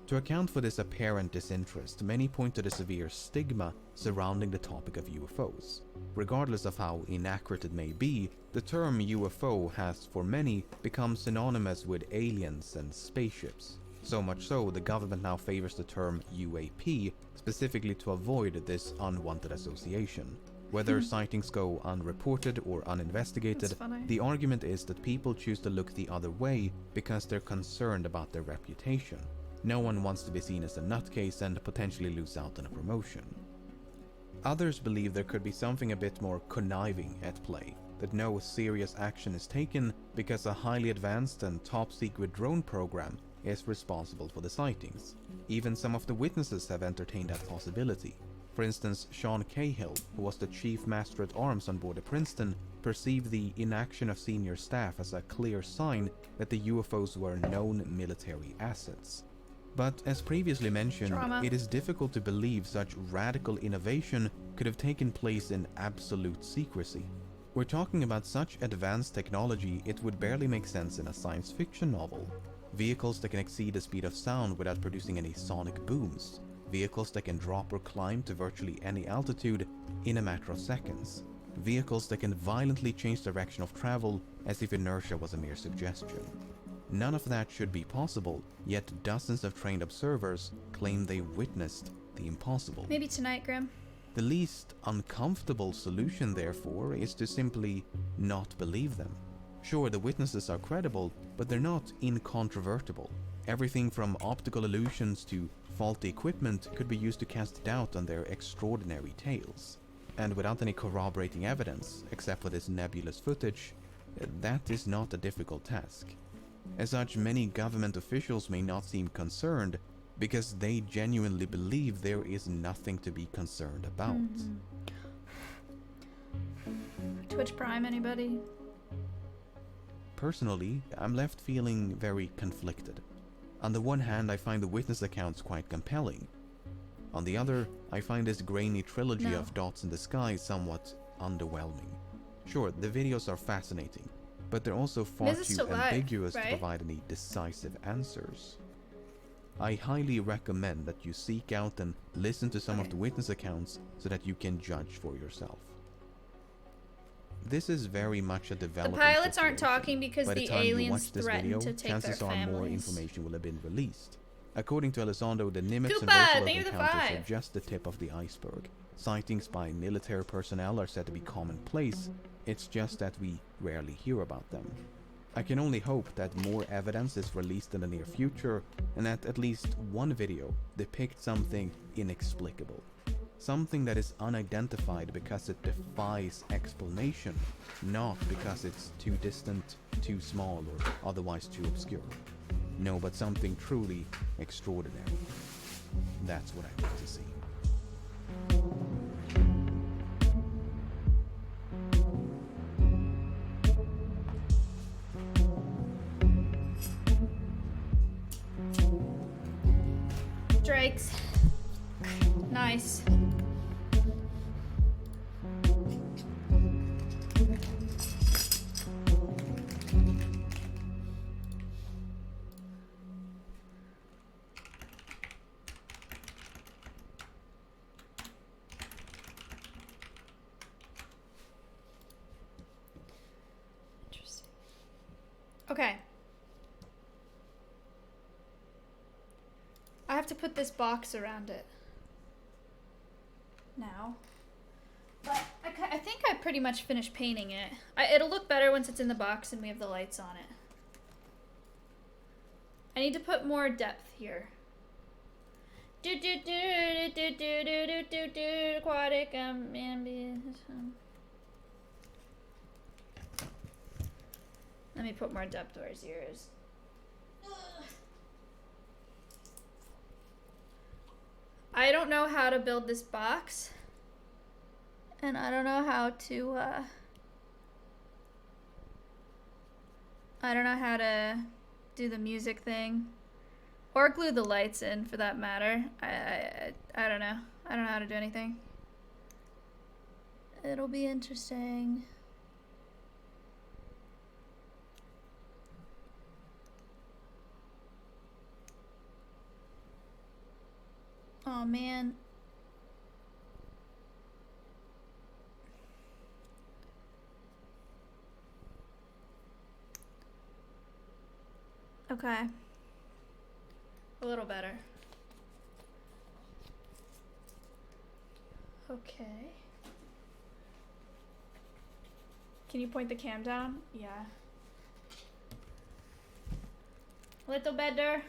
To account for this apparent disinterest, many point to the severe stigma surrounding the topic of UFOs. Regardless of how inaccurate it may be, the term UFO has, for many, become synonymous with aliens and spaceships. So much so, the government now favors the term UAP, specifically to avoid this unwanted association. Whether sightings go unreported or uninvestigated, the argument is that people choose to look the other way because they're concerned about their reputation. No one wants to be seen as a nutcase and potentially lose out on a promotion. Others believe there could be something a bit more conniving at play, that no serious action is taken because a highly advanced and top-secret drone program is responsible for the sightings. Even some of the witnesses have entertained that possibility. For instance, Sean Cahill, who was the chief master-at-arms on board the Princeton, perceived the inaction of senior staff as a clear sign that the UFOs were known military assets. But as previously mentioned, it is difficult to believe such radical innovation could have taken place in absolute secrecy. We're talking about such advanced technology it would barely make sense in a science fiction novel. Vehicles that can exceed the speed of sound without producing any sonic booms. Vehicles that can drop or climb to virtually any altitude in a matter of seconds. Vehicles that can violently change direction of travel as if inertia was a mere suggestion. None of that should be possible, yet dozens of trained observers claim they witnessed the impossible. Maybe tonight, Grim. The least uncomfortable solution, therefore, is to simply not believe them. Sure, the witnesses are credible, but they're not incontrovertible. Everything from optical illusions to faulty equipment could be used to cast doubt on their extraordinary tales. And without any corroborating evidence, except for this nebulous footage, that is not a difficult task. As such, many government officials may not seem concerned because they genuinely believe there is nothing to be concerned about. Twitch Prime, anybody? Personally, I'm left feeling very conflicted. On the one hand, I find the witness accounts quite compelling. On the other, I find this grainy trilogy of dots in the sky somewhat underwhelming. Sure, the videos are fascinating, but they're also far too ambiguous to provide any decisive answers. I highly recommend that you seek out and listen to some of the witness accounts so that you can judge for yourself. This is very much a developing situation. The pilots aren't talking because By the the time you aliens watch this threatened video, to take chances their are more families. information will have been released. According to Elizondo, the Nimitz and Koopa, Roosevelt thank you for the encounters are 5. just the tip of the iceberg. Sightings by military personnel are said to be commonplace. It's just that we rarely hear about them. I can only hope that more evidence is released in the near future and that at least one video depicts something inexplicable. Something that is unidentified because it defies explanation, not because it's too distant, too small, or otherwise too obscure. No, but something truly extraordinary. That's what I want to see. Drakes. Nice. Interesting. Okay. I have to put this box around it now. But I think I pretty much finished painting it. It'll look better once it's in the box and we have the lights on it. I need to put more depth here. Aquatic ambience. Let me put more depth where his ears. I don't know how to build this box. And I don't know how to, I don't know how to do the music thing. Or glue the lights in, for that matter. I don't know. I don't know how to do anything. It'll be interesting. Oh man. Okay. A little better. Okay. Can you point the cam down? Yeah. Little better.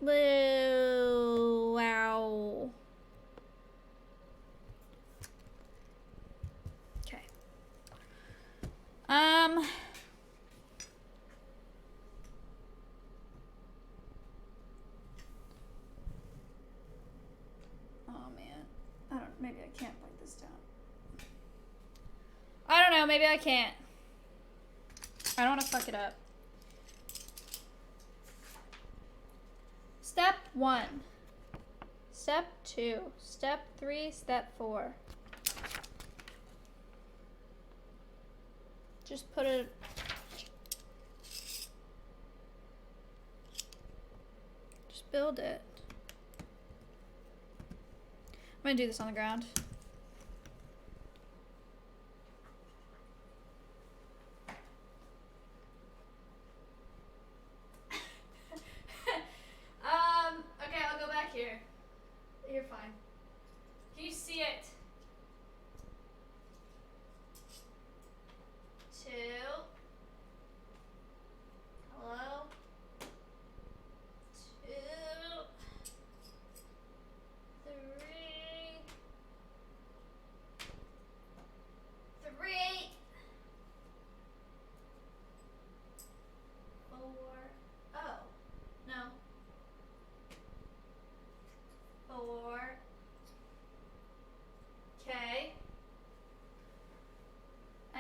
Wow. Okay. Oh man. Maybe I can't point this down. I don't know, maybe I can't. I don't want to fuck it up. Step 1. Step 2. Step 3. Step 4. Just put it. Just build it. I'm gonna do this on the ground. Okay, I'll go back here. You're fine. Can you see it? 2. Hello? 2. 3.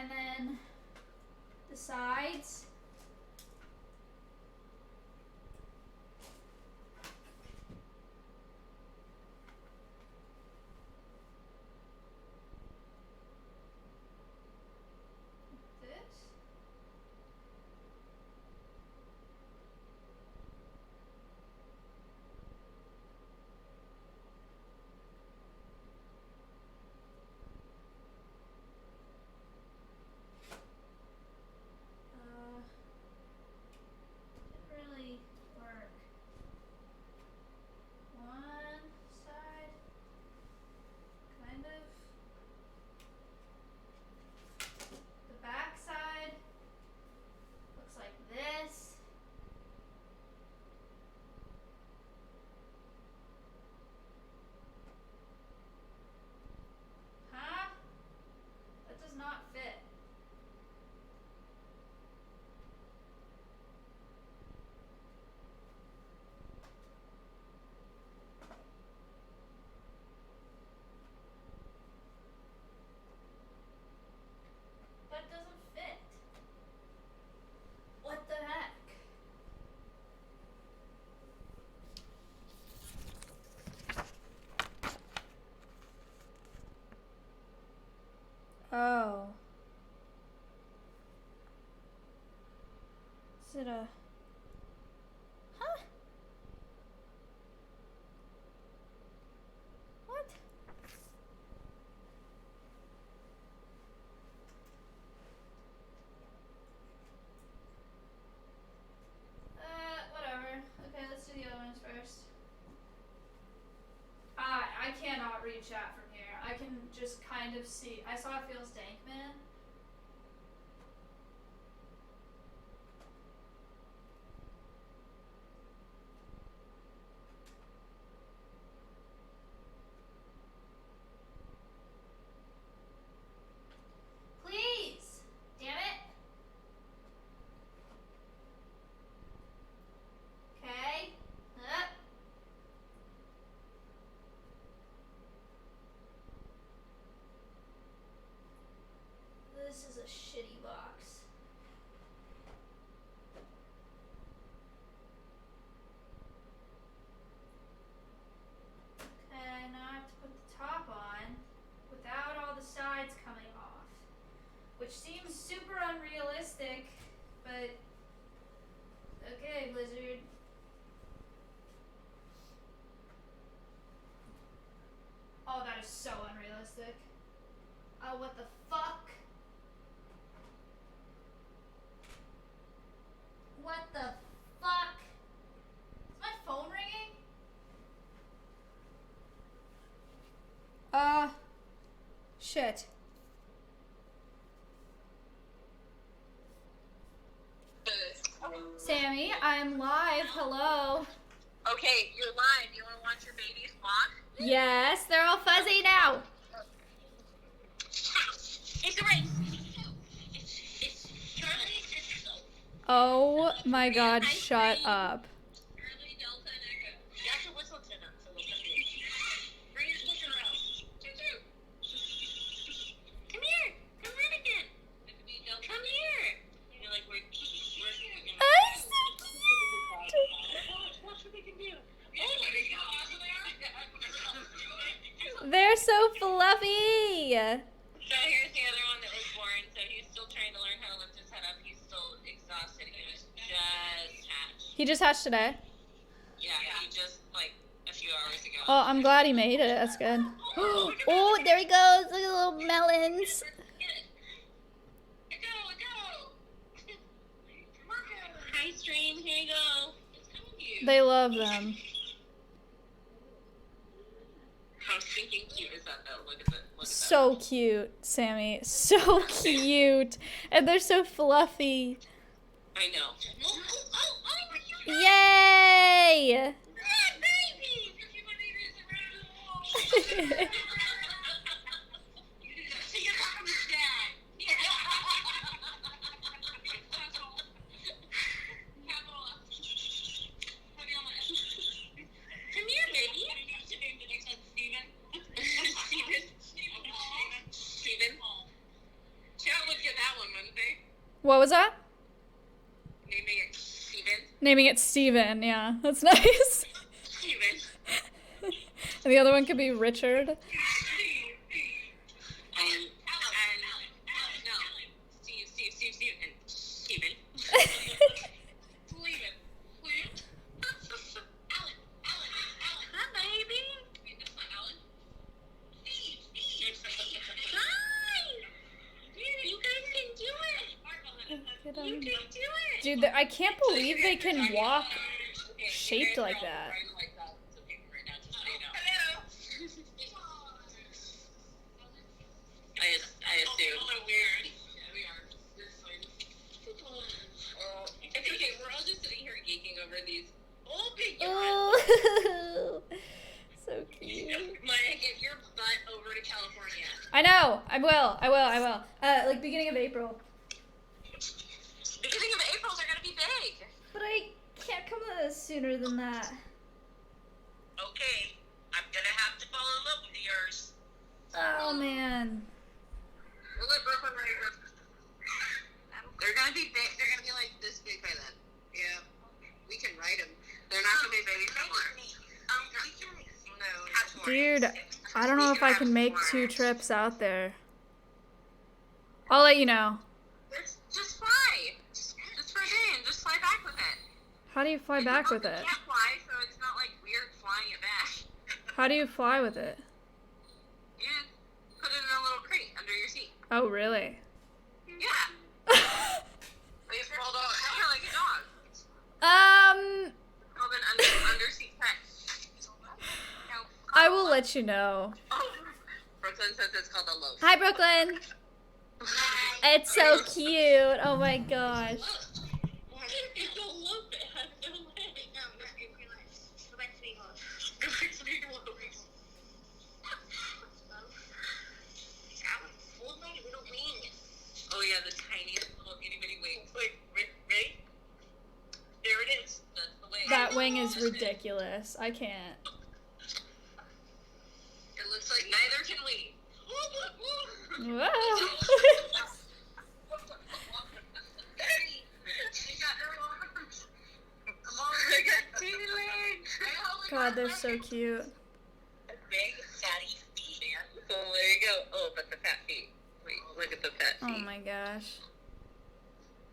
And then the sides. This. Didn't really work. One side, kind of. The back side looks like this. Huh? That does not fit. That doesn't fit. What the heck? Oh. Is it a... Huh? What? Whatever. Okay, let's do the other ones first. I cannot read chat from here. I can just kind of see. I saw it feels dank, man. Please! Damn it! Okay. This is a shitty box. Okay, now I have to put the top on without all the sides coming off, which seems super unrealistic, but okay, Blizzard. Oh, that is so unrealistic. Oh, what the fuck? What the fuck? Is my phone ringing? Shit. Sammy, I'm live. Hello. Okay, you're live. You want to watch your babies walk? Yes, they're all fuzzy now. It's a race. It's Charlie and Oh my god, shut up. Charlie, Delta, and Echo. You have to whistle to them so they'll come here. Bring your whistle around. Choo-choo. Come here. Come in again. Come here. You're like, we're watch what they can do. They're so fluffy. So here's the other one that was born. So he's still trying to learn how to lift his head up. He's still exhausted. He was just hatched. He just hatched today. Yeah, he just like a few hours ago. Oh, I'm glad he made it. That's good. Oh, there he goes. Look at the little melons. Hi, stream. Here you go. They love them. How stinking cute is that, though? Look at that. Look at So cute, Sammy. So cute. And they're so fluffy. that. I know. Yay! Come here, baby. Steven. Steven. Chat, look at that. What was that? Naming it Steven. Naming it Steven, yeah. That's nice. Steven. And the other one could be Richard. No. Steve, and Steven. Steven. Alan. Hi, baby. Wait, that's not Alan. Steve. Hi. You guys can do it. You can do it. Dude, I can't believe they can walk shaped like that. I assume. Weird. Yeah, we are. It's okay. We're all just sitting here geeking over these old big yarns. Oh, so cute. Maya, get your butt over to California. I know. I will. Like beginning of April. Beginning of April, they're gonna be big. But I can't come sooner than that. Okay, I'm gonna have to fall in love with yours. Oh man. We'll let Brooklyn right here. They're gonna be big. They're gonna be like this big by then. Yeah, we can ride them. They're not gonna be babies anymore. No. Dude, I don't know if I can make 2 trips out there. I'll let you know. Just fly. Just for a day and just fly back with it. How do you fly back with it? You can't fly, so it's not like weird flying it back. How do you fly with it? You put it in a little crate under your seat. Oh, really? Yeah. They just rolled out yeah, like a dog. It's called an under seat pet. I will let you know. Oh, Brooklyn says it's called a loaf. Hi, Brooklyn. It's so cute. Oh my gosh. It's a loaf. It has no legs. No, go back to being a loaf. Go back to being a loaf. Little wing. Oh yeah, the tiniest little itty bitty wings. Like, ready? There it is. That's the wing. That wing is ridiculous. I can't. It looks like neither can we. Whoa. God, they're so cute. Big fatty feet. So there you go. Oh, but the fat feet. Wait, look at the fat feet. Oh my gosh.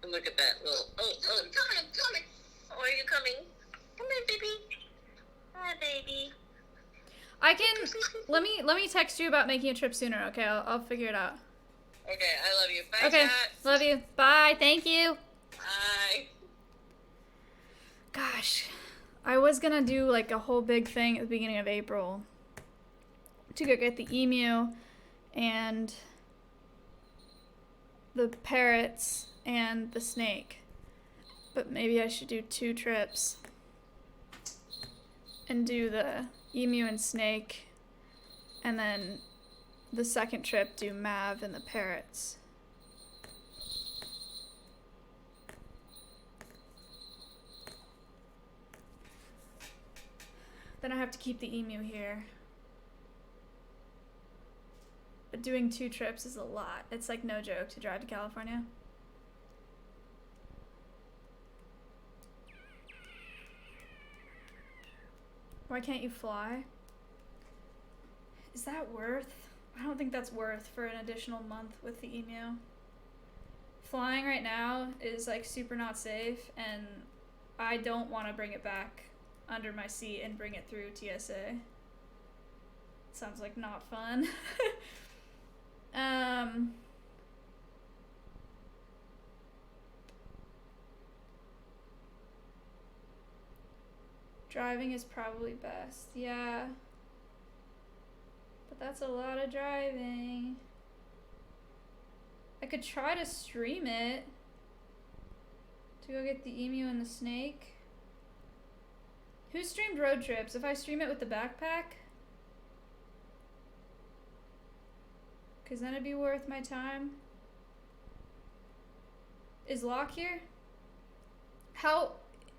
And look at that little. Oh, I'm coming. Oh, are you coming? Come here, baby. Hi, baby. I can. Let me text you about making a trip sooner. Okay, I'll figure it out. Okay, I love you. Bye, Okay, Kat. love you. Bye. Thank you. Bye. Gosh, I was gonna do like a whole big thing at the beginning of April to go get the emu and the parrots and the snake, but maybe I should do 2 trips and do the emu and snake, and then the second trip do Mav and the parrots. Then I have to keep the emu here. But doing 2 trips is a lot. It's like no joke to drive to California. Why can't you fly? Is that worth? I don't think that's worth for an additional month with the emu. Flying right now is like super not safe, and I don't want to bring it back under my seat and bring it through TSA. Sounds like not fun. Driving is probably best. Yeah. But that's a lot of driving. I could try to stream it. To go get the emu and the snake. Who streamed road trips? If I stream it with the backpack? Because then it'd be worth my time. Is Locke here? How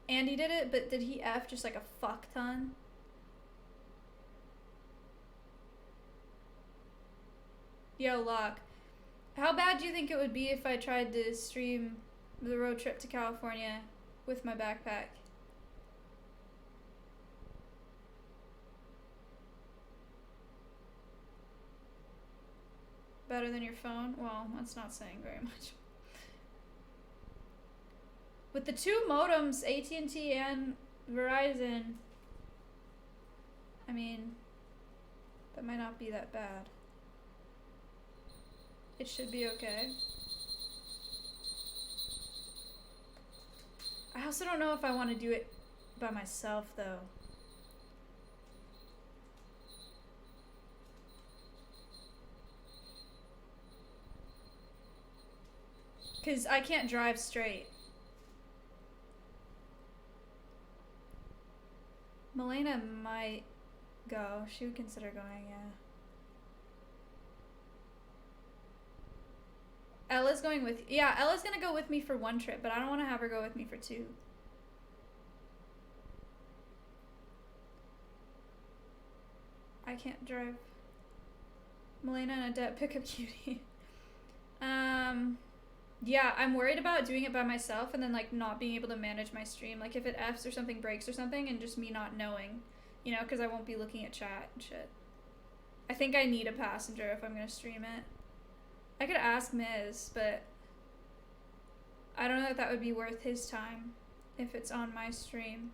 Andy did it, but did he F just like a fuck ton? Yo, Locke. How bad do you think it would be if I tried to stream the road trip to California with my backpack? Better than your phone? Well, that's not saying very much. With the two modems, AT&T and Verizon, I mean, that might not be that bad. It should be okay. I also don't know if I want to do it by myself, though. Because I can't drive straight. Milena might go. She would consider going, yeah. Ella's going with... Yeah, Ella's gonna go with me for one trip, but I don't want to have her go with me for two. I can't drive. Milena and Adet pick up cutie. Yeah, I'm worried about doing it by myself and then like not being able to manage my stream. Like if it F's or something breaks or something and just me not knowing, you know, because I won't be looking at chat and shit. I think I need a passenger if I'm gonna stream it. I could ask Miz, but I don't know if that would be worth his time if it's on my stream.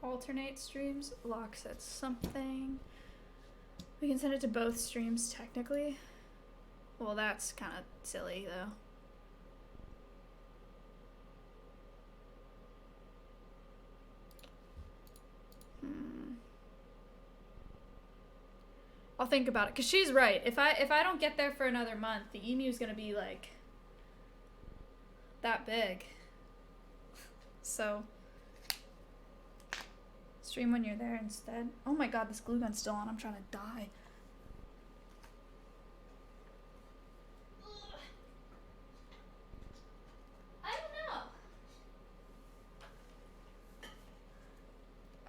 Alternate streams. Lock said something. We can send it to both streams technically. Well, that's kind of silly though. I'll think about it, cause she's right. If I don't get there for another month, the emu's gonna be like that big. So stream when you're there instead. Oh my god, this glue gun's still on. I'm trying to die. I don't know.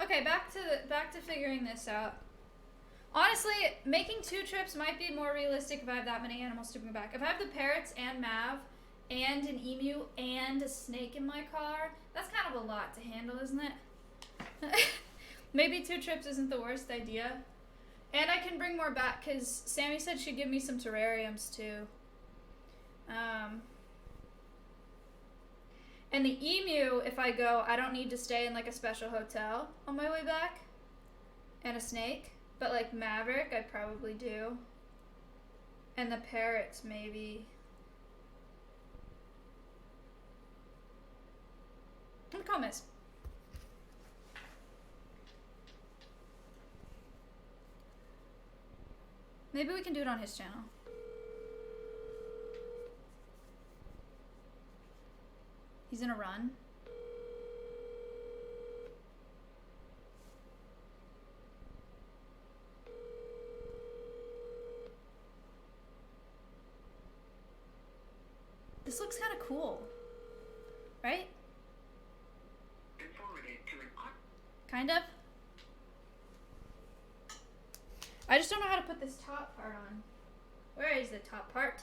Okay, back to figuring this out. Honestly, making 2 trips might be more realistic if I have that many animals to bring back. If I have the parrots and Mav and an emu and a snake in my car, that's kind of a lot to handle, isn't it? Maybe 2 trips isn't the worst idea. And I can bring more back because Sammy said she'd give me some terrariums too. And the emu, if I go, I don't need to stay in like a special hotel on my way back. And a snake. But like Maverick, I probably do. And the parrots, maybe. And comments. Maybe we can do it on his channel. He's in a run. This looks kind of cool, right? Kind of. I just don't know how to put this top part on. Where is the top part?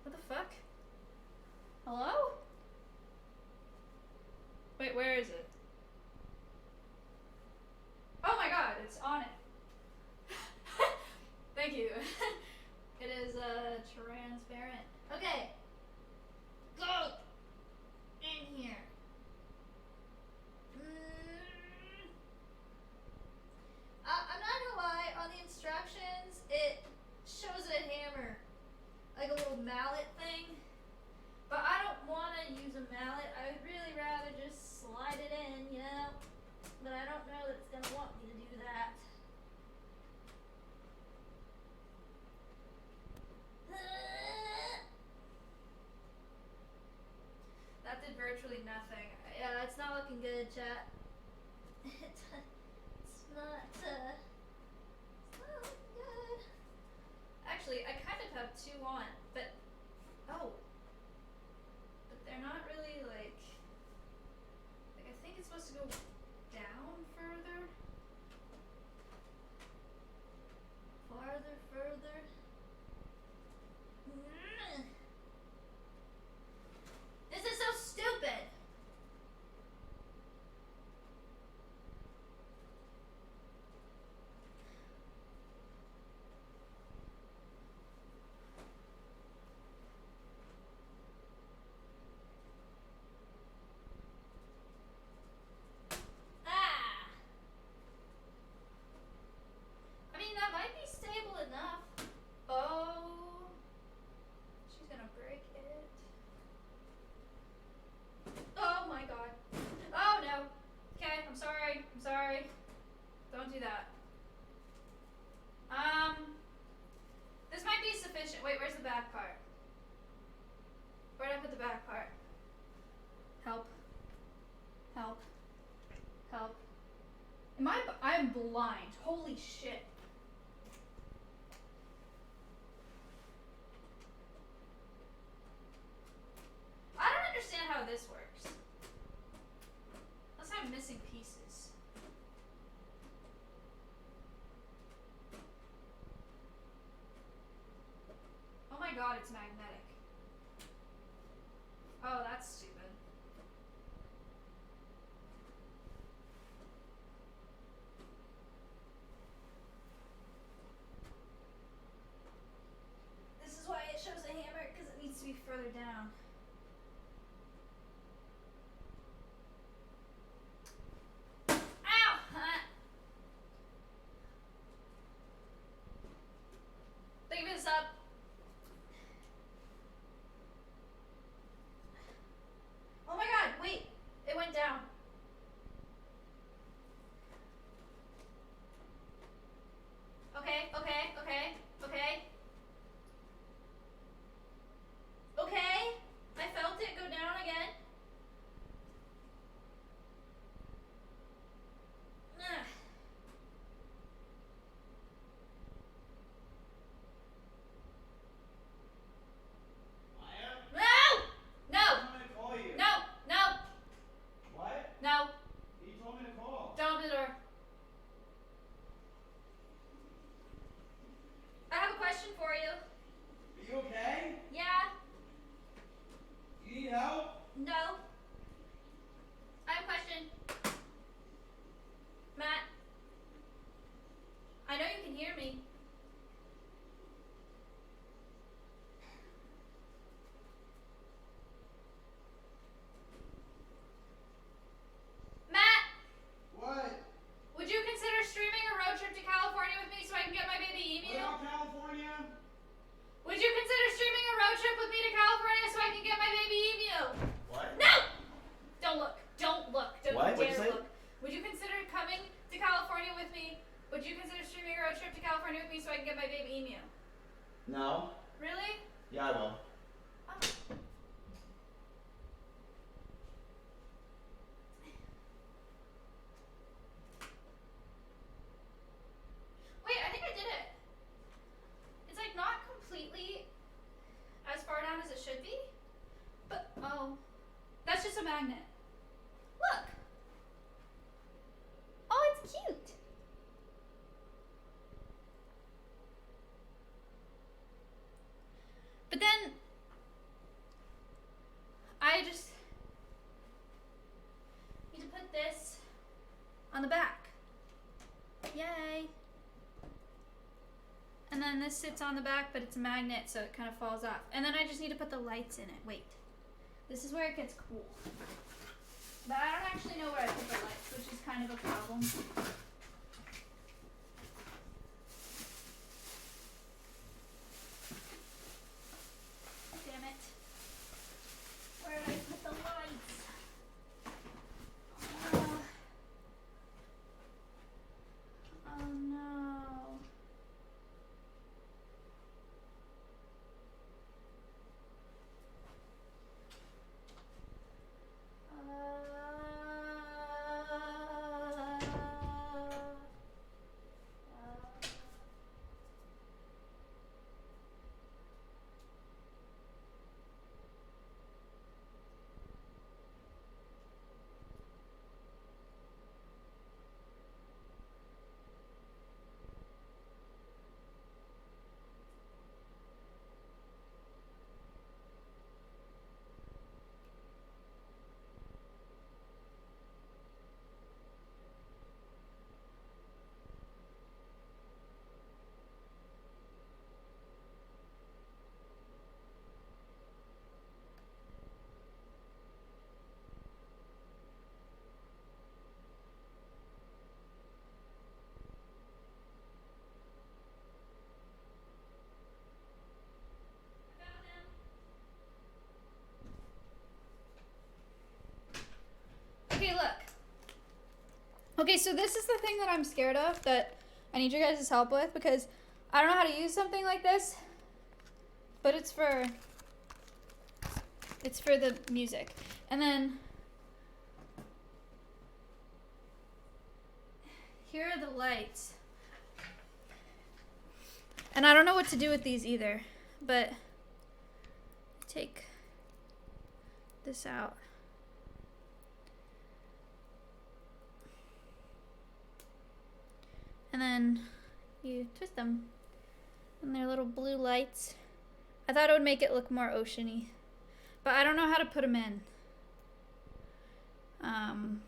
What the fuck? Hello? Wait, where is it? Oh my god, it's on it. Thank you. It is transparent. Okay. Go! In here. I'm not gonna lie, on the instructions, it shows a hammer. Like a little mallet thing. But I don't want to use a mallet. I would really rather just slide it in, you know? But I don't know that it's gonna want me to do that. That did virtually nothing. Yeah, it's not looking good, chat. It's not good. Actually, I kind of have two on, but but they're not really like I think it's supposed to go down further. Further. This is so stupid. I mean, that might be stable enough. Oh, she's gonna break it. Oh my god. Oh no. Okay, I'm sorry. Don't do that. This might be sufficient. Wait, where's the back part? Where'd I put the back part? Help. I'm blind. Holy shit. I don't understand how this works. Unless I'm missing pieces. Oh my god, it's magnetic. Oh, that's stupid. This is why it shows a hammer, because it needs to be further down. Ow! Think this up. Oh my god, wait. It went down. Okay. I felt it go down again. Ugh. No! What? No. You told me to call. Don't open the door. I have a question for you. Are you okay? Yeah. You need help? No. I have a question. Matt. I know you can hear me. Matt! What? Would you consider streaming a road trip to California with me so I can get my baby emu? What about California? Would you consider streaming a road trip with me to California so I can get my baby emu? What? No! Don't look. Don't What? What'd you dare say? look. Would you consider coming to California with me? Would you consider streaming a road trip to California with me so I can get my baby emu? No. Really? Yeah, I will. Oh. Wait, I think I did it. It's like not completely as far down as it should be. But, oh. That's just a magnet. Look. Oh, it's cute. But then, I just need to put this on the back. Yay. And then this sits on the back, but it's a magnet, so it kind of falls off. And then I just need to put the lights in it. Wait. This is where it gets cool. But I don't actually know where I put the lights, which is kind of a problem. Damn it. Where did I put the lights? Oh no. Okay, so this is the thing that I'm scared of that I need your guys' help with because I don't know how to use something like this, but it's for the music. And then here are the lights. And I don't know what to do with these either, but take this out. And then you twist them. And they're little blue lights. I thought it would make it look more oceany. But I don't know how to put them in. Ouch.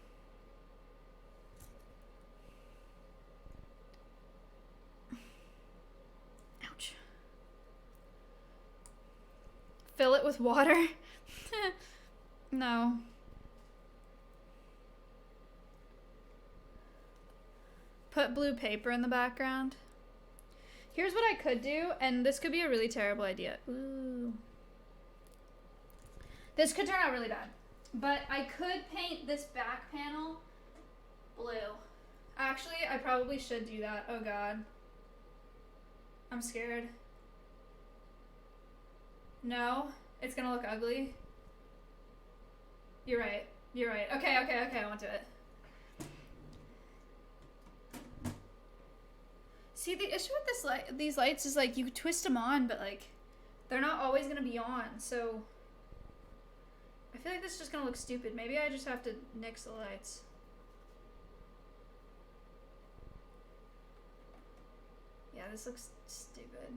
Fill it with water? No. Put blue paper in the background. Here's what I could do, and this could be a really terrible idea. Ooh. This could turn out really bad. But I could paint this back panel blue. Actually, I probably should do that. Oh god. I'm scared. No, it's gonna look ugly. You're right. You're right. Okay, I won't do it. See, the issue with these lights is like you twist them on, but like they're not always gonna be on. So I feel like this is just gonna look stupid. Maybe I just have to nix the lights. Yeah, this looks stupid.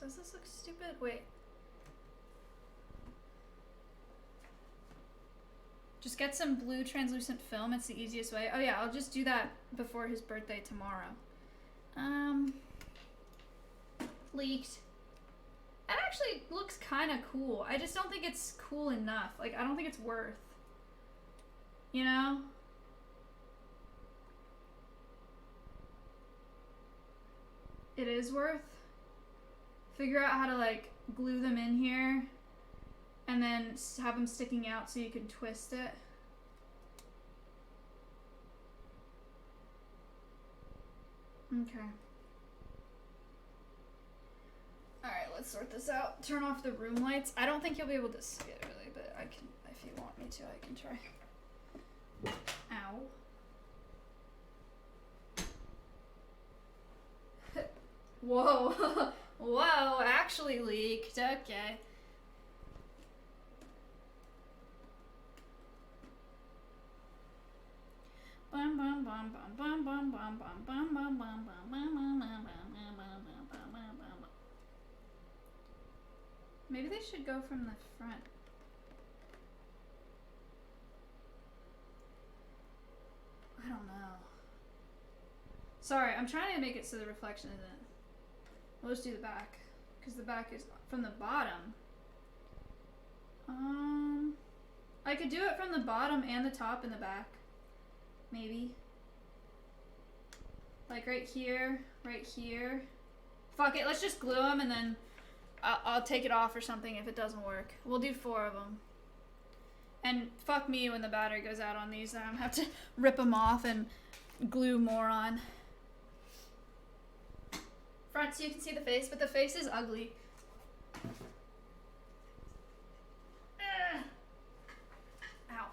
Does this look stupid? Wait. Just get some blue translucent film. It's the easiest way. Oh yeah, I'll just do that before his birthday tomorrow. Leaked. That actually looks kind of cool. I just don't think it's cool enough. Like, I don't think it's worth. You know? It is worth. Figure out how to, like, glue them in here. And then have them sticking out so you can twist it. Okay. Alright, let's sort this out. Turn off the room lights. I don't think you'll be able to see it really, but I can, if you want me to, I can try. Ow. Whoa. Whoa, actually leaked. Okay. Bum bum bum bum bum bum bum bum bum bum bum bum bum bum bum. Maybe they should go from the front. I don't know. Sorry, I'm trying to make it so the reflection isn't. We'll just do the back, because the back is from the bottom. I could do it from the bottom and the top and the back. Maybe. Like right here, right here. Fuck it, let's just glue them and then I'll take it off or something if it doesn't work. We'll do 4 of them. And fuck me when the battery goes out on these, then I'm gonna have to rip them off and glue more on. Front so you can see the face, but the face is ugly. Ow.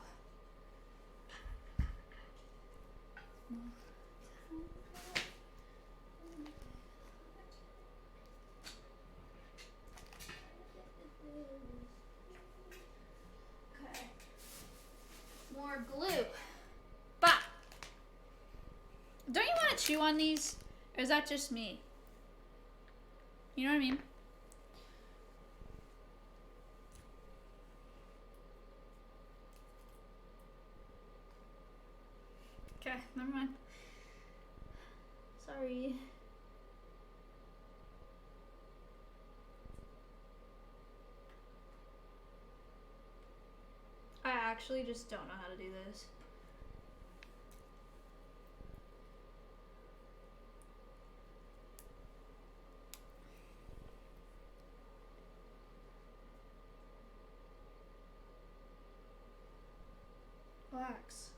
Okay. More glue. Bah! Don't you want to chew on these? Or is that just me? You know what I mean? Okay, never mind. Sorry. I actually just don't know how to do this. Relax.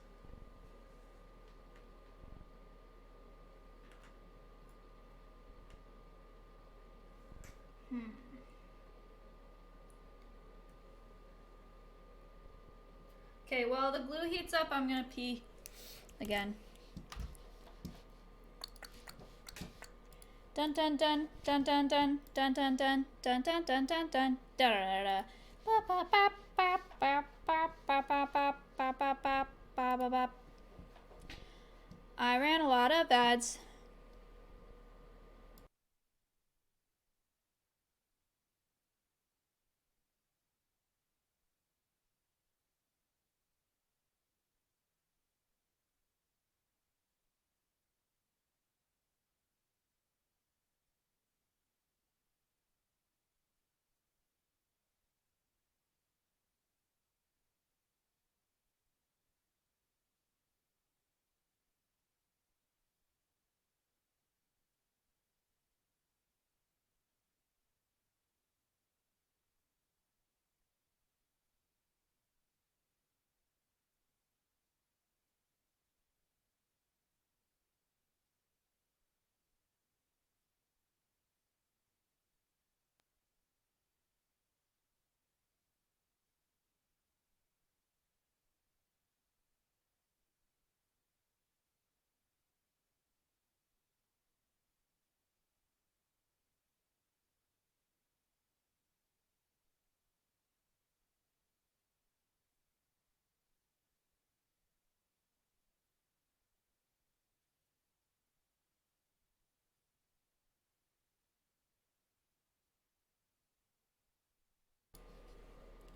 Okay, while the glue heats up, I'm gonna pee again. Dun dun dun dun dun dun dun dun dun dun dun dun dun dun da da da ba ba ba ba ba ba ba ba ba ba ba ba ba ba. I ran a lot of ads.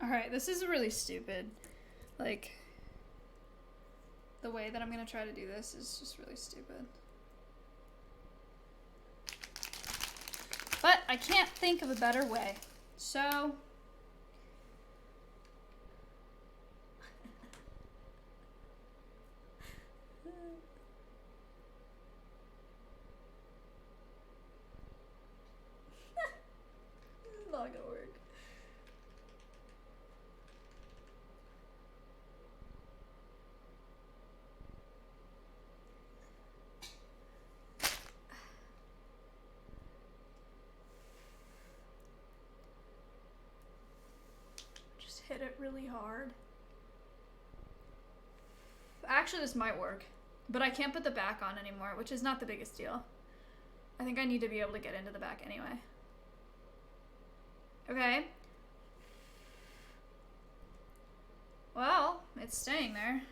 Alright, this is really stupid. Like, the way that I'm gonna try to do this is just really stupid. But I can't think of a better way. So... This is not gonna work. Just hit it really hard. Actually, this might work, but I can't put the back on anymore, which is not the biggest deal. I think I need to be able to get into the back anyway. Okay. Well, it's staying there.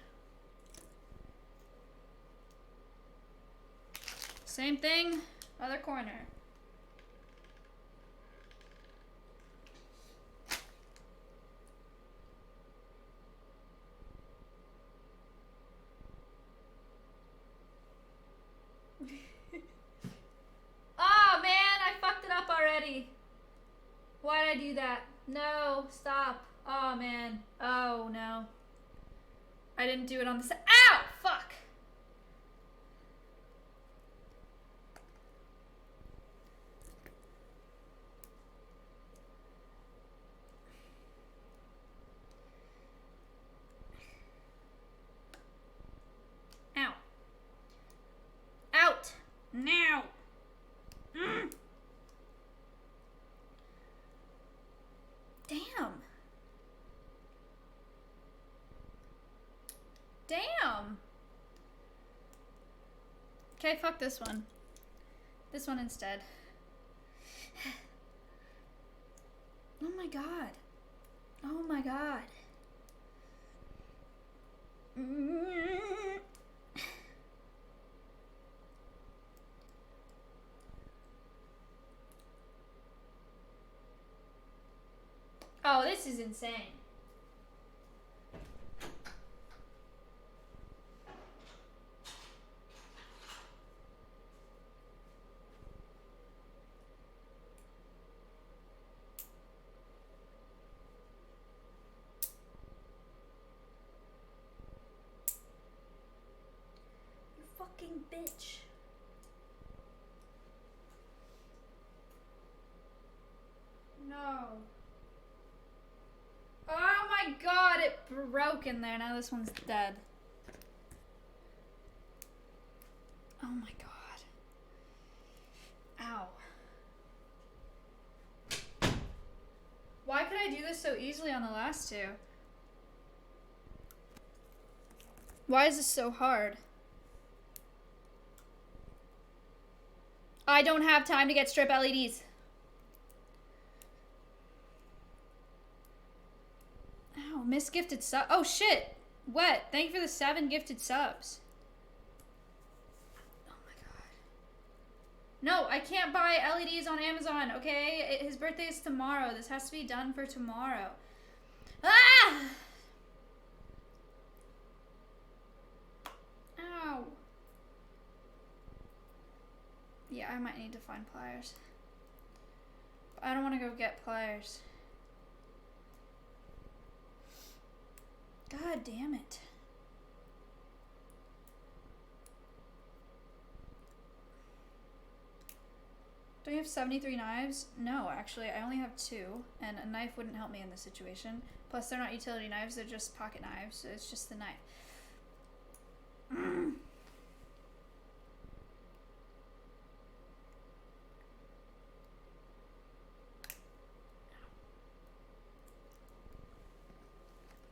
Same thing, other corner. Oh man, I fucked it up already. Why'd I do that? No, stop. Oh man. Oh no. I didn't do it on the side. Ow! Fuck! Ow. Out! Now! Mm. Damn. Damn. Okay, fuck this one. This one instead. Oh my god. Oh my god. Oh, this is insane. You fucking bitch. No. Oh my god, it broke in there. Now this one's dead. Oh my god. Ow. Why could I do this so easily on the last two? Why is this so hard? I don't have time to get strip LEDs. Ow, misgifted sub. Oh shit! Wet. Thank you for the 7 gifted subs. Oh my god. No, I can't buy LEDs on Amazon, okay? His birthday is tomorrow. This has to be done for tomorrow. Ah! Ow. Yeah, I might need to find pliers. I don't want to go get pliers. God damn it. Do you have 73 knives? No, actually, I only have 2, and a knife wouldn't help me in this situation. Plus, they're not utility knives, they're just pocket knives, so it's just the knife.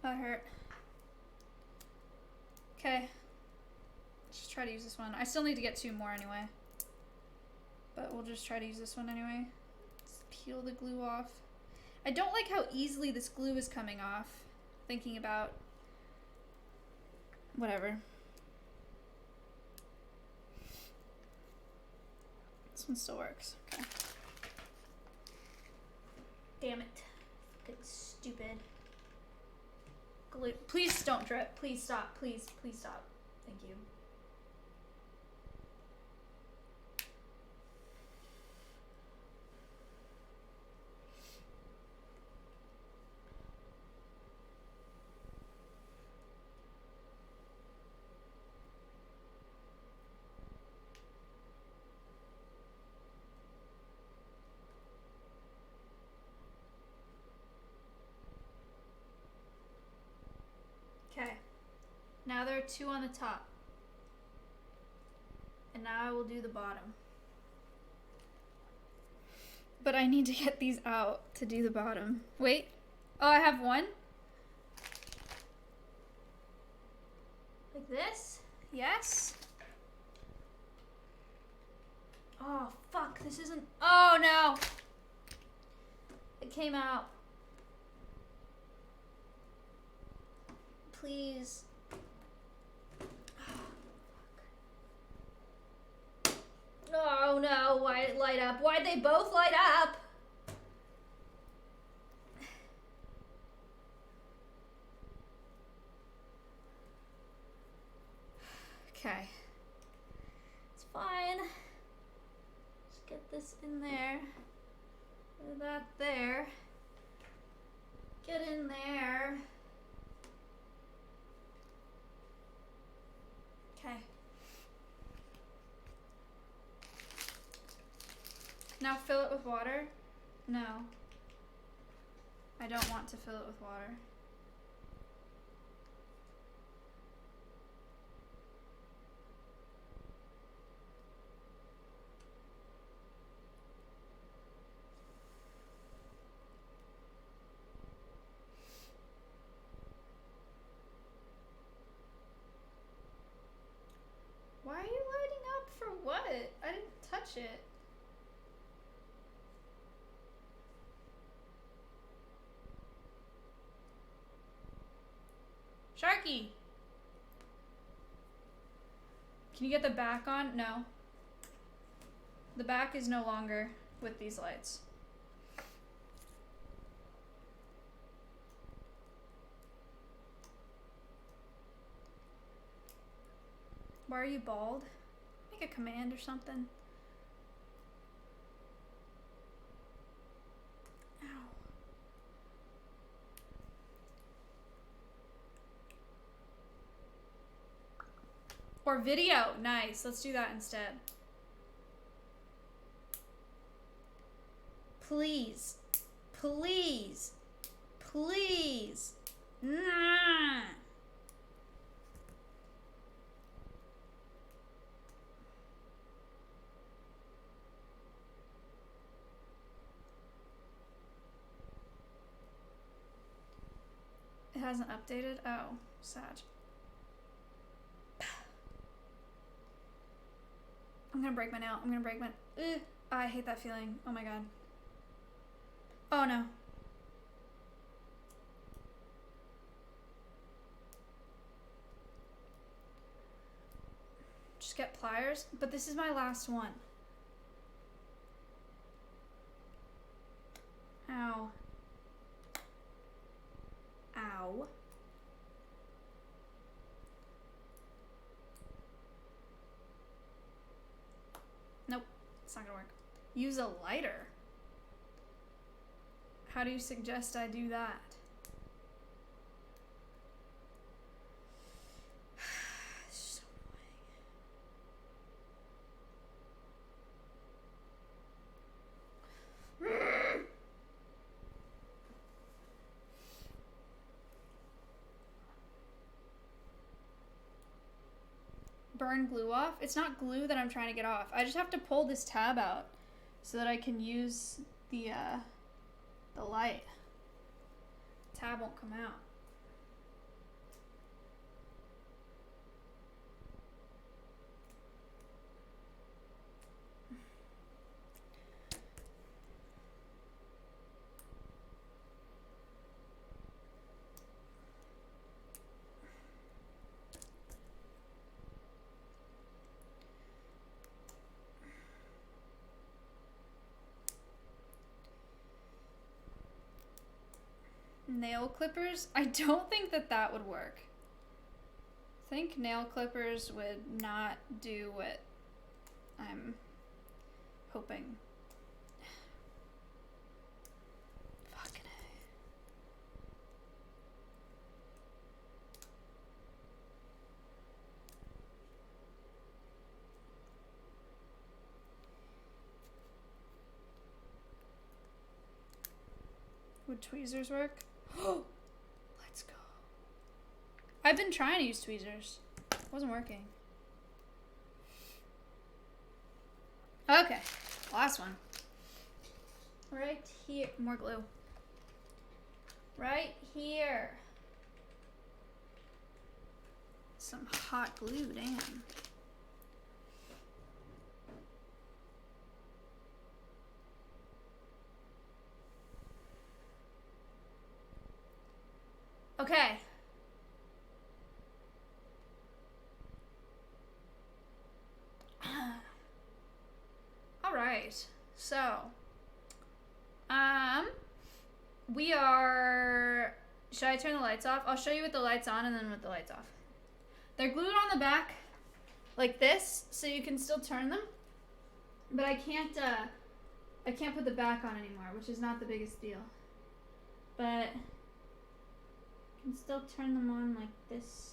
That hurt. Okay. Just try to use this one. I still need to get 2 more anyway. But we'll just try to use this one anyway. Let's peel the glue off. I don't like how easily this glue is coming off. Thinking about... whatever. This one still works. Okay. Damn it. Fucking stupid. Glue. Please don't drip. Please stop. Please, please stop. Thank you. Okay. Now there are 2 on the top. And now I will do the bottom. But I need to get these out to do the bottom. Wait. Oh, I have 1? Like this? Yes? Oh, fuck. This isn't... Oh, no! It came out. Please. Oh no, why did it light up? Why'd they both light up? Okay. It's fine. Just get this in there. Put that there. Get in there. Okay. Now fill it with water? No. I don't want to fill it with water. Why are you lighting up for what? I didn't touch it. Sharky! Can you get the back on? No. The back is no longer with these lights. Why are you bald? Make a command or something. Ow. Or video. Nice. Let's do that instead. Please. Please. Please. Nah. It hasn't updated? Oh, sad. I'm gonna break my nail. I'm gonna break my... Ugh. I hate that feeling. Oh my god. Oh no. Just get pliers? But this is my last one. Ow. Ow. Nope, it's not gonna work. Use a lighter. How do you suggest I do that? So annoying. Burn glue off? It's not glue that I'm trying to get off. I just have to pull this tab out so that I can use the light. Tab won't come out. Nail clippers? I don't think that that would work. I think nail clippers would not do what I'm hoping. Fucking A. Would tweezers work? Let's go. I've been trying to use tweezers. It wasn't working. Okay, last one. Right here. More glue. Right here. Some hot glue, damn. Okay. All right. So, we are, should I turn the lights off? I'll show you with the lights on and then with the lights off. They're glued on the back like this, so you can still turn them, but I can't put the back on anymore, which is not the biggest deal, but can still turn them on like this.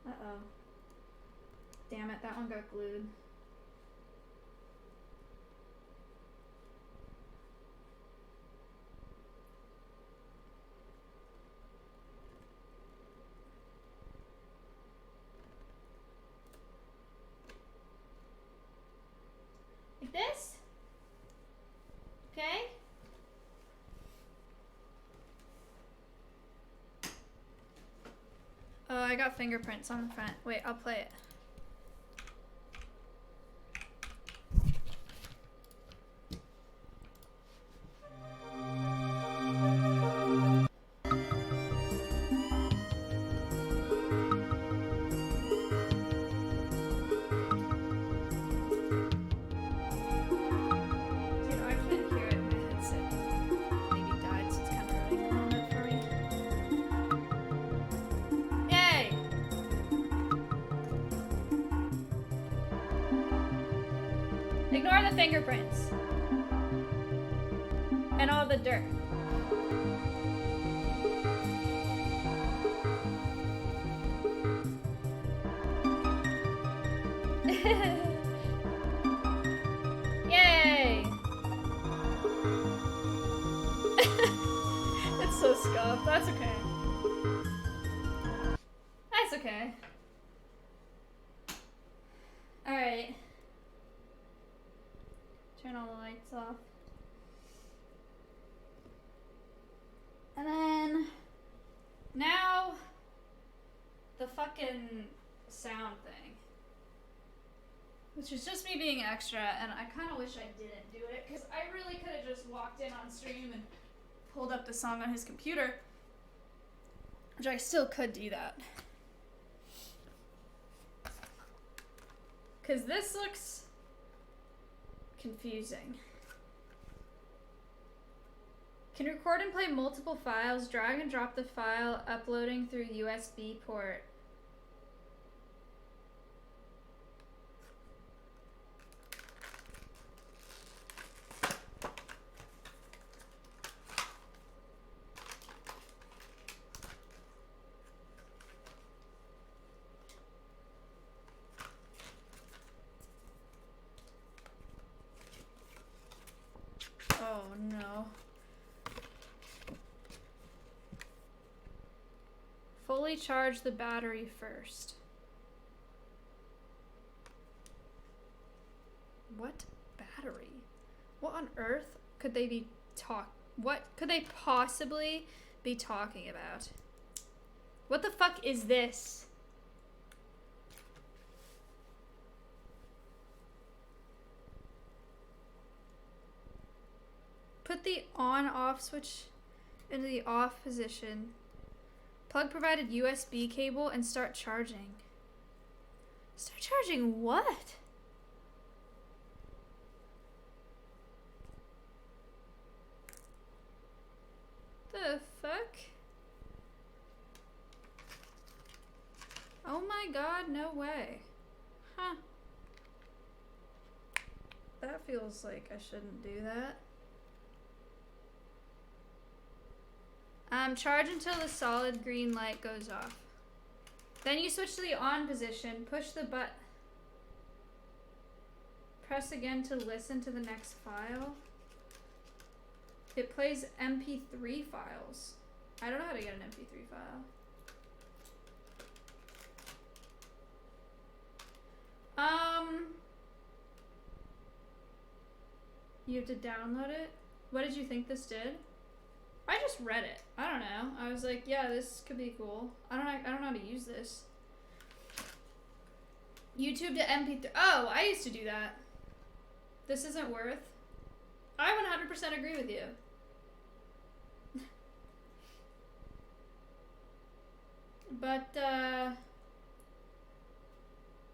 Uh-oh. Damn it, that one got glued. Like this? Okay? Oh, I got fingerprints on the front. Wait, I'll play it. Dude, I can't hear it. My headset maybe died, so it's kind of ruining the moment for me. Yay! Ignore the fingerprints. And all the dirt. Yay! It's so Scott. okay. That's okay. Alright. Turn all the lights off. And then now the fucking sound thing. Which is just me being extra, and I kind of wish I didn't do it, because I really could have just walked in on stream and pulled up the song on his computer. Which I still could do that. Because this looks confusing. Can record and play multiple files, drag and drop the file, uploading through USB port. Oh no. Fully charge the battery first. What battery? What on earth could they be what could they possibly be talking about? What the fuck is this? Put the on-off switch into the off position. Plug provided USB cable and start charging. Start charging what? The fuck? Oh my god, no way. Huh. That feels like I shouldn't do that. Charge until the solid green light goes off. Then you switch to the on position, push the button. Press again to listen to the next file. It plays MP3 files. I don't know how to get an MP3 file. You have to download it? What did you think this did? I just read it. I don't know. I was like, yeah, this could be cool. I don't know how to use this. YouTube to MP3. Oh, I used to do that. This isn't worth. I 100% agree with you. But, I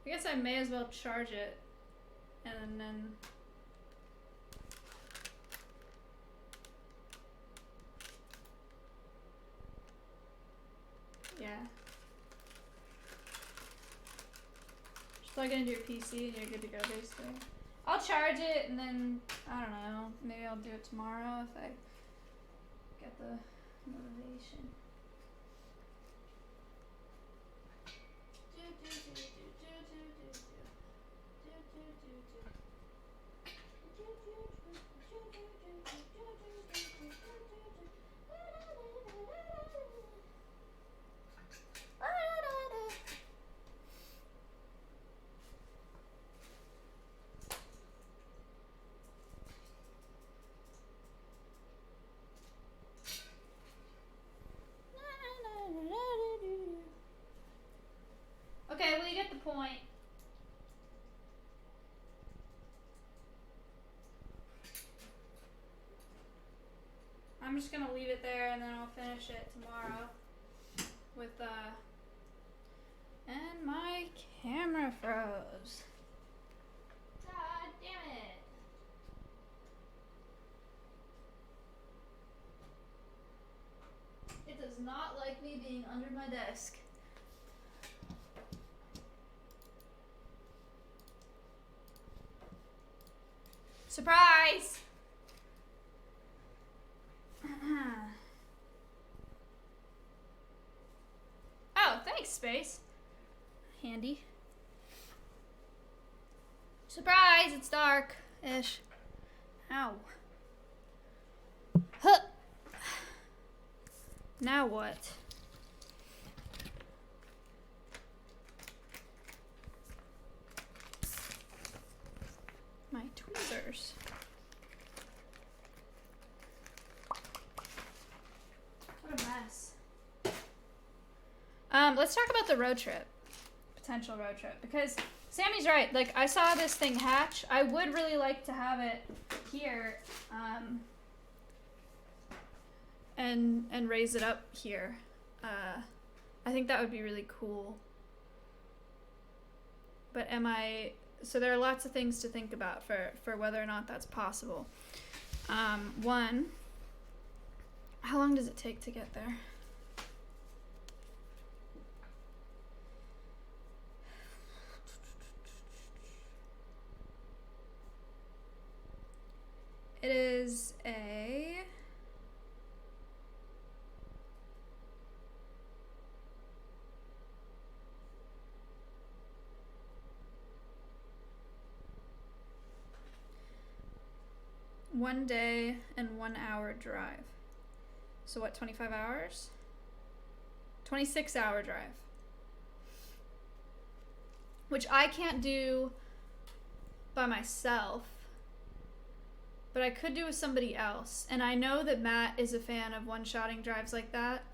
guess I may as well charge it. And then... yeah. Just plug it into your PC and you're good to go, basically. I'll charge it and then, I don't know, maybe I'll do it tomorrow if I get the motivation. Okay, well, you get the point. I'm just gonna leave it there and then I'll finish it tomorrow with, and my camera froze. God damn it. It does not like me being under my desk. Surprise! Oh, thanks, Space. Handy. Surprise! It's dark-ish. Ow. Huh. Now what? My tweezers. What a mess. Let's talk about the road trip. Potential road trip. Because Sammy's right. Like, I saw this thing hatch. I would really like to have it here. And raise it up here. I think that would be really cool. But so there are lots of things to think about for whether or not that's possible. One, how long does it take to get there? It is a one day and 1 hour drive. So what, 25 hours? 26-hour drive. Which I can't do by myself, but I could do with somebody else. And I know that Matt is a fan of one-shotting drives like that,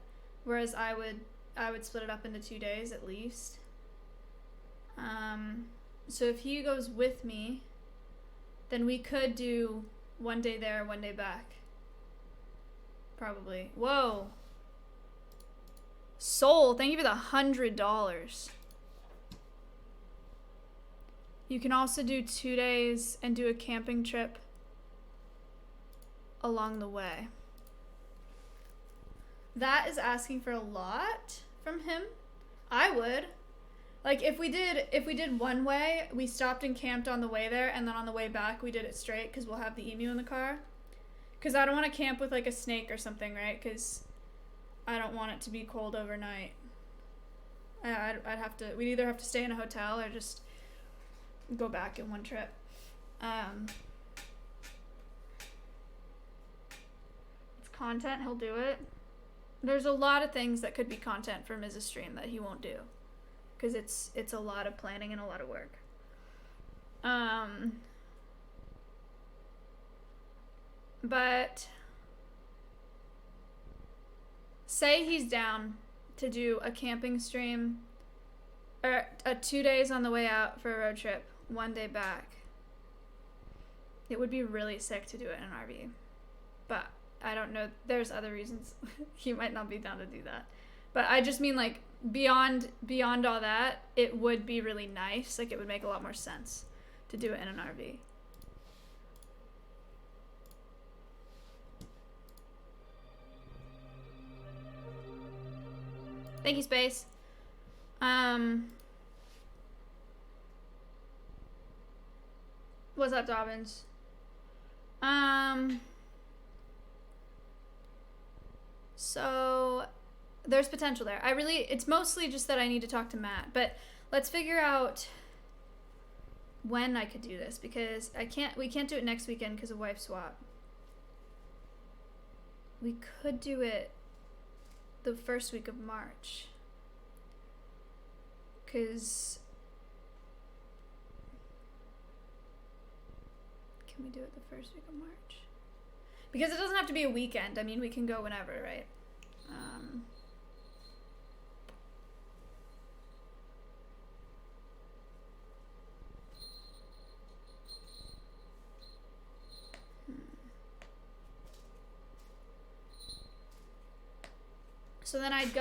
whereas I would split it up into 2 days at least. So if he goes with me, then we could do 1 day there, 1 day back. Probably. Whoa. Soul, thank you for the $100. You can also do 2 days and do a camping trip along the way. That is asking for a lot from him. I would. Like, if we did one way, we stopped and camped on the way there, and then on the way back we did it straight, because we'll have the emu in the car. Because I don't want to camp with, like, a snake or something, right? Because I don't want it to be cold overnight. We'd either have to stay in a hotel or just go back in one trip. It's content, he'll do it. There's a lot of things that could be content for Mrs. Stream that he won't do. Because it's a lot of planning and a lot of work. But say he's down to do a camping stream, or 2 days on the way out for a road trip, 1 day back. It would be really sick to do it in an RV. But I don't know, there's other reasons he might not be down to do that. But I just mean, like, beyond all that, it would be really nice. Like, it would make a lot more sense to do it in an RV. Thank you, Space. What's up, Dobbins? So there's potential there. It's mostly just that I need to talk to Matt, but let's figure out when I could do this, because we can't do it next weekend because of wife swap. We could do it the first week of March, because can we do it the first week of March? Because it doesn't have to be a weekend. I mean, we can go whenever, right? So then I'd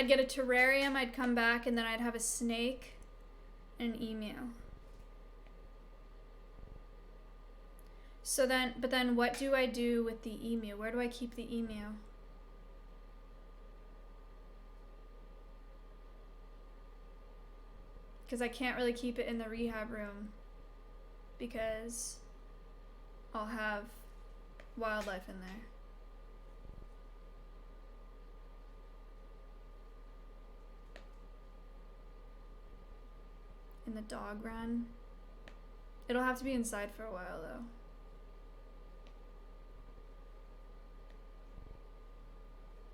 get a terrarium, I'd come back, and then I'd have a snake and an emu. So then, but then what do I do with the emu? Where do I keep the emu? Because I can't really keep it in the rehab room because I'll have wildlife in there. In the dog run. It'll have to be inside for a while though.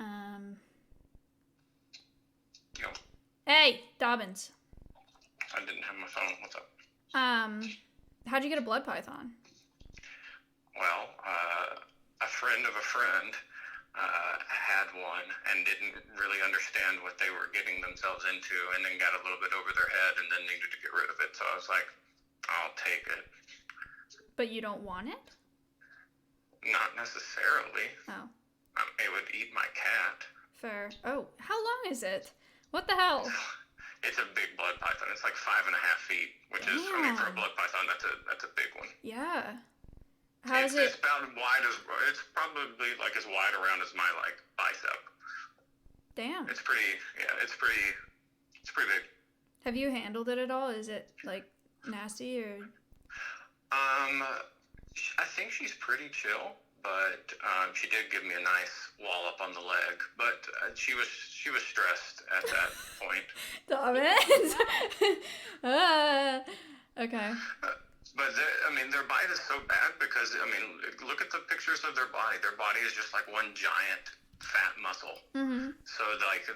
Yo, Hey, Dobbins. I didn't have my phone. What's up? How'd you get a blood python? Well, a friend of a friend had one and didn't really understand what they were getting themselves into, and then got a little bit over their head and then needed to get rid of it. So I was like, I'll take it. But you don't want it? Not necessarily. Oh. It would eat my cat. Fair. Oh, how long is it? What the hell? It's a big blood python. It's like 5.5 feet, which is, I mean, for a blood python, that's a big one. Yeah. How is It's about wide as, it's probably like as wide around as my like bicep. Damn. It's pretty big. Have you handled it at all? Is it like nasty or? I think she's pretty chill, but she did give me a nice wallop on the leg. But she was stressed at that point. Dobbins. Okay. But their bite is so bad because look at the pictures of their body. Their body is just like one giant fat muscle. Mm-hmm. So like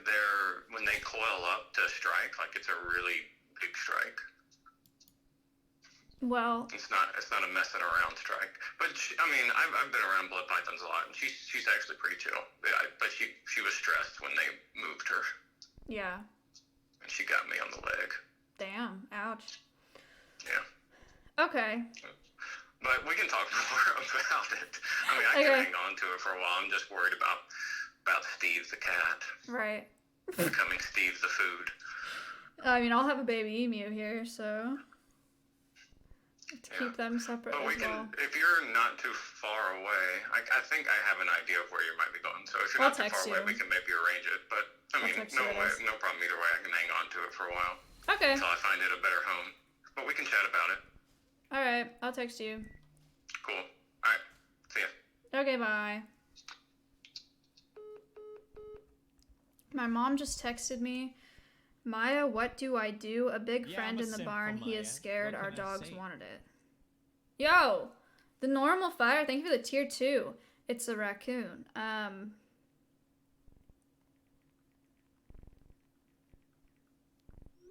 when they coil up to strike, like it's a really big strike. Well, it's not a messing around strike. But I've been around blood pythons a lot, and she's actually pretty chill. But she was stressed when they moved her. Yeah. And she got me on the leg. Damn. Ouch. Yeah. Okay. But we can talk more about it. I can hang on to it for a while. I'm just worried about Steve the cat. Right. Becoming Steve the food. I'll have a baby emu here, so to keep them separate But as well. if you're not too far away, I think I have an idea of where you might be going. So if you're I'll not too text far away, you. we can maybe arrange it. But no problem either way. I can hang on to it for a while. Okay. Until I find it a better home. But we can chat about it. All right, I'll text you. Cool. All right. See ya. Okay, bye. My mom just texted me, Maya, what do I do? A big Yeah, friend I'm a in the simp barn. for He Maya. is scared. What Our can I dogs say? wanted it. Yo, the normal fire. Thank you for the tier 2. It's a raccoon.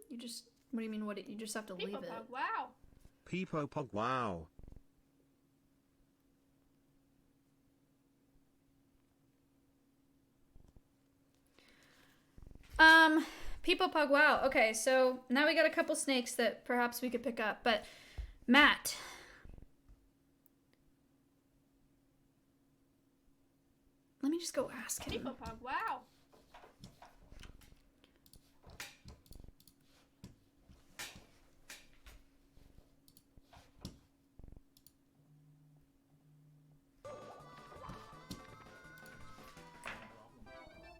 You just. What do you mean? You just have to leave it? Wow. Peepo Pog wow. People Pug, wow. Okay, so now we got a couple snakes that perhaps we could pick up, but Matt. Let me just go ask him. People Pug, wow.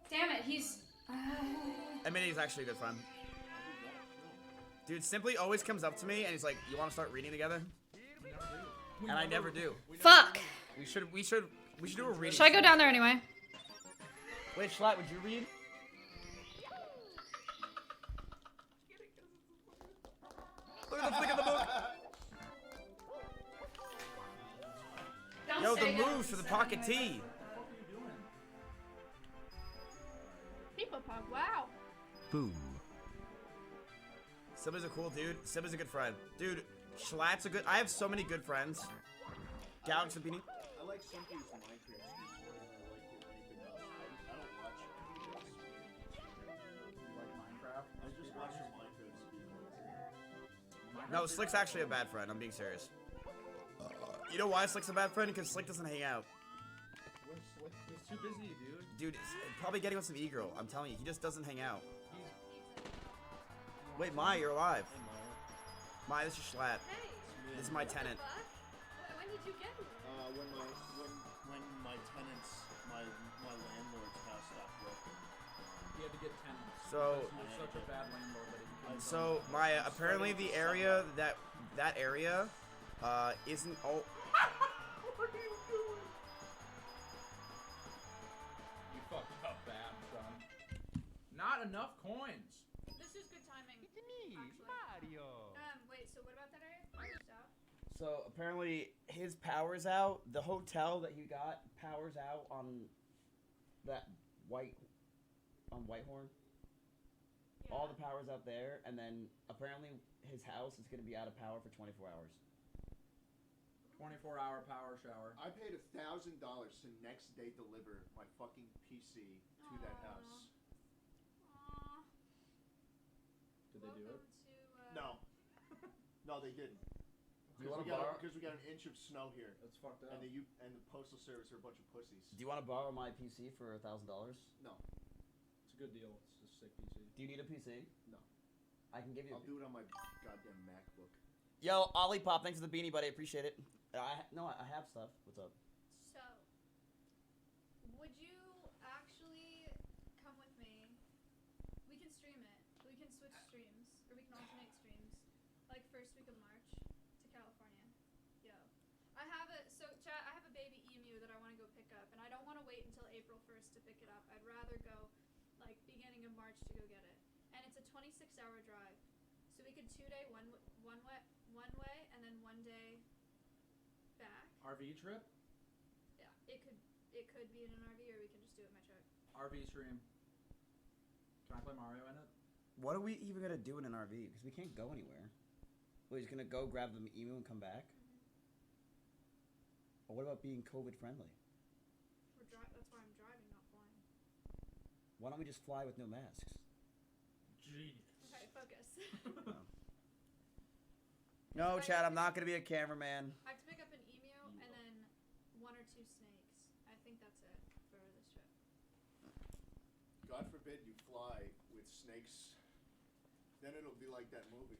Damn it, he's. He's actually a good friend. Dude, Simply always comes up to me and he's like, "You want to start reading together?" And I never do. Fuck. We should do a reading. Should I go down there anyway? Wait, Schlatt, would you read? Look at the flick of the book. Yo, the moves for the pocket T. People Pug, wow. Boom. Simba's a cool dude. Simba's a good friend. Dude, Schlatt's a good. I have so many good friends. Galaxy Beanie. I like Simply's Minecraft streams more than I like what Nathan does. I don't watch videos. You like Minecraft? I just watch your Minecraft streams. No, Slick's actually a bad friend. I'm being serious. You know why Slick's a bad friend? Because Slick doesn't hang out. Where's Slick? He's too busy, dude. Dude, probably getting with some e-girl. I'm telling you, he just doesn't hang out. Wait, Maya, you're alive. Maya, this is Schlatt. This is my tenant. When did you get here? When my tenants, my landlord's house stopped working. He had to get tenants. So, He was such a bad landlord that he couldn't so Maya, apparently the area that area isn't all. What are you doing? You fucked up bad, son. Not enough coins. This is good timing. It's me, Mario. Wait, so what about that area? Fire's out. So apparently his power's out. The hotel that he got powers out on Whitehorn. All the power's out there, and then apparently his house is gonna be out of power for 24 hours. 24-hour power shower. I paid $1,000 to next day deliver my fucking PC to that house. Aww. Did they do it? To, No. No, they didn't. Do you want to borrow? Because we got an inch of snow here. That's fucked up. And the postal service are a bunch of pussies. Do you want to borrow my PC for $1,000? No. It's a good deal. It's a sick PC. Do you need a PC? No. I can give you. I'll do it on my goddamn MacBook. Yo, Olipop, thanks for the beanie, buddy. Appreciate it. I have stuff. What's up? So, would you actually come with me? We can stream it. We can switch streams, or we can alternate streams. Like first week of March to California. Yo, I have a baby emu that I want to go pick up, and I don't want to wait until April 1st to pick it up. I'd rather go like beginning of March to go get it. And it's a 26-hour drive, so we could 2-day one way, and then 1 day back. RV trip? Yeah, it could be in an RV, or we can just do it in my truck. RV stream. Can I play Mario in it? What are we even gonna do in an RV? Because we can't go anywhere. We're just gonna go grab the emu and come back. Or what about being COVID friendly? That's why I'm driving, not flying. Why don't we just fly with no masks? Genius. Okay, focus. No, Chad, I'm not gonna be a cameraman. I have to pick up an emu and then 1 or 2 snakes. I think that's it for this trip. God forbid you fly with snakes. Then it'll be like that movie.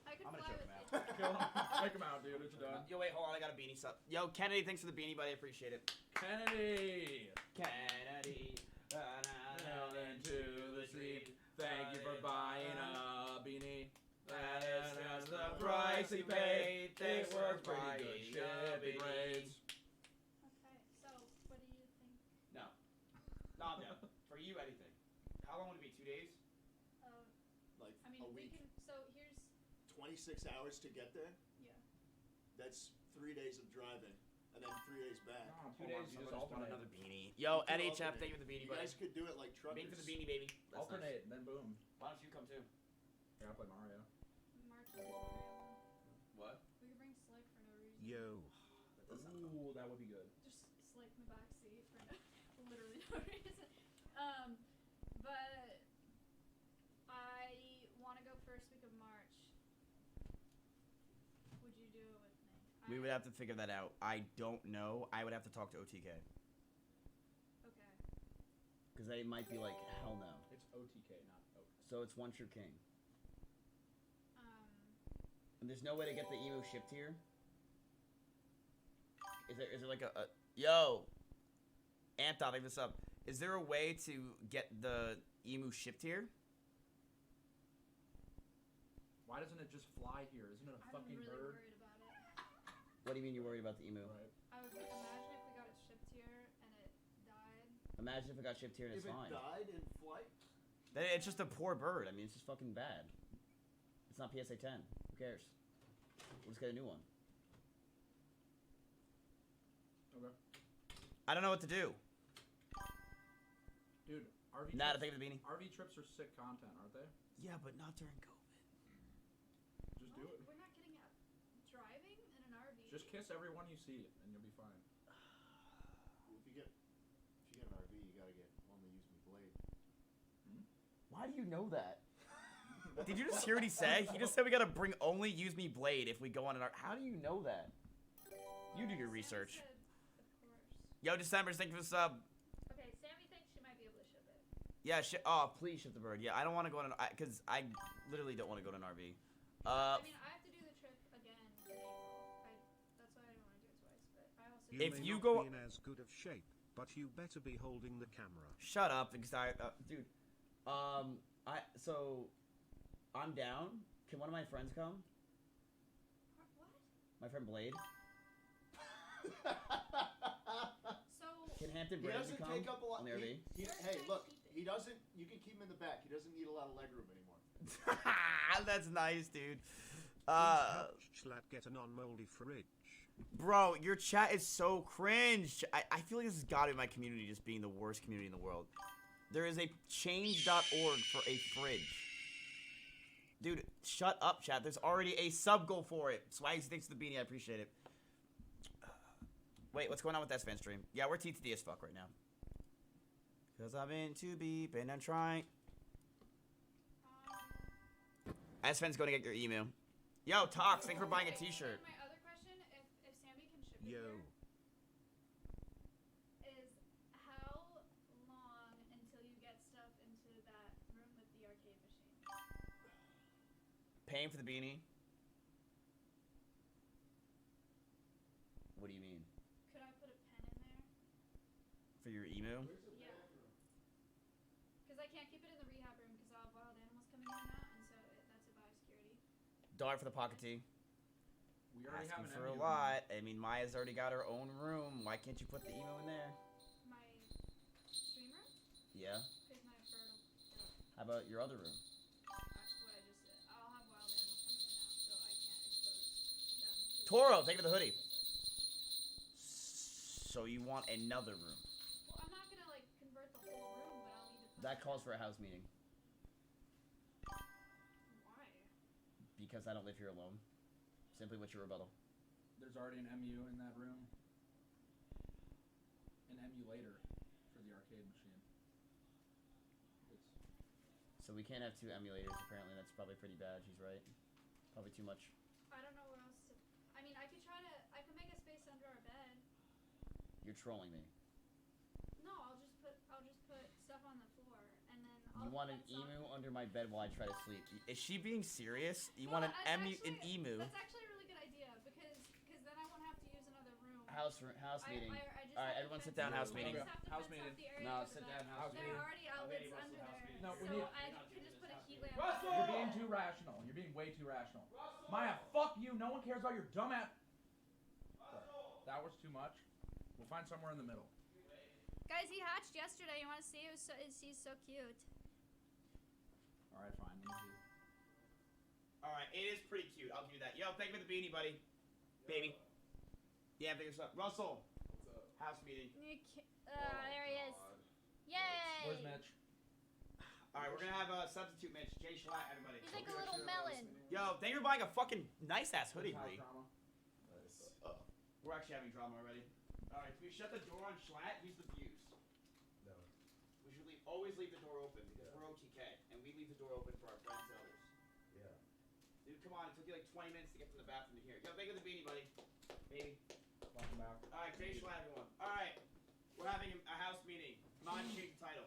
I could I'm gonna fly choke with him it. out. Kill him. Take him out, dude. It's done. Yo, wait, hold on. I got a beanie sub. Yo, Kennedy, thanks for the beanie, buddy. I appreciate it. Kennedy. Kennedy. Down into the street. Thank you for buying a beanie. That is just the price he paid. This was pretty good shipping rates. Okay, so what do you think? No. Not that. For you, anything. How long would it be? 2 days? Like I mean, a we week. can. So here's. 26 hours to get there? Yeah. That's 3 days of driving. And then 3 days back. 2 days, you just alternate. Another beanie. Yo, NHF, thank you for the beanie, You buddy. guys could do it like truckers. Beanie for the beanie, baby. That's Alternate, nice. then boom. Why don't you come too? Yeah, I'll play Mario. March is Mario. What? We could bring Slick for no reason. Yo. Ooh, that would be good. Just Slick in the back seat for literally no reason. But I want to go first week of March. Would you do it with me? We would have to figure that out. I don't know. I would have to talk to OTK. Okay. Because they might be like, hell no. It's OTK, not OK. So it's One True King. And there's no way to get the emu shipped here? Is there like a yo! Anton, leave this up. Is there a way to get the emu shipped here? Why doesn't it just fly here? Isn't it a fucking really bird? worried about it. What do you mean you're worried about the emu? Right. I would imagine if we got it shipped here and it died. Imagine if it got shipped here and it's If it fine. died in flight? Then it's just a poor bird. I mean, it's just fucking bad. It's not PSA 10. Who cares? We'll just get a new one. Okay. I don't know what to do. Dude, RV Nah, trips, thank you for the beanie. RV trips are sick content, aren't they? Yeah, but not during COVID. Just do it. We're not getting out driving in an RV. Just kiss everyone you see, and you'll be fine. Well, if you get an RV, you gotta get one that uses me blade. Why do you know that? Did you just hear what he said? He just said we gotta bring only use me blade if we go on an How do you know that? You do your research. Yo, December, thank you for the sub. Okay, Sammy thinks she might be able to ship it. Yeah, oh, please ship the bird. Yeah, I don't want to go on an because I literally don't want to go to an RV. I mean, I have to do the trip again in April. That's why I don't want to do it twice. But I also. If may you not go be in as good of shape, but you better be holding the camera. Shut up, because dude. So, I'm down. Can one of my friends come? What? My friend Blade. So. Can Hampton He Brandon doesn't come take up a lot. on the RV? Hey, look, he doesn't. You can keep him in the back. He doesn't need a lot of leg room anymore. That's nice, dude. Please help Chlat get a non-moldy fridge. Bro, your chat is so cringe. I feel like this has got to be my community just being the worst community in the world. There is a change.org for a fridge. Dude, shut up, chat. There's already a sub goal for it. Swaggy, thanks to the beanie. I appreciate it. Wait, what's going on with S-Fan stream? Yeah, we're TTD as fuck right now. Because I'm into beep and I'm trying. S-Fan's going to get your email. Yo, Tox, thanks for buying a t-shirt. My other question, if Sammy can ship it Yo. here, is how long until you get stuff into that room with the arcade machine? Paying for the beanie? What do you mean? Could I put a pen in there? For your email? Yeah. Because I can't keep it in the rehab room because I'll have wild animals coming in and out, and so that's a biosecurity. $1 for the pocket tee. We already Asking have an for a MU. lot. I mean, Maya's already got her own room. Why can't you put the email in there? My stream room? Yeah. Because my fertile. How about your other room? That's what I just said. I'll have wild animals coming in and out, so I can't expose them. To Toro, thank you for the hoodie. So you want another room? Well, I'm not gonna like convert the whole room, but I'll need to put. That calls for a house meeting. Why? Because I don't live here alone. Simply what's your rebuttal? There's already an MU in that room. An emulator for the arcade machine. So we can't have 2 emulators, apparently. That's probably pretty bad. She's right. Probably too much. I don't know where else to. I mean, I could try to. I could make a space under our bed. You're trolling me. No, I'll just put stuff on the floor, and then. You want an emu under my bed while I try to sleep. Is she being serious? You want an emu? That's actually a really good idea because then I won't have to use another room. House meeting. just All right, have to everyone sit fence down. the- House I meeting. just have to House fence off meeting. the area No, to the sit back. down. House There meeting. are already outlets under there. No, we so need- I can just put a heat lamp. You're being too rational. You're being way too rational. Maya, fuck you. No one cares about your dumb ass. That was too much. We'll find somewhere in the middle. Guys, he hatched yesterday. You want to see? He's so cute. All right, fine. Let me see. All right, it is pretty cute. I'll give you that. Yo, thank you for the beanie, buddy. Baby. Yeah, thank you so much. Russell. What's up? House meeting. There he is. Yay! Where's Mitch? All right, we're gonna have a substitute Mitch. Jay Schlatt, everybody. He's like a little melon. Yo, thank you for buying a fucking nice ass hoodie, House Bree. drama. Nice. We're actually having drama already. All right, can we shut the door on Schlatt? He's the fuse. No. We should always leave the door open because we're OTK and we leave the door open for our friends and others. Yeah. Dude, come on! It took you like 20 minutes to get from the bathroom to here. Yo, thank you for the beanie, buddy. Baby. Welcome back. All right, Jay Schlatt, everyone. All right, we're having a house meeting. Not change the title.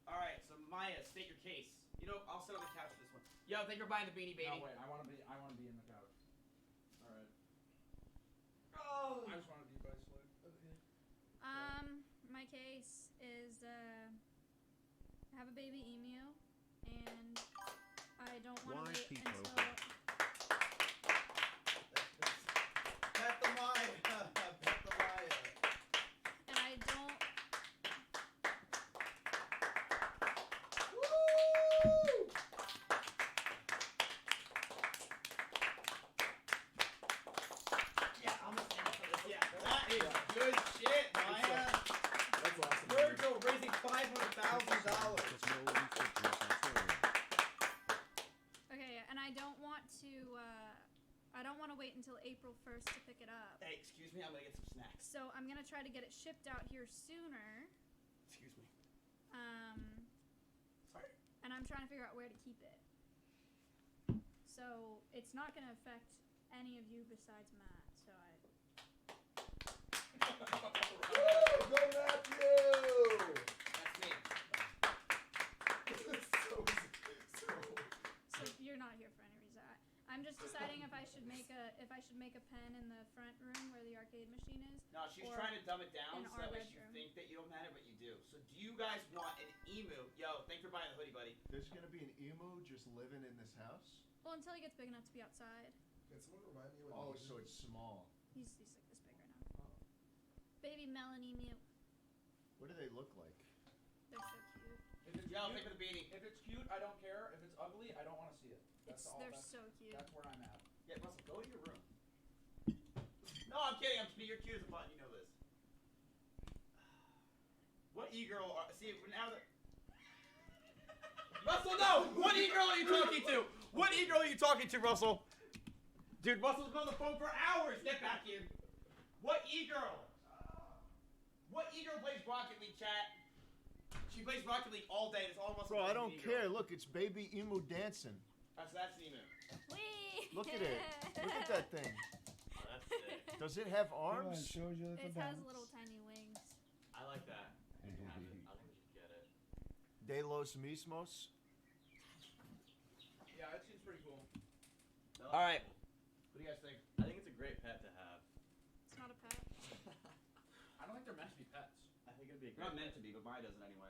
All right, so Maya, state your case. You know, I'll sit on the couch for this one. Yo, thank you for buying the beanie, baby. No, wait. I want to be in the couch. All right. Oh. I just want to be by Slade. Okay. My case is I have a baby emu, and I don't want Why to wait people? until. Pet the Maya. Pet the Maya. And I don't. Woo! Yeah, I'm gonna stand up for this. Yeah, that is good shit, Maya. That's awesome. Virgil raising $500,000. Okay, and I don't want to. I don't want to wait until April 1st to pick it up. Hey, excuse me, I'm gonna get some snacks. So I'm gonna try to get it shipped out here sooner. Excuse me. Sorry. And I'm trying to figure out where to keep it. So it's not gonna affect any of you besides Matt. So Go Matthew! That's me. So you're not here for any reason. I'm just deciding if I should make a pen in the front room where the arcade machine is. No, she's or trying to dumb it down in so our that way you bedroom. think that you don't matter, but you do. So do you guys want an emu? Yo, thanks for buying the hoodie, buddy. There's gonna be an emu just living in this house? Well, until he gets big enough to be outside. Can someone remind me what? Oh, so it's small. He's like this big right now. Baby melon emu. What do they look like? They're so cute. If it's Yo, cute, thank you for the beanie. If it's cute, I don't care. If it's ugly, I don't want to see it. They're So cute. That's where I'm at. Yeah, Russell, go to your room. No, I'm kidding. I'm kidding. Your Q is a button. You know this. What e-girl are... See, now that... Russell, no! What e-girl are you talking to? What e-girl are you talking to, Russell? Dude, Russell's been on the phone for hours. Get back here. What e-girl? What e-girl plays Rocket League, chat? She plays Rocket League all day. It's all Russell. Bro, I don't care. Look, it's baby emu dancing. That's Emu. Whee! Look at it. Look at that thing. Oh, that's sick. Does it have arms? It has little tiny wings. I like that. I think we should get it. De los mismos. Yeah, it seems pretty cool. All right. What do you guys think? I think it's a great pet to have. It's not a pet. I don't think they're meant to be pets. I think it'd be a They're great not meant pet. to be, but mine doesn't anyway.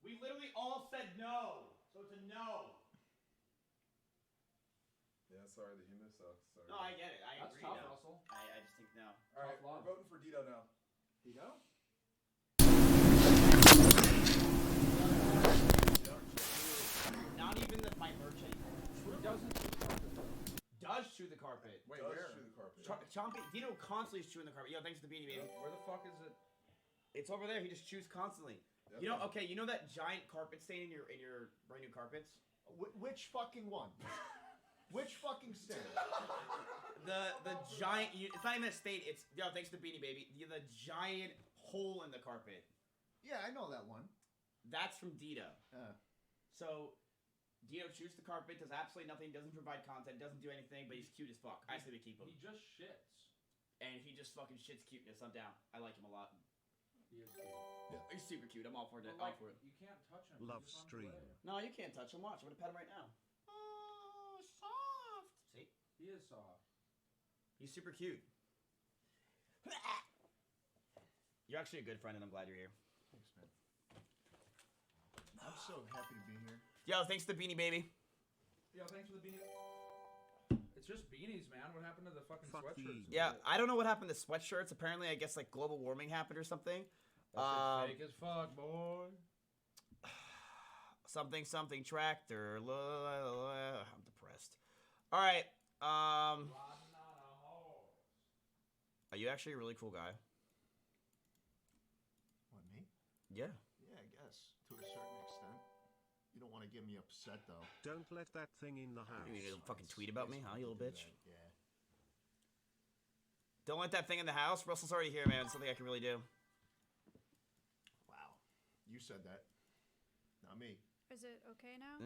We literally all said no, so it's a no. Yeah, sorry, the human sucks. Sorry. No, I get it. I That's agree. tough, No. Russell. I just think no. All right, we're voting for Dito now. Dito? Not even my merchant. Does chew the carpet. Wait, where? Chew the carpet. Chompy. Dino constantly is chewing the carpet. Yo, thanks to the beanie baby. Where the fuck is it? It's over there. He just chews constantly. You know, okay, you know that giant carpet stain in your brand new carpets? Which fucking one? Which fucking stain? The giant. It's not even a stain. It's yo. Thanks to Beanie Baby. The giant hole in the carpet. Yeah, I know that one. That's from Dito. So Dito chews the carpet. Does absolutely nothing. Doesn't provide content. Doesn't do anything. But he's cute as fuck. I say we keep him. He just shits. And he just fucking shits cuteness. I'm down. I like him a lot. He is cute. Yeah. He's super cute. I'm all for it. But, All like, for it. you can't touch him. Love He just runs stream. away. No, you can't touch him. Watch. I'm gonna pet him right now. Oh, soft. See? He is soft. He's super cute. You're actually a good friend, and I'm glad you're here. Thanks, man. I'm so happy to be here. Yo, thanks to Beanie Baby. Yo, thanks for the beanie. It's just beanies, man. What happened to the fucking sweatshirts? Yeah, I don't know what happened to sweatshirts. Apparently, I guess like global warming happened or something. That shit's fake as fuck, boy. Something tractor. I'm depressed. All right. Are you actually a really cool guy? What, me? Yeah. Yeah, I guess. To a certain extent. You don't want to get me upset, though. Don't let that thing in the house. You gonna fucking tweet about me, huh, you little bitch? Yeah. Don't let that thing in the house. Russell's already here, man. It's something I can really do. Wow. You said that. Not me. Is it okay now?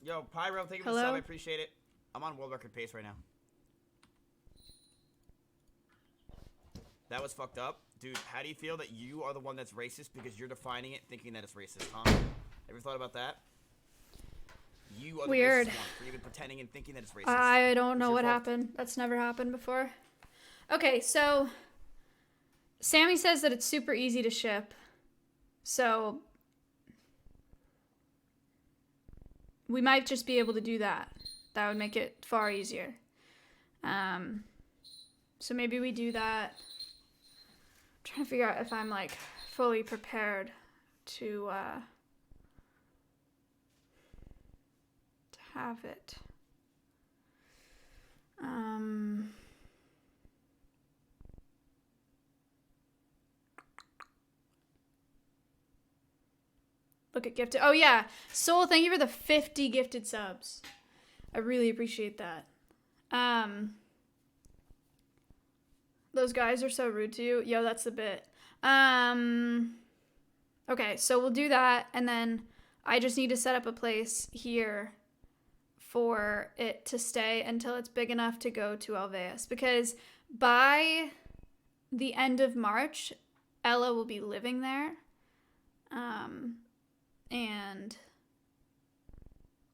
Yo, Pyro, thank you for the sub. I appreciate it. I'm on world record pace right now. That was fucked up. Dude, how do you feel that you are the one that's racist because you're defining it thinking that it's racist, huh? Ever thought about that? You are the Weird. racist one for even pretending and thinking that it's racist. I don't know It's what your fault. happened. That's never happened before. Okay, so Sammy says that it's super easy to ship. So we might just be able to do that. That would make it far easier. So maybe we do that. I'm trying to figure out if I'm like fully prepared to have it. Look at gifted. Oh yeah, Soul, thank you for the 50 gifted subs. I really appreciate that. Those guys are so rude to you. Yo, that's the bit. Okay, so we'll do that, and then I just need to set up a place here for it to stay until it's big enough to go to Alveus, because by the end of March, Ella will be living there, and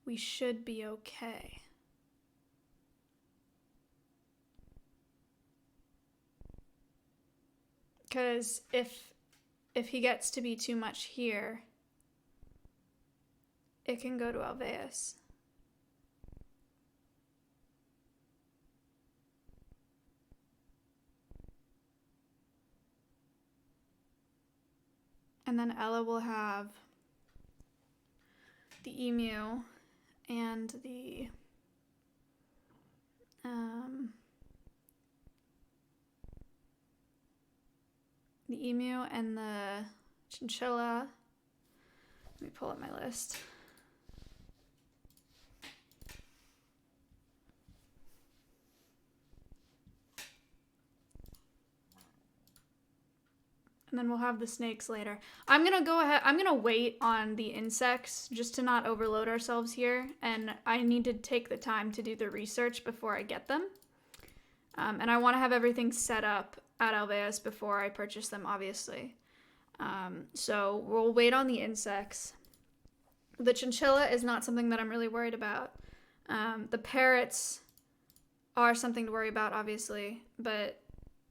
we should be okay. Because if he gets to be too much here, it can go to Alveus. And then Ella will have the emu and the emu and the chinchilla. Let me pull up my list. And then we'll have the snakes later. I'm gonna wait on the insects just to not overload ourselves here. And I need to take the time to do the research before I get them. And I want to have everything set up at Alveus before I purchase them, obviously. So we'll wait on the insects. The chinchilla is not something that I'm really worried about. The parrots are something to worry about, obviously, but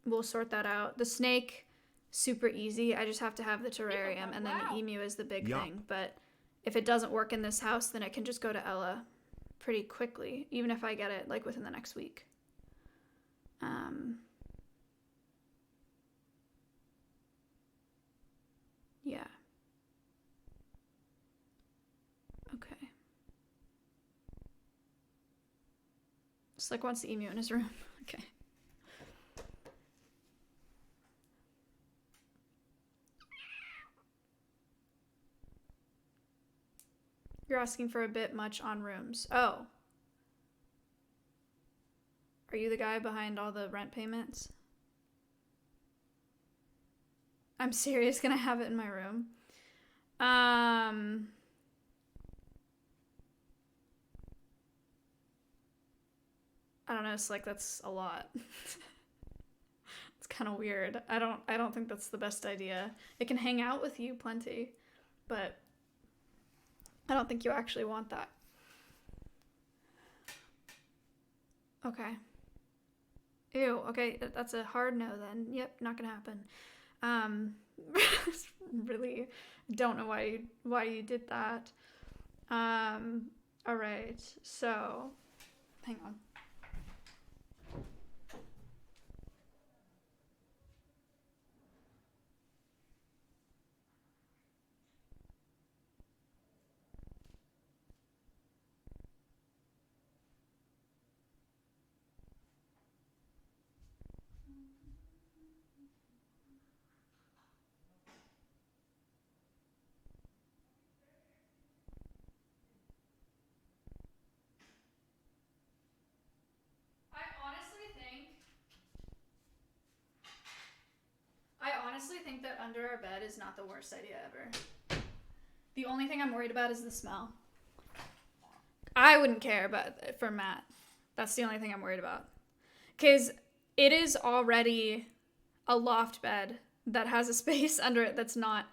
we'll sort that out. The snake, super easy. I just have to have the terrarium, and then the emu is the big thing. But if it doesn't work in this house, then it can just go to Ella pretty quickly, even if I get it like within the next week. Yeah. Okay. Slick wants the emu in his room. Okay. You're asking for a bit much on rooms. Oh. Are you the guy behind all the rent payments? I'm serious, gonna have it in my room. I don't know, it's like that's a lot. It's kind of weird. I don't think that's the best idea. It can hang out with you plenty, but I don't think you actually want that. Okay. Ew, okay, that's a hard no then. Yep, not gonna happen. Really don't know why you did that. Alright, so hang on. I honestly think that under our bed is not the worst idea ever. The only thing I'm worried about is the smell. I wouldn't care, but for Matt, that's the only thing I'm worried about. Because it is already a loft bed that has a space under it that's not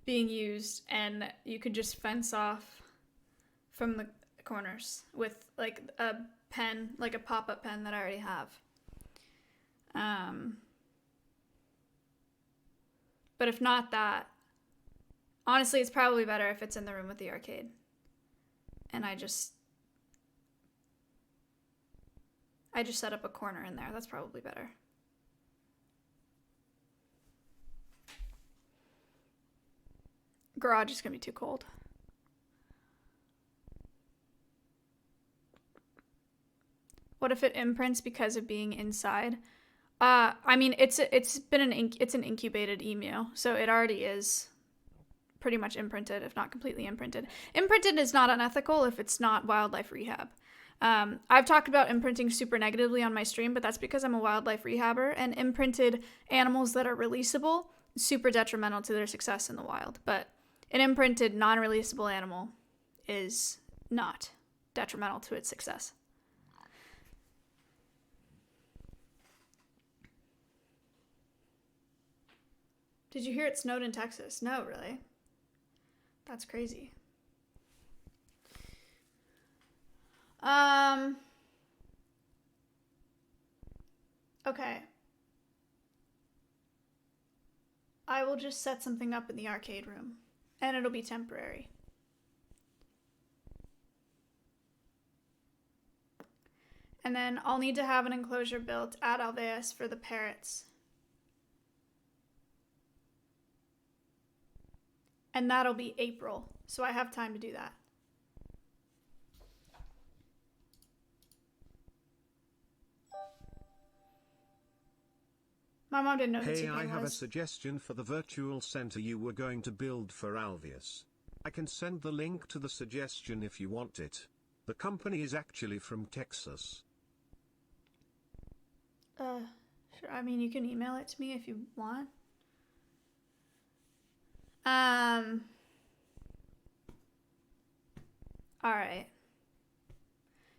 being used, and you could just fence off from the corners with like a pen, like a pop-up pen that I already have. But if not that, honestly, it's probably better if it's in the room with the arcade. And I just I just set up a corner in there. That's probably better. Garage is going to be too cold. What if it imprints because of being inside? I mean, it's an incubated emu, so it already is pretty much imprinted, if not completely imprinted. Imprinted is not unethical if it's not wildlife rehab. I've talked about imprinting super negatively on my stream, but that's because I'm a wildlife rehabber, and imprinted animals that are releasable is super detrimental to their success in the wild. But an imprinted, non-releasable animal is not detrimental to its success. Did you hear it snowed in Texas? No, really. That's crazy. Okay. I will just set something up in the arcade room, and it'll be temporary. And then I'll need to have an enclosure built at Alveus for the parrots. And that'll be April, so I have time to do that. My mom didn't know who Hey, T-Pain I have a was. suggestion for the virtual center you were going to build for Alveus. I can send the link to the suggestion if you want it. The company is actually from Texas. Sure. I mean, you can email it to me if you want. Alright.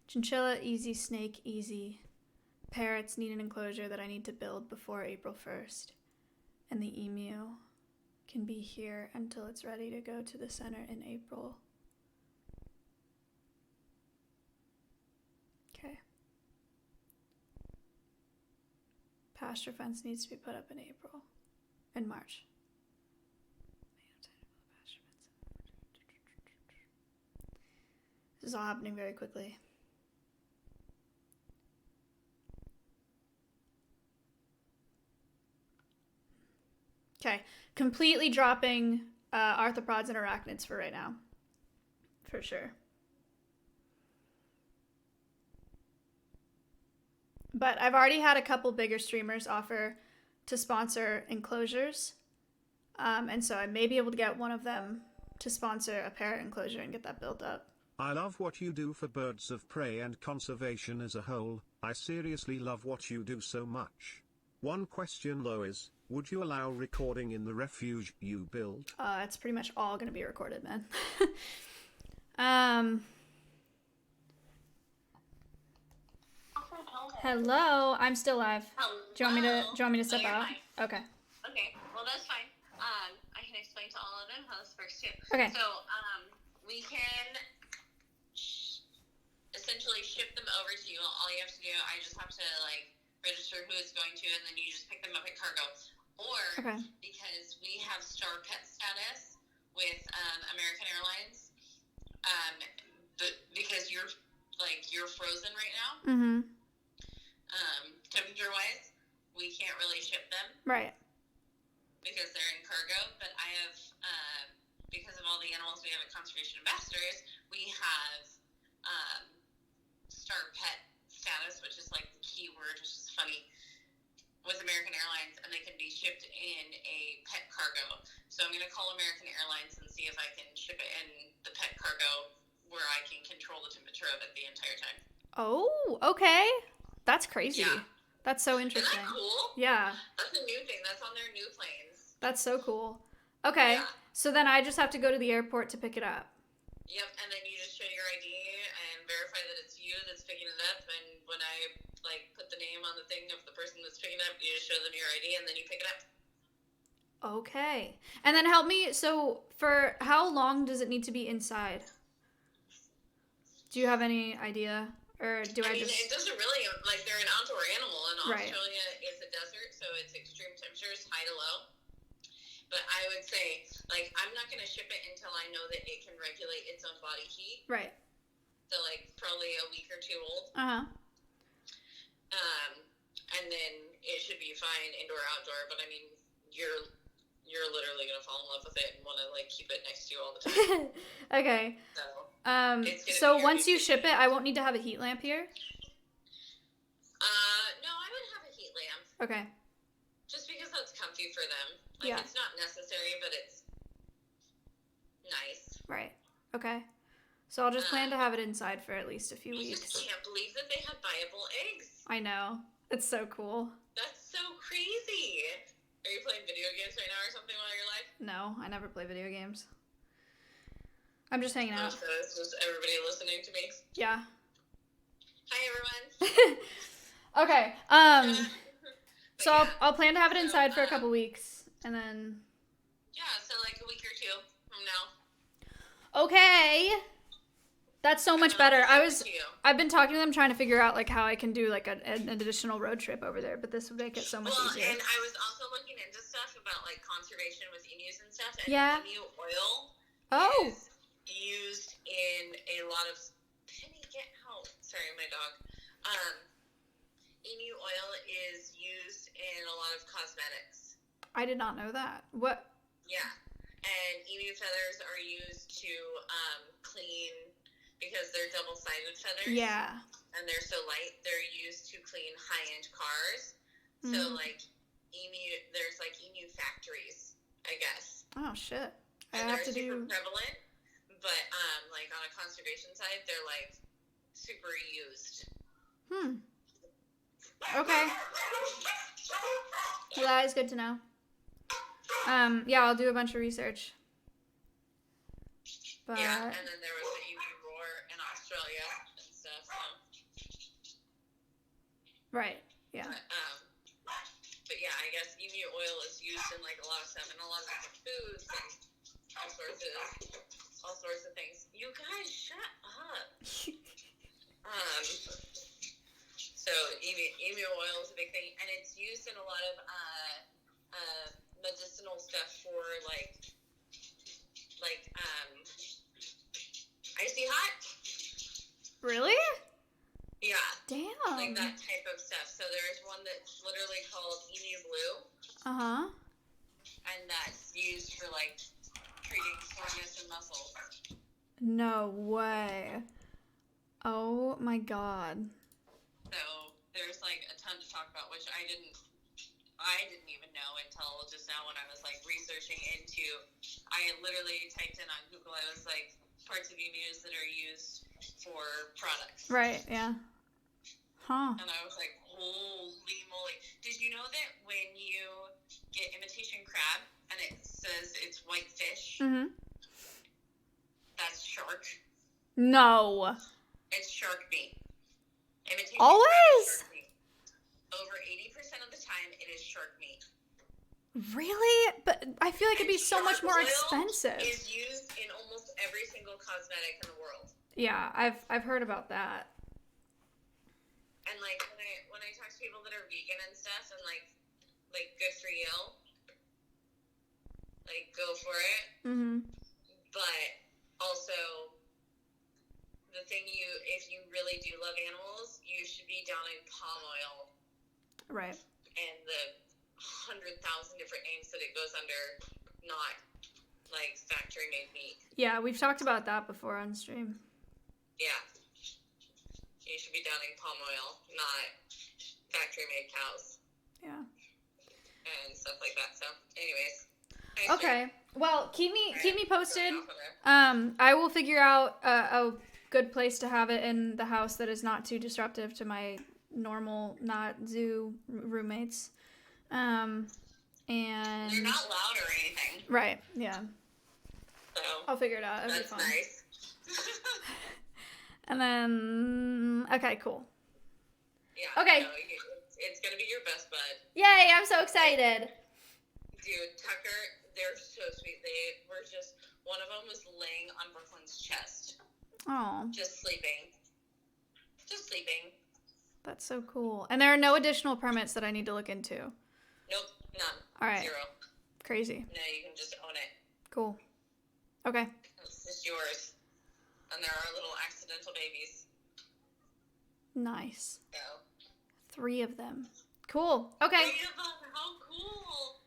Chinchilla, easy. Snake, easy. Parrots need an enclosure that I need to build before April 1st. And the emu can be here until it's ready to go to the center in April. Okay. Pasture fence needs to be put up in April. In March. This is all happening very quickly. Okay, completely dropping arthropods and arachnids for right now. For sure. But I've already had a couple bigger streamers offer to sponsor enclosures. And so I may be able to get one of them to sponsor a parrot enclosure and get that built up. I love what you do for birds of prey and conservation as a whole. I seriously love what you do so much. One question though is, would you allow recording in the refuge you build? It's pretty much all going to be recorded, man. Hello, I'm still live. Do you want me to step out? Fine. Okay. Okay, well that's fine. I can explain to all of them how this works too. Okay. So, we can essentially ship them over to you. All you have to do, I just have to register who it's going to, and then you just pick them up at cargo. Or because we have Star Pet status with American Airlines, because you're frozen right now. Mm-hmm. Temperature wise, we can't really ship them. Right. Because they're in cargo, but I have, because of all the animals we have at Conservation Ambassadors, we have Star Pet status, which is like the key word, which is funny, with American Airlines, and they can be shipped in a pet cargo. So I'm going to call American Airlines and see if I can ship it in the pet cargo where I can control the temperature of it the entire time. Oh, okay. That's crazy. Yeah. That's so interesting. Isn't that cool? Yeah. That's a new thing. That's on their new planes. That's so cool. Okay. Yeah. So then I just have to go to the airport to pick it up. Yep, and then you just show your ID and verify that it's you that's picking it up, and when I put the name on the thing of the person that's picking it up, you just show them your ID and then you pick it up. Okay. And then help me, so for how long does it need to be inside? Do you have any idea? Or do I just... it doesn't really, they're an outdoor animal, and Right. Australia is a desert, so it's extreme temperatures, high to low. But I would say, I'm not going to ship it until I know that it can regulate its own body heat. Right. So, probably a week or two old. Uh-huh. And then it should be fine indoor, outdoor. But I mean, you're literally gonna fall in love with it and want to like keep it next to you all the time. Okay. So So once you ship it, I won't need to have a heat lamp here? no, I would have a heat lamp. Okay. Just because that's comfy for them. Like, Yeah. it's not necessary, but it's nice. Right. Okay. So I'll just plan to have it inside for at least a few I weeks. just can't believe that they have viable eggs. I know. It's so cool. That's so crazy. Are you playing video games right now or something while you're live? No, I never play video games. I'm just hanging out. So it's just everybody listening to me. Yeah. Hi, everyone. Okay. So I'll plan to have it inside for a couple weeks, and then. Yeah, so like a week or two from now. Okay. That's so much better. I've been talking to them trying to figure out like how I can do like an additional road trip over there, but this would make it so much easier. And I was also looking into stuff about like conservation with emus and stuff. And Yeah. emu oil is used in a lot of. Penny, get out! Sorry, my dog. Emu oil is used in a lot of cosmetics. I did not know that. What? Yeah, and emu feathers are used to clean because they're double-sided feathers. Yeah. And they're so light. They're used to clean high-end cars. So like there's like emu factories, I guess. Oh shit! I And have they're to super do. prevalent, but like on a conservation side, they're like super used. Okay. Well, that is good to know. Yeah, I'll do a bunch of research. But Yeah, and then there was the emu roar in Australia and stuff. So. right. Yeah. But yeah, I guess emu oil is used in like a lot of stuff and a lot of different foods and all sorts of things. You guys, shut up. So emu oil is a big thing, and it's used in a lot of medicinal stuff for like icy hot. Really? Yeah. Damn. Like that type of stuff. So there's one that's literally called emu blue, and that's used for like treating soreness and muscles. No way. Oh my god. So there's like a ton to talk about, which I didn't even know until just now when I was like researching into. I literally typed in on Google. I was like parts of emus that are used for products. Right. Yeah. Huh. And I was like, holy moly! Did you know that when you get imitation crab and it says it's white fish, that's shark? No. It's shark meat. Imitation Always? crab is shark meat. Over 80% of the time, it is shark meat. Really? But I feel like it'd be so much more Shark oil expensive. is used in almost every single cosmetic in the world. Yeah, I've heard about that. And like when I talk to people that are vegan and stuff, and like good for you, like go for it. But also, the thing if you really do love animals, you should be downing palm oil. Right. And the 100,000 different names that it goes under, not like factory made meat. Yeah, we've talked about that before on stream. Yeah. You should be downing palm oil, not factory made cows. Yeah. And stuff like that. So, anyways. Okay. Well, keep me posted. I will figure out a good place to have it in the house that is not too disruptive to my normal, not zoo roommates. And you're not loud or anything. Right. Yeah. So I'll figure it out. It'll be that's fun. nice. And then okay, cool. Yeah. Okay. No, it's gonna be your best bud. Yay! I'm so excited. Dude, Tucker, they're so sweet. They were just one of them was laying on Brooklyn's chest. Oh. Just sleeping. That's so cool. And there are no additional permits that I need to look into. Nope, none. All right. 0. Crazy. No, you can just own it. Cool. Okay. It's just yours. And there are little accidental babies. Nice. So. 3 of them. Cool. Okay. 3 of them. How cool!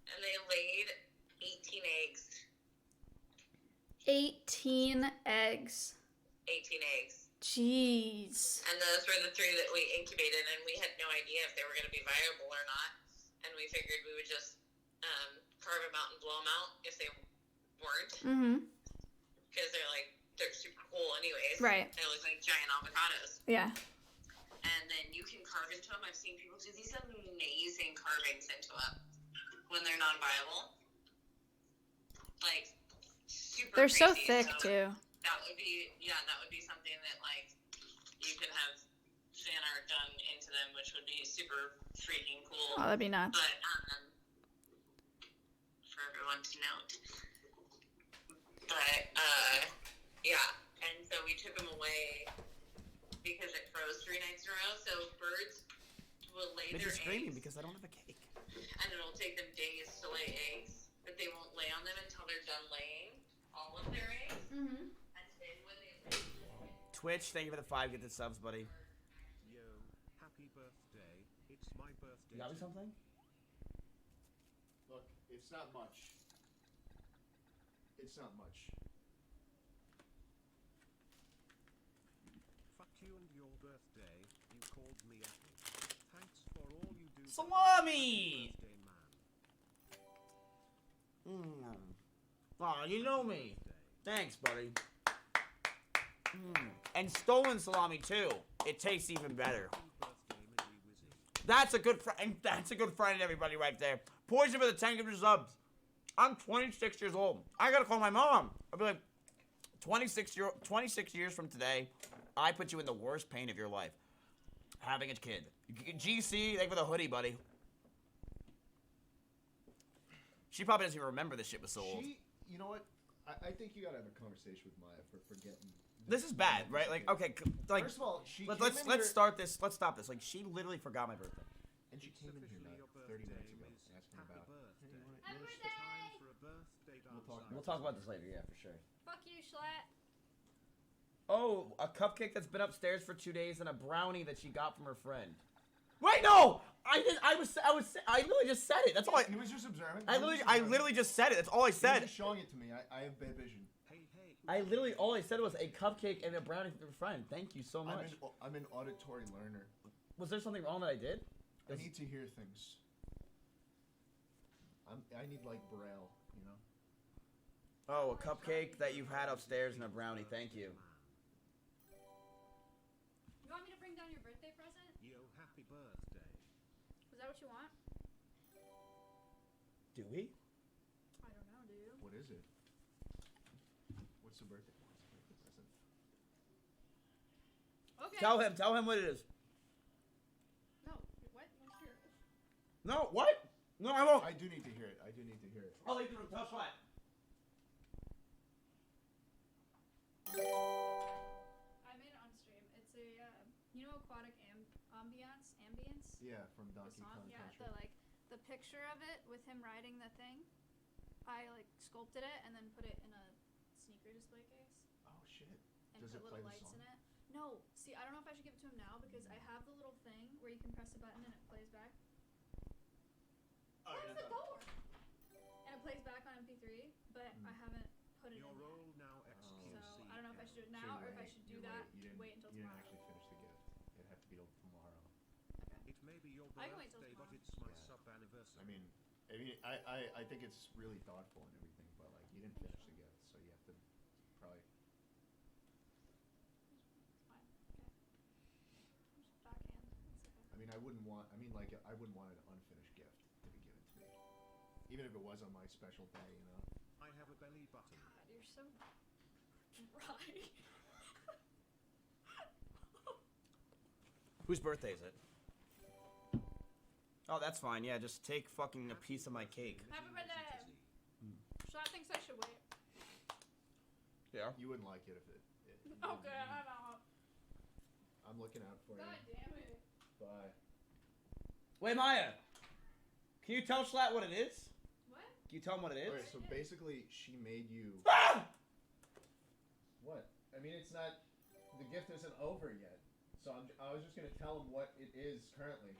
And they laid 18 eggs. 18 eggs. 18 eggs. Jeez. And those were the 3 that we incubated, and we had no idea if they were going to be viable or not. And we figured we would just carve them out and blow them out if they weren't. Mm-hmm. Because they're super cool anyways. Right. They look like giant avocados. Yeah. And then you can carve into them. I've seen people do these amazing carvings into them when they're non-viable. Like, super They're so crazy. thick, too. That would be something that, you could have fan art done into them, which would be super freaking cool. Oh, that'd be nuts. But, for everyone to note. But, yeah. And so we took them away because it froze 3 nights in a row. So birds will lay Bitch their is screaming eggs, because I don't have a cake. and it'll take them days to lay eggs, but they won't lay on them until they're done laying all of their eggs. Mm-hmm. And then when they lay Twitch, thank you for the 5 gifted subs, buddy. Yo, happy birthday. It's my birthday. You got me something? Look, it's not much. It's not much. Fuck you and your birthday. You called me Apple. Thanks for all you do. Salami! Birthday, man. Aw, you know me. Thanks, buddy. And stolen salami, too. It tastes even better. That's a good friend. That's a good friend, everybody, right there. Poison for the 10 gifted subs. I'm 26 years old. I gotta call my mom. I'll be like, 26 years from today, I put you in the worst pain of your life. Having a kid. GC, thank you for the hoodie, buddy. She probably doesn't even remember this shit was so old. You know what? I think you gotta have a conversation with Maya for forgetting. This is bad, right? Like, okay, like, First of all, she let's came in here- start this. Let's stop this. Like, she literally forgot my birthday. And she came in here like 30 minutes ago asking about. Happy birthday! We'll talk about this later, yeah, for sure. Fuck you, Schlatt. Oh, a cupcake that's been upstairs for 2 days and a brownie that she got from her friend. Wait, no! I literally just said it. That's all I. He was just observing. I literally just said it. That's all I He was said. just showing it to me. I have bad vision. All I said was a cupcake and a brownie from her friend. Thank you so much. I'm an auditory learner. Was there something wrong that I did? I need to hear things. I need like braille, you know. Oh, a cupcake that you've had upstairs and a brownie. Thank you. You want me to bring down your birthday present? Yo, happy birthday. Was that what you want? Do we? I don't know, do you? What is it? What's the birthday present? Okay. Tell him what it is. No, what? Let's hear it. No, what? No, I won't. I do need to hear it. I do need to hear it. I'll leave the room. Tell Schlatt. I made it on stream. It's a, you know, aquatic ambience. Yeah, from The Donkey song. Kong Yeah, Country. the picture of it with him riding the thing. I sculpted it and then put it in a sneaker display case. Oh shit. And Does put it play little the lights song? in it. No, see, I don't know if I should give it to him now because I have the little thing where you can press a button and it plays back. Close the door. And it plays back on MP3, but I haven't put it in yet. Roll now XQC. So I don't know if I should do it now or if I should do that. Wait until You didn't tomorrow. actually finish the gift. It'd have to be till tomorrow. It may be your I can wait till birthday, but tomorrow. it's my sub anniversary. I think it's really thoughtful and everything, but like you didn't finish the gift, so you have to probably. I wouldn't want. I wouldn't want an unfinished gift to be given to me, even if it was on my special day. You know. I have a belly button. God, you're so dry. Whose birthday is it? Oh, that's fine. Yeah, just take fucking a piece of my cake. Happy birthday. Schlatt thinks I should wait. Yeah. You wouldn't like it if it. Okay, I'm out. I'm looking out for God you. damn it. Bye. Wait, Maya. Can you tell Schlatt what it is? What? Can you tell him what it is? Okay, so basically, she made you. Ah! What? I mean, it's not. The gift isn't over yet. So I was just gonna tell him what it is currently.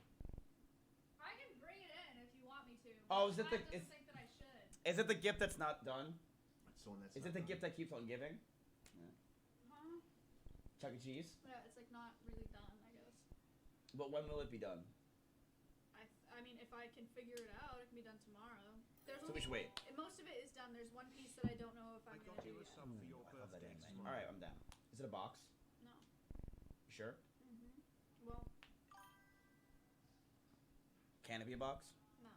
I can bring it in if you want me to. Oh, is it the? Schlatt doesn't think that I should. Is it the gift that's not done? That's the one that's. Is it the gift that keeps on giving? Huh? Chuck E. Cheese. Yeah, it's like not really done, I guess. But when will it be done? I mean, if I can figure it out, it can be done tomorrow. There's So we should wait. Most of it is done. There's one piece that I don't know if I'm gonna do yet. I love that anime. All right, I'm down. Is it a box? No. You sure? Well, Can it be a box? no.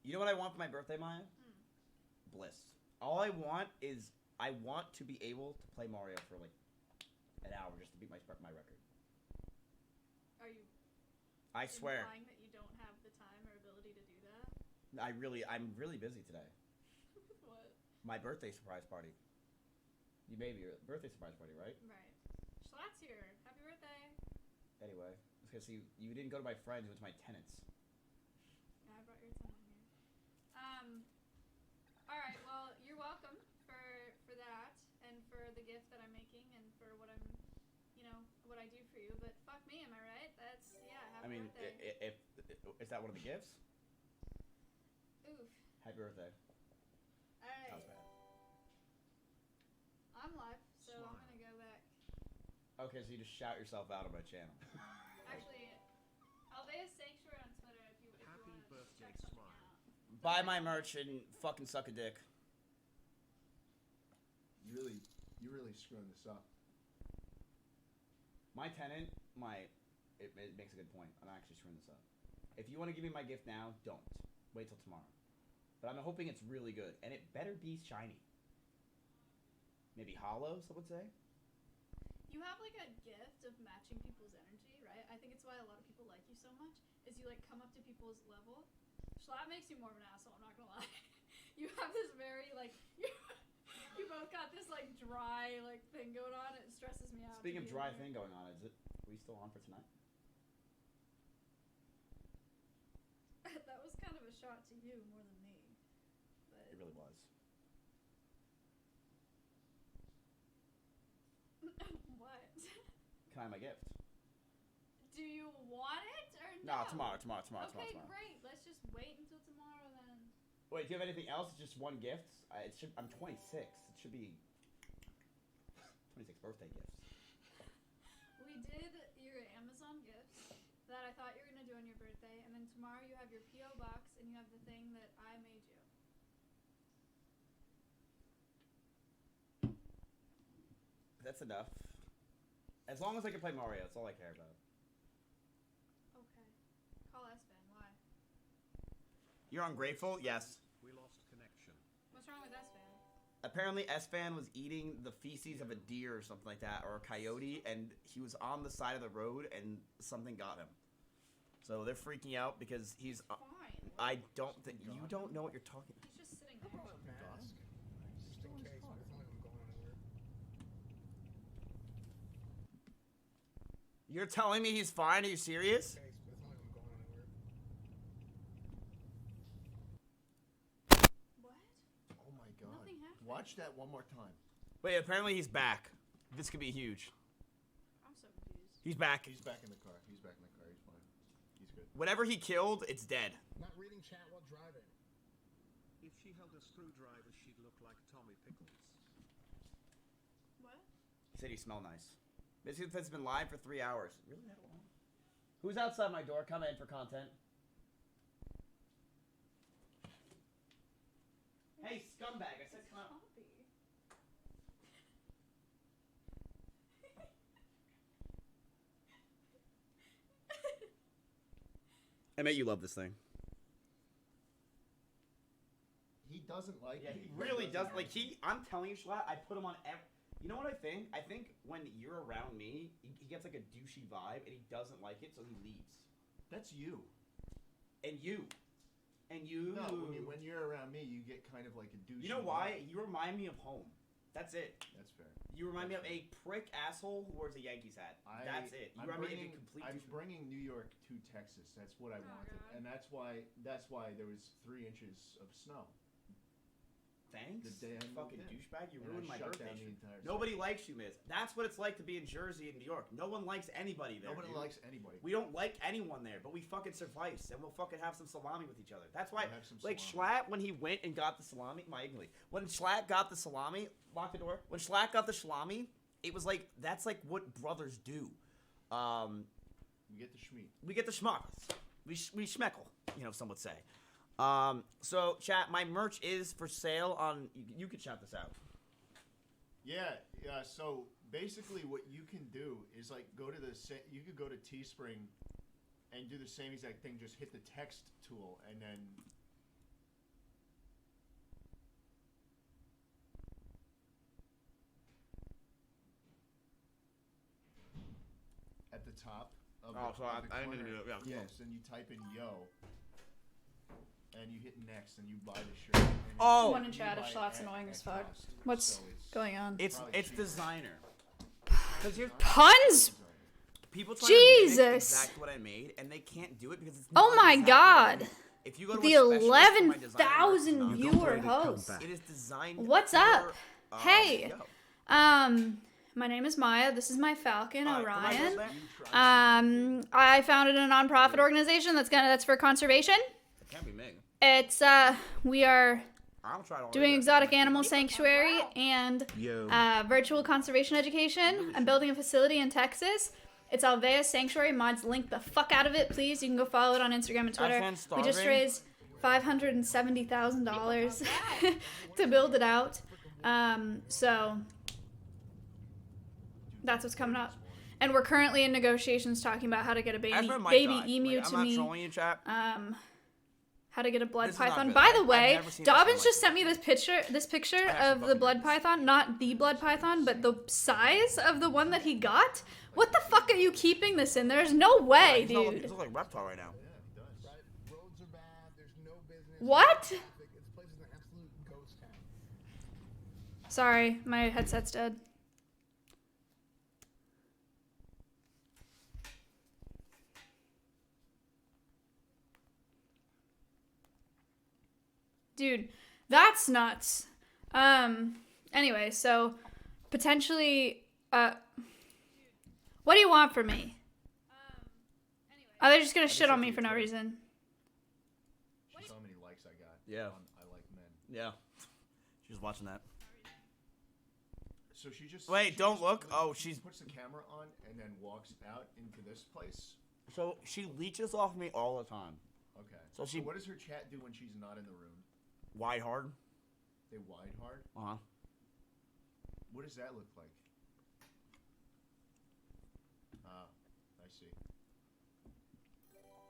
You know what I want for my birthday, Maya? Bliss. All I want is I want to be able to play Mario for like an hour just to beat my record. Are you? I swear. Implying that you don't have the time or ability to do that? I'm really busy today. What? My birthday surprise party. You made your birthday surprise party, right? Right. Schlatt's here. Happy birthday. Anyway, because you didn't go to my friends, you went to my tenants. Yeah, I brought your tenant here. All right. Well, you're welcome for that and for the gift that I'm making and for what I'm, what I do for you. But fuck me, am I right? That's happy I mean, birthday. if is that one of the gifts? Oof. Happy birthday. All right. That was bad. I'm live, so I'm gonna go back. Okay, so you just shout yourself out on my channel. Actually, Alveus Sanctuary on Twitter if you want to check something out. Buy my merch and fucking suck a dick. You really screwing this up. My tenant, it makes a good point. I'm actually screwing this up. If you want to give me my gift now, don't. Wait till tomorrow. But I'm hoping it's really good, and it better be shiny. Maybe hollow, some would say. You have like a gift of matching people's energy, right? I think it's why a lot of people like you so much. Is you like come up to people's level. Schlatt makes you more of an asshole. I'm not gonna lie. You have this very like you both got this like dry like thing going on. It stresses me out. Speaking of dry thing going on, are we still on for tonight? That was kind of a shot to you more than me. But It really was. What? Can I have my gift? Do you want it or No, no? tomorrow. Okay, great. Let's just wait until tomorrow then. Wait, do you have anything else? It's just one gift? I'm 26. It should be 26 birthday gifts. We did your Amazon gifts that I thought you were gonna do on your birthday, and then tomorrow you have your PO box and you have the thing that I made you. That's enough. As long as I can play Mario, that's all I care about. Okay. Call S-Fan. Why? You're ungrateful? Yes. We lost connection. What's wrong with S-Fan? Apparently, S-Fan was eating the feces of a deer or something like that, or a coyote, and he was on the side of the road, and something got him. So they're freaking out because he's... Fine. I don't think... You don't know what you're talking about. He's just sitting there. You're telling me he's fine? Are you serious? What? Oh my god. Nothing happened. Watch that one more time. Wait, apparently he's back. This could be huge. I'm so confused. He's back. He's back in the car. He's back in the car. He's fine. He's good. Whatever he killed, it's dead. Not reading chat while driving. If she held a screwdriver, she'd look like Tommy Pickles. What? He said you smell nice. This has been live for 3 hours. Really that long? Who's outside my door? Come in for content. Hey, scumbag! I said come out. I bet you love this thing. He doesn't like Yeah, it. he really does. Like I'm telling you, Schlatt, I put him on every. You know what I think? I think when you're around me, he gets like a douchey vibe, and he doesn't like it, so he leaves. That's you. And you. And you. No, when you're around me, you get kind of like a douchey. You know why? vibe. You remind me of home. That's it. That's fair. You remind me of a prick asshole who wears a Yankees hat. That's it. You remind me of a complete. I'm bringing New York to Texas. That's what I wanted, and that's why there was 3 inches of snow. Thanks. The day I moved Fucking in. douchebag. You And I ruined my shut birthday down the stream. entire Nobody likes you, Miz. That's what it's like to be in Jersey and New York. No one likes anybody there. Nobody dude. likes anybody. We don't like anyone there, but we fucking suffice, and we'll fucking have some salami with each other. That's why, We'll have some like, salami. Schlatt, when he went and got the salami, when Schlatt got the salami, lock the door. When Schlatt got the salami, it was like, that's like what brothers do. We get the schmeat. We get the schmuckles. We schmeckle, you know, some would say. So, chat, my merch is for sale on, you can shout this out. Yeah, so basically what you can do is like you could go to Teespring and do the same exact thing, just hit the text tool and then at the top of Oh, the, so of the I didn't corner, do it, yeah. yes, and you type in yo and you hit next and you buy the shirt. And Oh! One in you chat buy if it Schlatt's at- annoying at as fuck. cost. What's So going on? It's Probably cheaper. designer. Because you're Puns? people try to mimic Jesus. exactly what I made, and they can't do it because it's Oh not my exactly what I god. made. If you go to The a specialist for my design work, 11,000 no. viewer host. It is designed. What's up? for, Hey. yo. My name is Maya. This is my falcon, Alright, Orion. come I founded a nonprofit organization that's for conservation. It can't be Mig. It's we are I'll try to doing exotic animal sanctuary and Yo. virtual conservation education. I'm building a facility in Texas. It's Alveus Sanctuary. Mods, link the fuck out of it, please. You can go follow it on Instagram and Twitter. sounds We just starving. raised $570,000 to build it out. So that's what's coming up. And we're currently in negotiations talking about how to get a baby Ezra might baby die. emu Like, to I'm not me. trolling you, chat. How to get a blood This is not python. good. By the I've way, never seen this Dobbins one just sent me this picture of the blood python, not the blood python, but the size of the one that he got. What the fuck are you keeping this in? There's no way, He dude. looks like a reptile right now. Roads are bad. There's no business. What? This place is an absolute ghost town. Sorry, my headset's dead. Dude, that's nuts. Anyway, so potentially what do you want from me? Are they just gonna shit on me for no reason? She saw how many likes I got. Yeah. On I like men. Yeah. She was watching that. So she just Wait, she don't just look. Oh, she's puts the camera on and then walks out into this place. so she leeches off me all the time. Okay. So she what does her chat do when she's not in the room? wide hard. They wide hard. Uh huh. What does that look like? Ah, I see.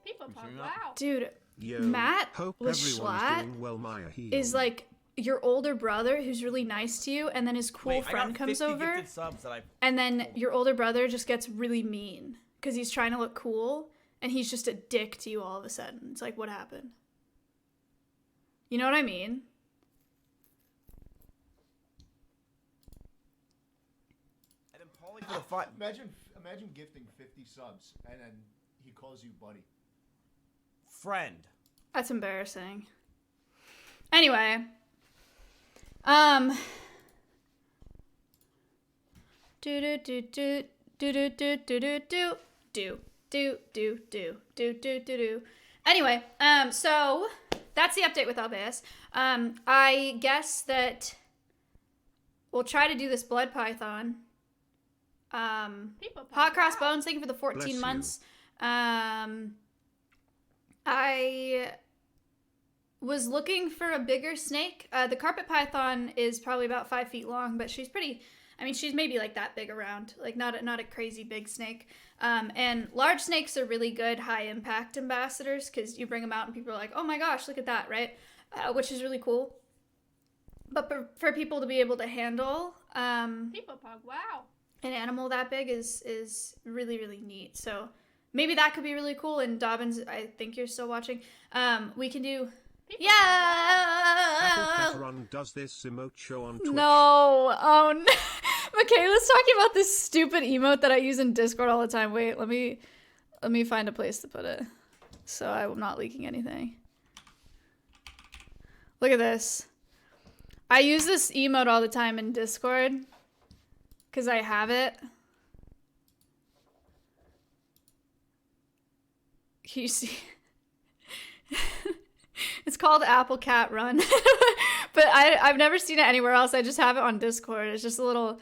People You pop. seen that? Wow. Dude, Yo. Matt Hope with everyone's Schlatt doing well, Maya. is like your older brother who's really nice to you, and then his cool Wait, friend I got comes 50 over, gifted subs that I. and then your older brother just gets really mean because he's trying to look cool, and he's just a dick to you all of a sudden. It's like, what happened? You know what I mean? And then Paulie for the fun. Imagine gifting 50 subs and then he calls you buddy. Friend. That's embarrassing. Anyway, Anyway, so that's the update with Alveus. I guess that we'll try to do this blood python. Hot Cross Bones, thank you for the 14 Bless you. months. I was looking for a bigger snake. The carpet python is probably about 5 feet long, but she's pretty. I mean, she's maybe like that big around, like not a crazy big snake. And large snakes are really good high impact ambassadors because you bring them out and people are like, oh my gosh, look at that, right? Which is really cool. But for people to be able to handle People pop. Wow. an animal that big is really, really neat. So maybe that could be really cool. And Dobbins, I think you're still watching. We can do. Apple Yeah. Catron does this emote show on Twitch. No. Oh no. Michaela's talking about this stupid emote that I use in Discord all the time. Wait, let me find a place to put it so I'm not leaking anything. Look at this. I use this emote all the time in Discord because I have it. You see, it's called Apple Cat Run, but I've never seen it anywhere else. I just have it on Discord. It's just a little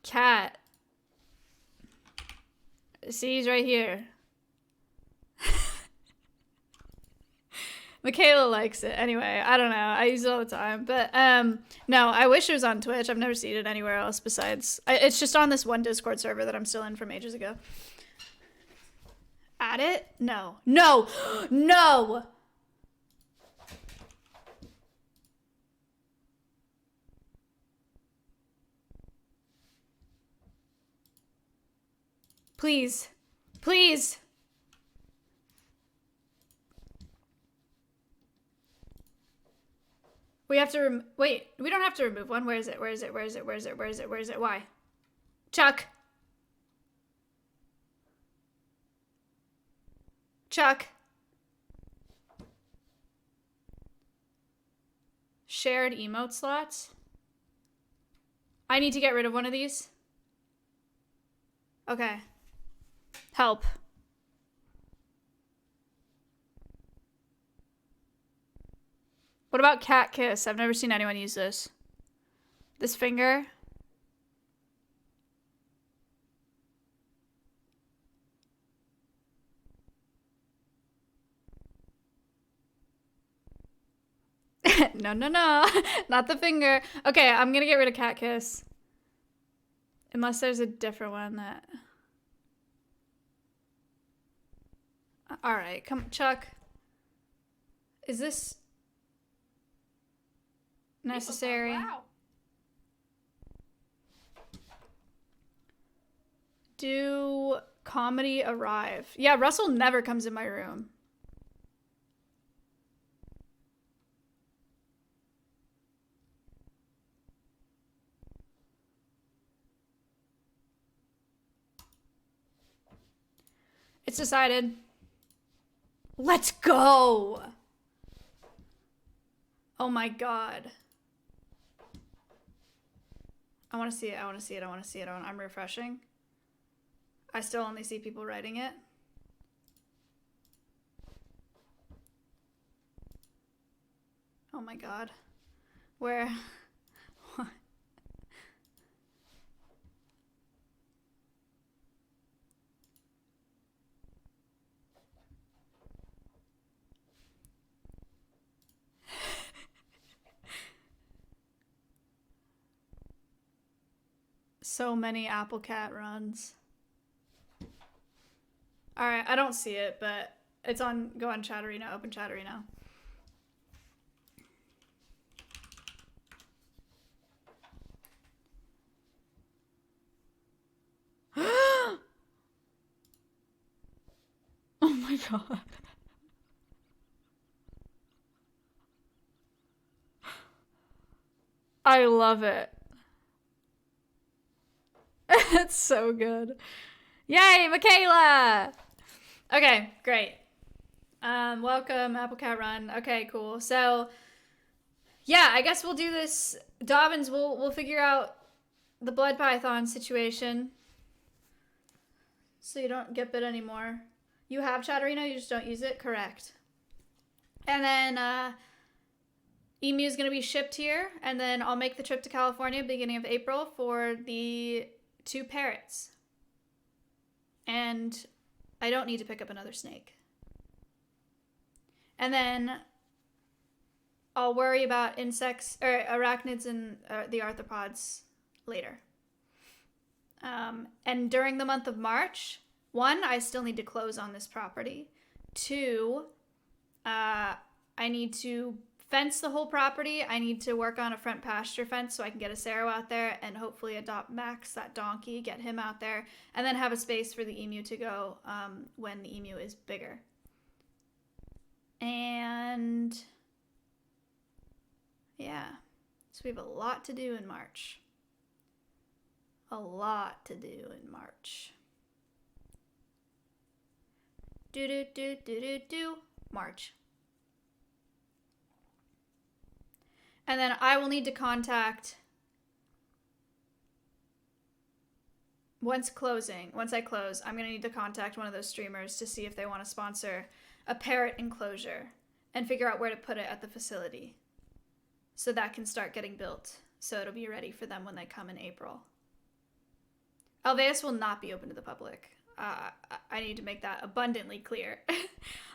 cat. See, he's right here. Michaela likes it. Anyway, I don't know. I use it all the time. But no, I wish it was on Twitch. I've never seen it anywhere else besides... it's just on this one Discord server that I'm still in from ages ago. Add it? No. No! No! Please. Please! We have to wait, we don't have to remove one. Where is it? Where is it? Where is it? Where is it? Where is it? Where is it? Why? Chuck. Chuck. Shared emote slots. I need to get rid of one of these. Okay. Help. What about cat kiss? I've never seen anyone use this. This finger. No, no, no. Not the finger. Okay, I'm gonna get rid of cat kiss. Unless there's a different one that... Alright, come, Chuck. Is this... necessary? Wow. Do comedy arrive? Yeah, Russell never comes in my room. It's decided. Let's go! Oh my god. I want to see it. I want to see it. I want to see it. I'm refreshing. I still only see people writing it. Oh my god. Where? What? So many Apple Cat runs. Alright, I don't see it, but it's on, go on Chatterino, open Chatterino. Oh my god. I love it. It's so good. Yay, Michaela! Okay, great. Welcome, Apple Cat Run. Okay, cool. So, yeah, I guess we'll do this. Dobbins, we'll figure out the blood python situation. So you don't get bit anymore. You have Chatterino, you just don't use it? Correct. And then, Emu is going to be shipped here, and then I'll make the trip to California beginning of April for the 2 parrots. And I don't need to pick up another snake. And then I'll worry about insects or arachnids and the arthropods later. And during the month of March, 1, I still need to close on this property. 2, I need to fence the whole property. I need to work on a front pasture fence so I can get a Saro out there and hopefully adopt Max, that donkey, get him out there, and then have a space for the emu to go when the emu is bigger. And yeah, so we have a lot to do in March. A lot to do in March. Do March. And then I will need to contact, once I close, I'm going to need to contact one of those streamers to see if they want to sponsor a parrot enclosure and figure out where to put it at the facility. So that can start getting built. So it'll be ready for them when they come in April. Alveus will not be open to the public. I need to make that abundantly clear.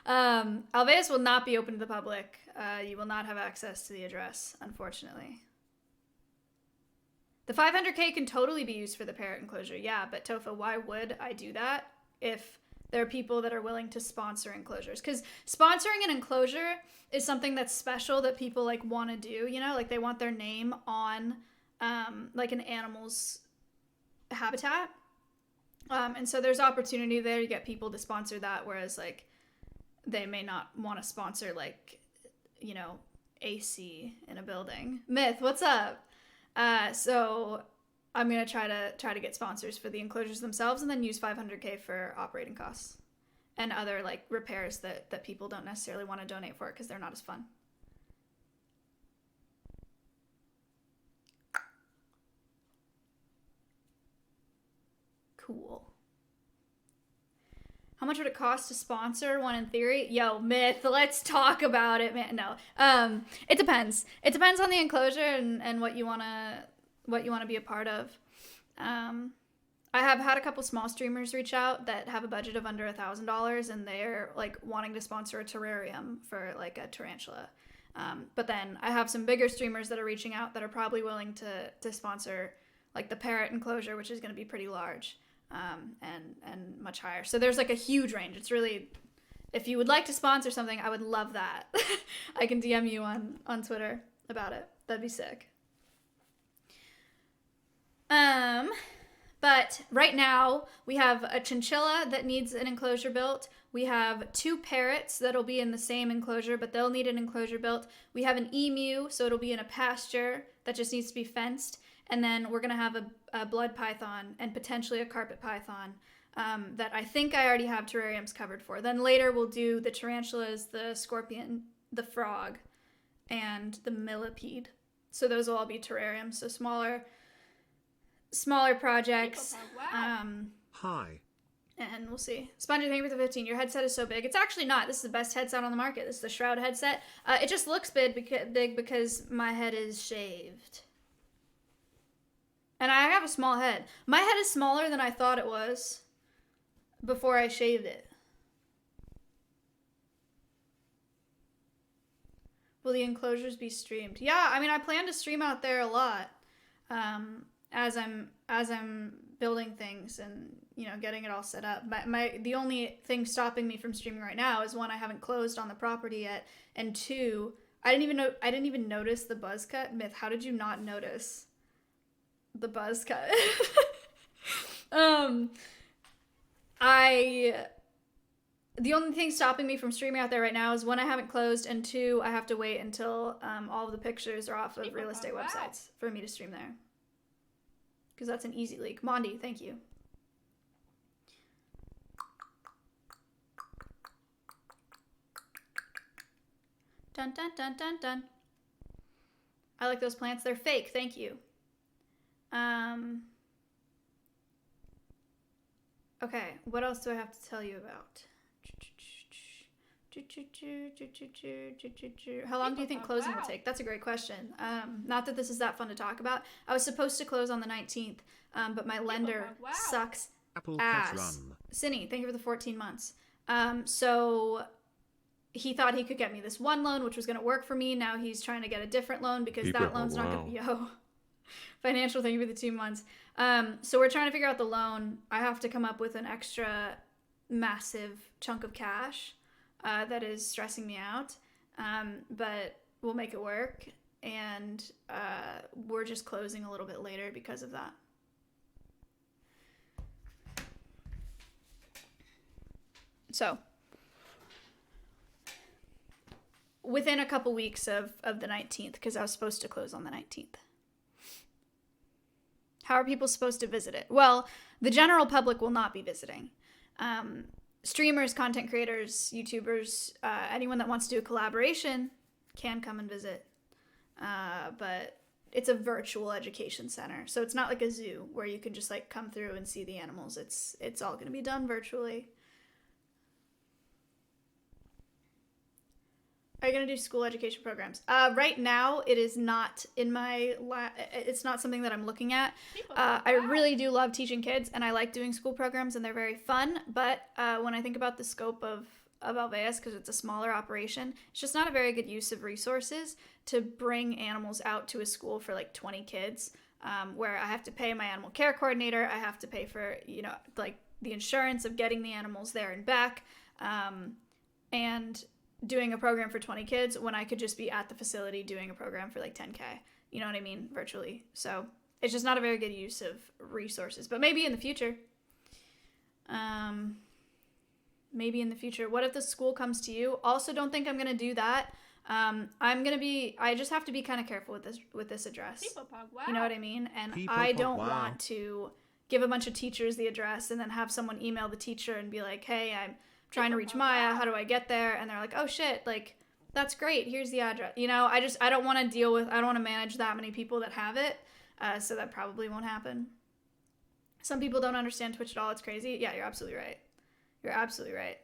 Alveus will not be open to the public. You will not have access to the address, unfortunately. The 500K can totally be used for the parrot enclosure. Yeah, but Tofa, why would I do that if there are people that are willing to sponsor enclosures? Because sponsoring an enclosure is something that's special that people like want to do, you know, like they want their name on like an animal's habitat. And so there's opportunity there to get people to sponsor that, whereas like they may not want to sponsor like, you know, AC in a building. Myth, what's up? So I'm gonna try to get sponsors for the enclosures themselves, and then use 500K for operating costs and other like repairs that people don't necessarily want to donate for because they're not as fun. Cool. How much would it cost to sponsor one in theory? Yo, Myth, let's talk about it, man. No. It depends. It depends on the enclosure and what you wanna be a part of. I have had a couple small streamers reach out that have a budget of under $1,000 and they're like wanting to sponsor a terrarium for like a tarantula. But then I have some bigger streamers that are reaching out that are probably willing to sponsor like the parrot enclosure, which is going to be pretty large. And much higher. So there's like a huge range. It's really, if you would like to sponsor something, I would love that. I can DM you on Twitter about it. That'd be sick. But right now we have a chinchilla that needs an enclosure built. We have 2 parrots that'll be in the same enclosure, but they'll need an enclosure built. We have an emu, so it'll be in a pasture that just needs to be fenced. And then we're going to have a blood python and potentially a carpet python that I think I already have terrariums covered for. Then later we'll do the tarantulas, the scorpion, the frog, and the millipede. So those will all be terrariums. So smaller projects. Hi. And we'll see. Spongy, thank you for the 15. Your headset is so big. It's actually not. This is the best headset on the market. This is the Shroud headset. It just looks big because my head is shaved. And I have a small head. My head is smaller than I thought it was before I shaved it. Will the enclosures be streamed? Yeah, I mean, I plan to stream out there a lot as I'm building things and, you know, getting it all set up. The only thing stopping me from streaming right now is, 1, I haven't closed on the property yet, and 2, I didn't even notice the buzz cut. Myth, how did you not notice the buzz cut? The only thing stopping me from streaming out there right now is, 1, I haven't closed, and 2, I have to wait until all of the pictures are off of real estate websites for me to stream there. Because that's an easy leak. Mondi, thank you. Dun dun dun dun dun. I like those plants. They're fake. Thank you. Okay, what else do I have to tell you about? How long do you think closing will take? That's a great question. Not that this is that fun to talk about. I was supposed to close on the 19th, but my lender sucks ass. Cinny, thank you for the 14 months. So he thought he could get me this one loan, which was going to work for me. Now he's trying to get a different loan because that loan's not going to... Financial, thank you for the 2 months. So we're trying to figure out the loan. I have to come up with an extra massive chunk of cash that is stressing me out. But we'll make it work. And we're just closing a little bit later because of that. So within a couple weeks of the 19th, because I was supposed to close on the 19th. How are people supposed to visit it? Well, the general public will not be visiting. Streamers, content creators, YouTubers, anyone that wants to do a collaboration can come and visit. but it's a virtual education center. So it's not like a zoo where you can just like come through and see the animals. It's all going to be done virtually. Are you going to do school education programs? Right now, it is not in my it's not something that I'm looking at. I really do love teaching kids, and I like doing school programs, and they're very fun. But when I think about the scope of alveus, because it's a smaller operation, it's just not a very good use of resources to bring animals out to a school for like 20 kids, where I have to pay my animal care coordinator, I have to pay for, like the insurance of getting the animals there and back, and doing a program for 20 kids when I could just be at the facility doing a program for like 10K, you know what I mean, virtually. So it's just not a very good use of resources, but maybe in the future. Maybe in the future. What if the school comes to you? Also, don't think I'm gonna do that. I just have to be kind of careful with this address. Wow. You know what I mean? And People I pop, don't wow. want to give a bunch of teachers the address and then have someone email the teacher and be like, hey, I'm trying to reach Maya. How do I get there? And they're like, oh shit, like, that's great. Here's the address. I don't want to I don't want to manage that many people that have it. So that probably won't happen. Some people don't understand Twitch at all. It's crazy. Yeah, you're absolutely right. You're absolutely right.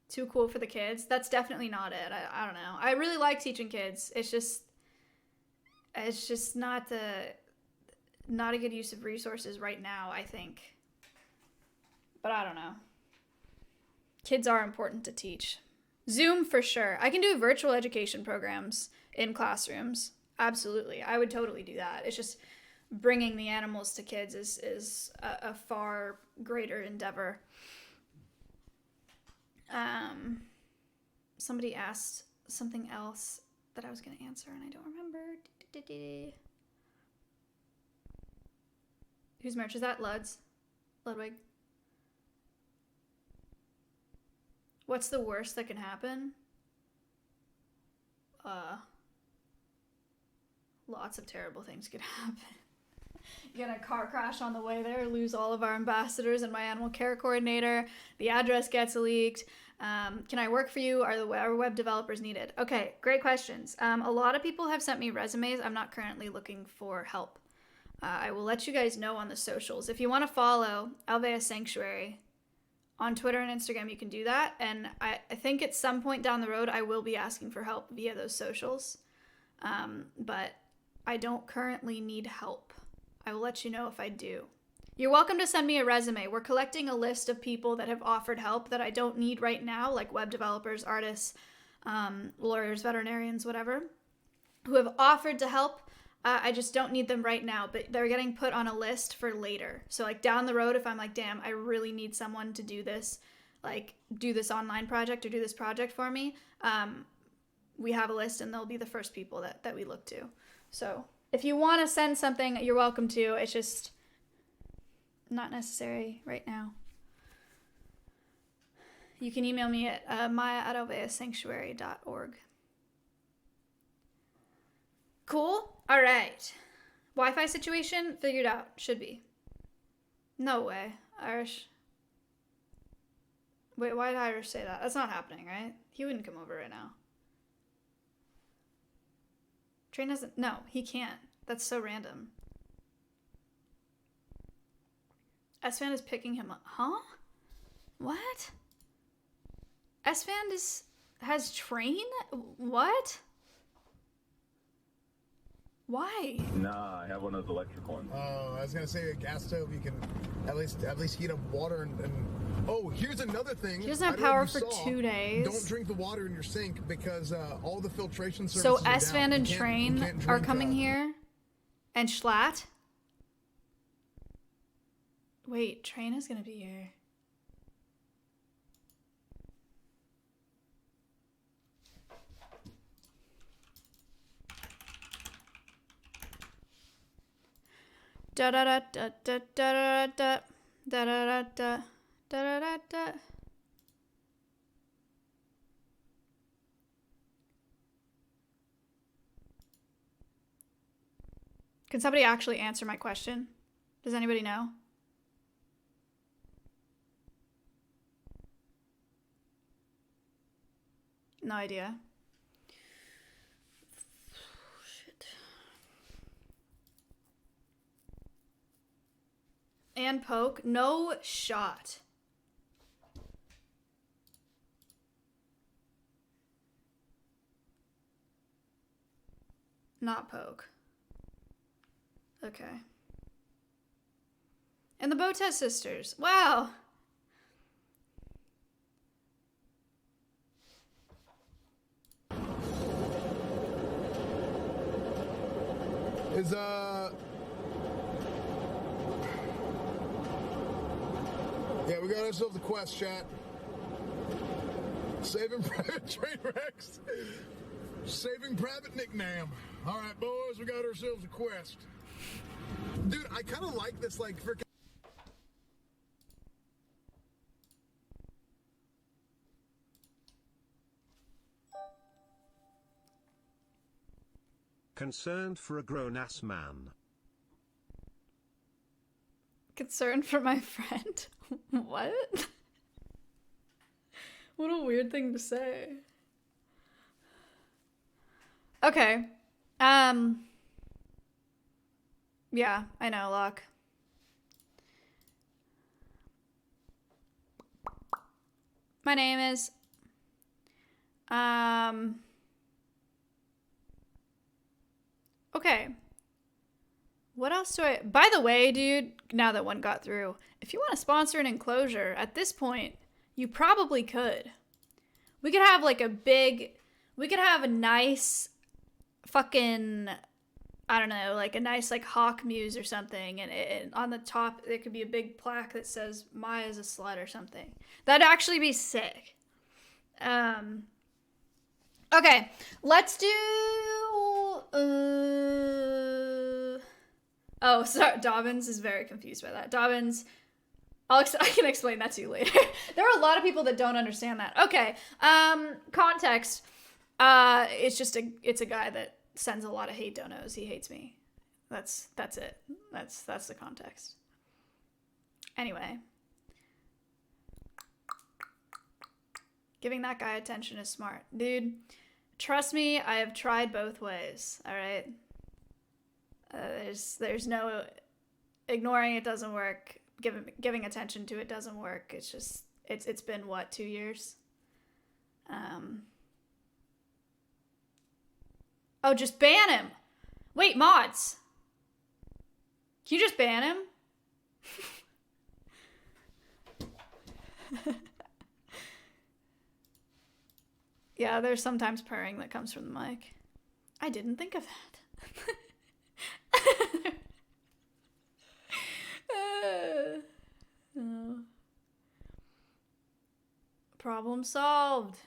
Too cool for the kids. That's definitely not it. I don't know. I really like teaching kids. It's just not a good use of resources right now, I think. But I don't know. Kids are important to teach. Zoom for sure. I can do virtual education programs in classrooms. Absolutely. I would totally do that. It's just bringing the animals to kids is a far greater endeavor. Somebody asked something else that I was going to answer and I don't remember. Whose merch is that? Ludwig. What's the worst that can happen? Lots of terrible things could happen. Get a car crash on the way there, lose all of our ambassadors and my animal care coordinator. The address gets leaked. Can I work for you? Are web developers needed? Okay, great questions. A lot of people have sent me resumes. I'm not currently looking for help. I will let you guys know on the socials. If you want to follow Alveus Sanctuary on Twitter and Instagram, you can do that. And I think at some point down the road, I will be asking for help via those socials. But I don't currently need help. I will let you know if I do. You're welcome to send me a resume. We're collecting a list of people that have offered help that I don't need right now, like web developers, artists, lawyers, veterinarians, whatever, who have offered to help. I just don't need them right now, but they're getting put on a list for later. So like down the road, if I'm like, damn, I really need someone to do this, like do this online project or do this project for me, we have a list and they'll be the first people that we look to. So if you want to send something, you're welcome to. It's just not necessary right now. You can email me at maya@alveussanctuary.org. Cool? All right. Wi-Fi situation figured out. Should be. No way. Irish. Wait, why did Irish say that? That's not happening, right? He wouldn't come over right now. Train doesn't... No, he can't. That's so random. S-Fan is picking him up. Huh? What? S-Fan has Train? What? Why? Nah, I have one of those electric ones. Oh, I was gonna say a gas stove. You can at least heat up water and oh, here's another thing. He doesn't have I don't know power if for you saw. 2 days. Don't drink the water in your sink because all the filtration services So are down. S-Fan and You can't Train drink, are coming here? And Schlatt? Wait, Train is gonna be here. Da da da da da da da da da da da da da da. Can somebody actually answer my question? Does anybody know? No idea. And poke? No shot. Not poke. Okay. And the Botez sisters. Wow. Is yeah, we got ourselves a quest, chat. Saving Private Train Rex. Saving Private Nickname. All right, boys, we got ourselves a quest. Dude, I kind of like this, like, freaking. Concerned for a grown-ass man. Concerned for my friend? What? What a weird thing to say. Okay. Yeah, I know, Locke. My name is... Okay. What else do I... By the way, dude, now that one got through, if you want to sponsor an enclosure, at this point, you probably could. We could have, like, a big... We could have a nice fucking... I don't know, like a nice, like, hawk muse or something, and on the top, there could be a big plaque that says, Maya's a slut or something. That'd actually be sick. Okay, let's do... Oh, sorry, Dobbins is very confused by that. Dobbins, I can explain that to you later. There are a lot of people that don't understand that. Okay, context. It's a guy that sends a lot of hate donos. He hates me. That's it. That's the context. Anyway. Giving that guy attention is smart. Dude, trust me, I have tried both ways, alright? There's no ignoring it doesn't work. Giving attention to it doesn't work. It's just it's been what, 2 years? Oh, just ban him. Wait, mods. Can you just ban him? Yeah, there's sometimes purring that comes from the mic. I didn't think of that. Problem solved.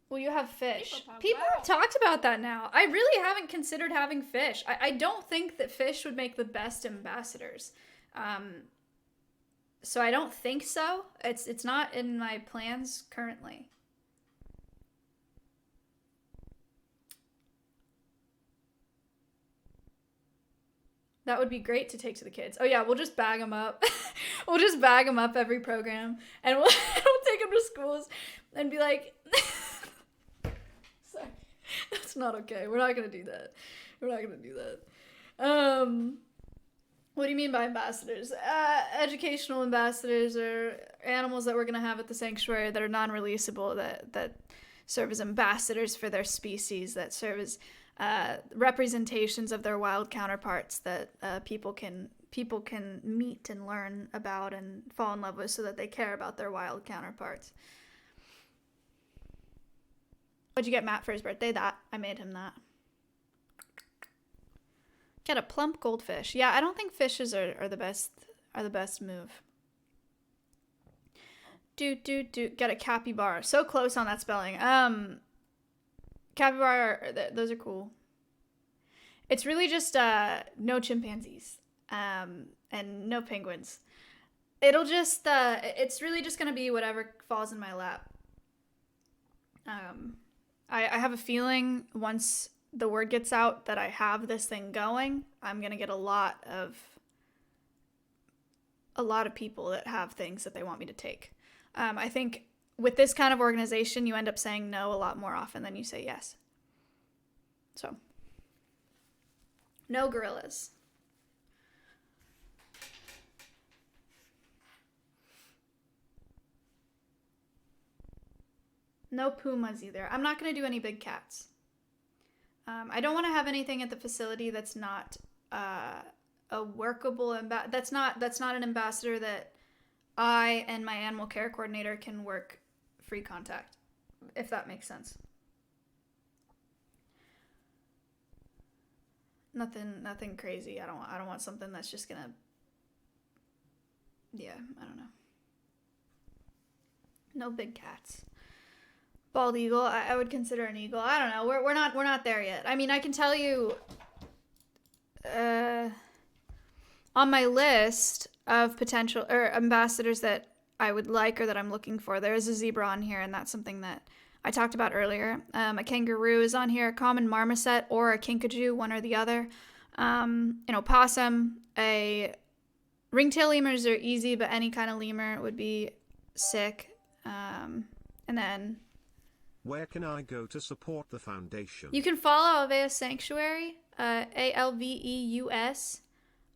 Will you have fish? People have talked about that now. I really haven't considered having fish. I don't think that fish would make the best ambassadors. So I don't think so. It's not in my plans currently. That would be great to take to the kids. Oh yeah, we'll just bag them up. We'll just bag them up every program, and we'll take them to schools and be like, sorry, that's not okay. We're not gonna do that. We're not gonna do that. What do you mean by ambassadors? Educational ambassadors are animals that we're gonna have at the sanctuary that are non-releasable, that serve as ambassadors for their species, that serve as representations of their wild counterparts that people can meet and learn about and fall in love with, so that they care about their wild counterparts. What'd you get Matt for his birthday? That. I made him that. Get a plump goldfish. Yeah, I don't think fishes are the best move. Get a capybara. So close on that spelling. Capybara, those are cool. It's really just no chimpanzees and no penguins. It'll just it's really just gonna be whatever falls in my lap. I have a feeling once the word gets out that I have this thing going, I'm gonna get a lot of people that have things that they want me to take. I think with this kind of organization, you end up saying no a lot more often than you say yes. So, No gorillas. No pumas either. I'm not going to do any big cats. I don't want to have anything at the facility that's not a workable that's not an ambassador that I and my animal care coordinator can work free contact, if that makes sense. Nothing crazy. I don't want something that's just gonna. Yeah, I don't know. No big cats. Bald eagle. I would consider an eagle. I don't know. We're not there yet. I mean, I can tell you. On my list of potential or ambassadors that I would like or that I'm looking for, there is a zebra on here, and that's something that I talked about earlier. A kangaroo is on here, a common marmoset, or a kinkajou, one or the other. An opossum, a ringtail lemurs are easy, but any kind of lemur would be sick. And then where can I go to support the foundation? you can follow Alveus Sanctuary, ALVEUS,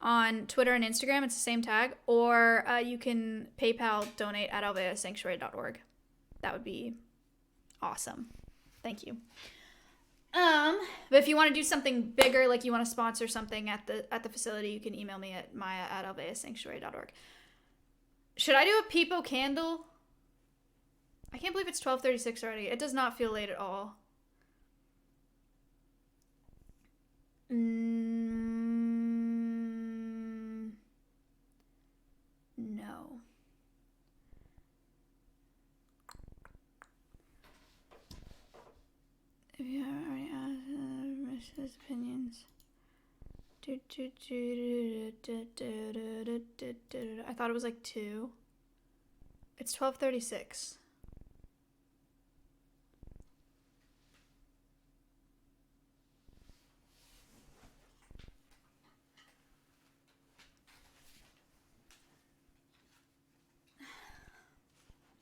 on Twitter and Instagram. It's the same tag. Or you can PayPal donate at alveussanctuary.org. That would be awesome. Thank you. But if you want to do something bigger, like you want to sponsor something at the facility, you can email me at maya@alveussanctuary.org. Should I do a peepo candle? I can't believe it's 12:36 already. It does not feel late at all. No. If you haven't already asked his opinions. I thought it was like 2. It's 12:36.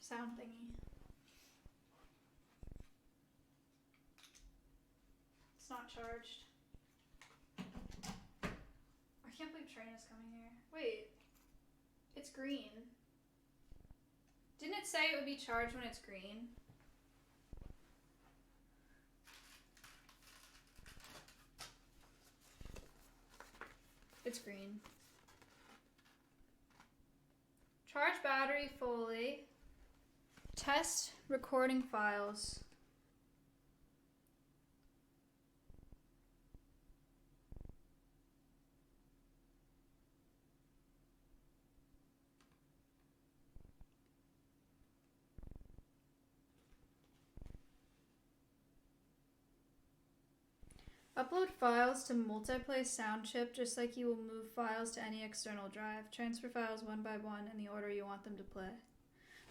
Sound thingy. It's not charged. I can't believe train is coming here. Wait. It's green. Didn't it say it would be charged when it's green? It's green. Charge battery fully. Test recording files. Upload files to multiplace sound chip just like you will move files to any external drive. Transfer files one by one in the order you want them to play.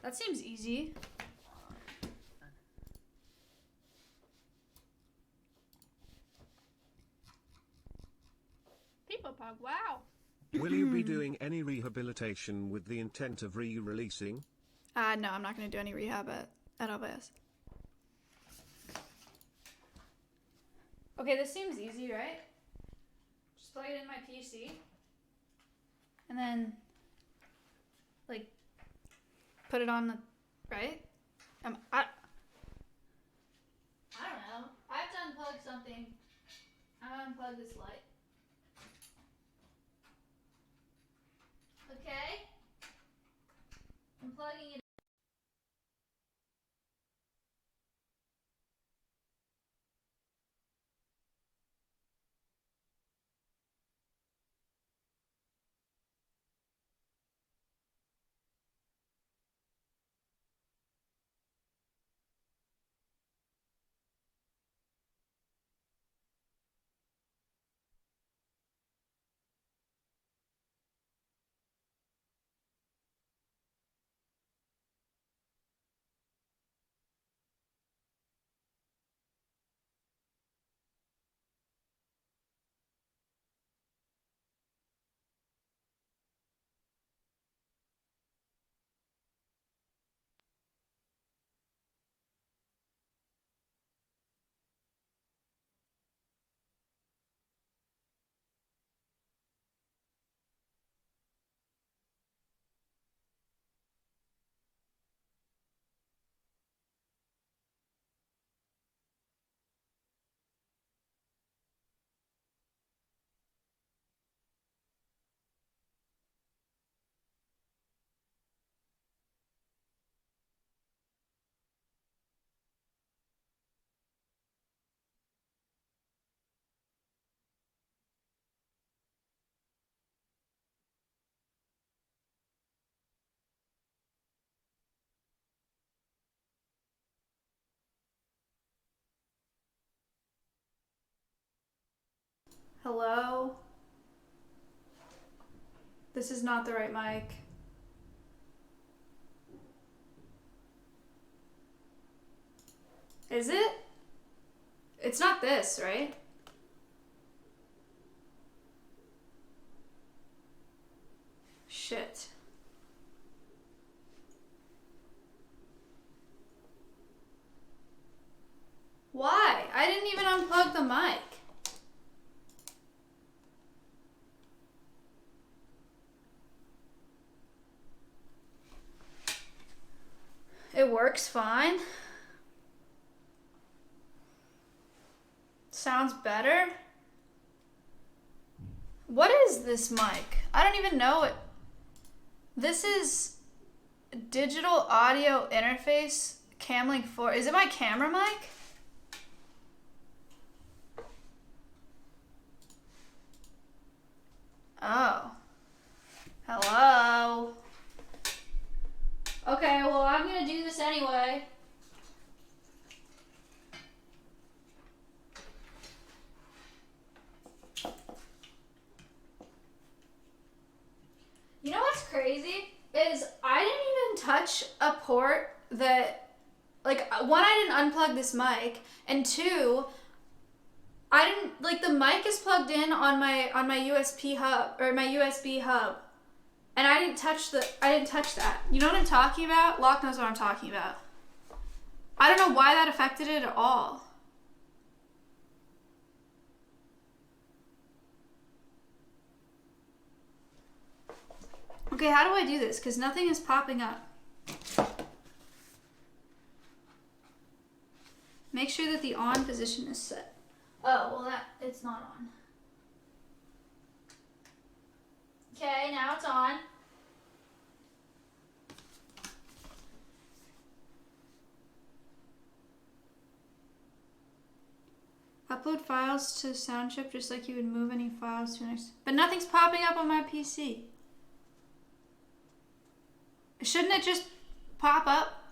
That seems easy. People pug, wow. Will you be doing any rehabilitation with the intent of re-releasing? No, I'm not going to do any rehab at Alveus. Okay, this seems easy, right? Just plug it in my PC. And then, like, put it on the, right? I don't know. I have to unplug something. I'm gonna unplug this light. Okay? I'm plugging it. Hello? This is not the right mic. Is it? It's not this, right? Shit. Why? I didn't even unplug the mic. It works fine. Sounds better. What is this mic? I don't even know it. This is digital audio interface Camlink 4. Is it my camera mic? Oh. Hello. Okay, well, I'm gonna do this anyway. You know what's crazy? Is I didn't even touch a port that, like, one, I didn't unplug this mic, and two, I didn't, like, the mic is plugged in on my USB hub, or my USB hub. And I didn't touch that. You know what I'm talking about? Locke knows what I'm talking about. I don't know why that affected it at all. Okay, how do I do this? Because nothing is popping up. Make sure that the on position is set. Oh, well it's not on. Okay, now it's on. Upload files to SoundChip just like you would move any files to next. But nothing's popping up on my PC. Shouldn't it just pop up?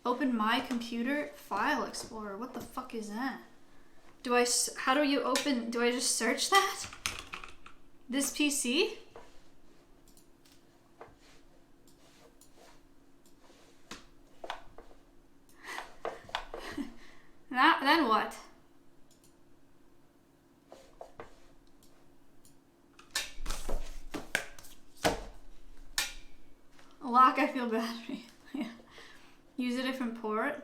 Open my computer file explorer. What the fuck is that? How do you open, do I just search that? This PC? Then what? Locke, I feel bad for you. Use a different port.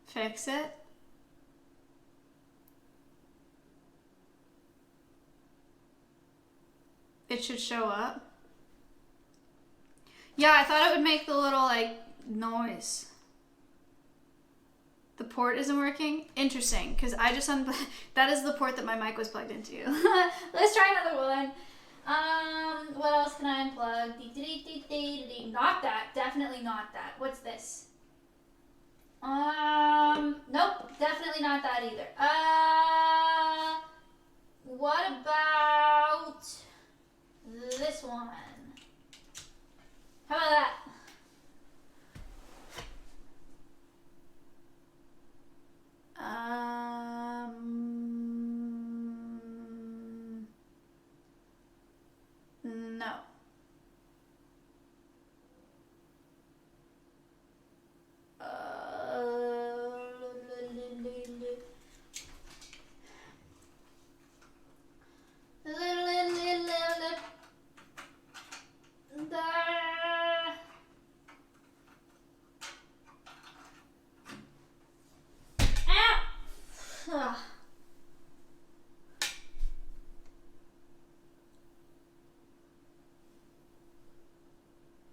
Fix it. It should show up. Yeah, I thought it would make the little, like, noise. The port isn't working? Interesting, because I just that is the port that my mic was plugged into. Let's try another one. What else can I unplug? Not that. Definitely not that. What's this? Nope. Definitely not that either. What about this one? How about that? No.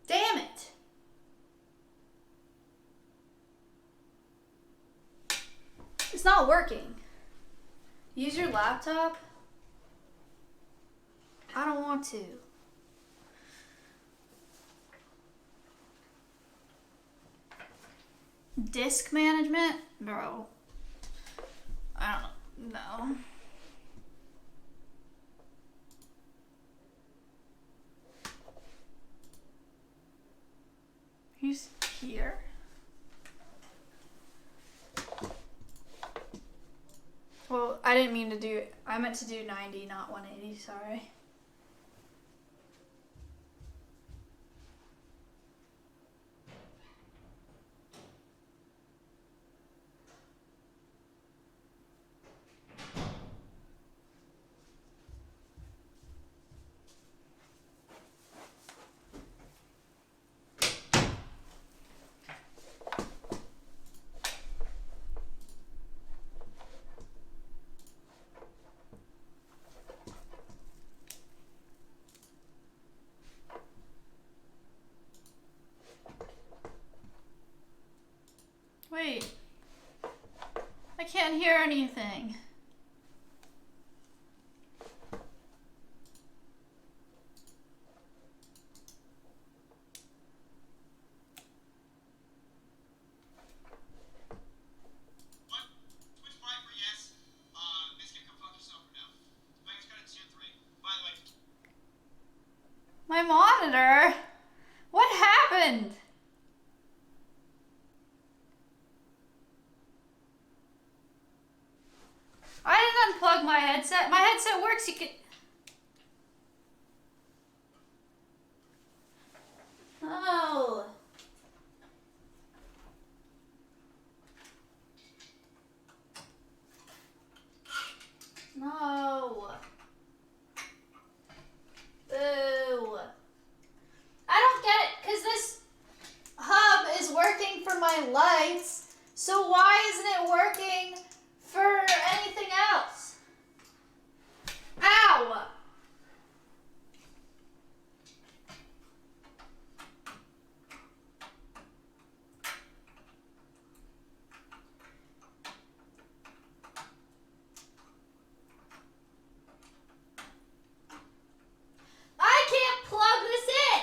Damn it! It's not working. Use your laptop? I don't want to. Disk management? Bro. I don't know. He's here. I didn't mean to do, I meant to do 90, not 180, sorry. Wait. I can't hear anything. My monitor? What happened? I didn't unplug my headset. My headset works. You can. No. No. Boo. I don't get it, because this hub is working for my lights, so why isn't it working for anything else? Ow! I can't plug this in!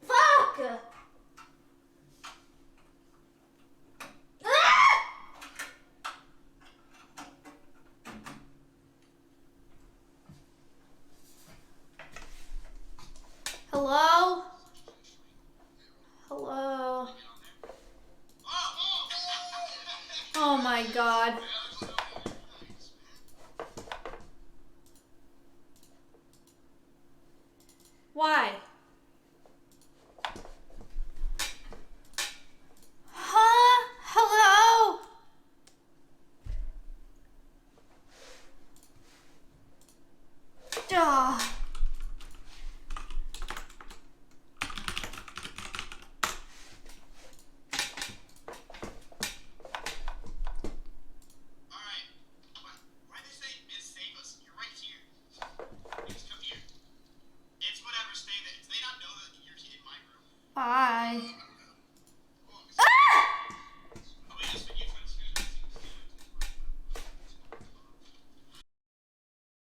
Fuck! Ah! Hello? Hello? Oh my god. Why? Huh? Hello? Duh.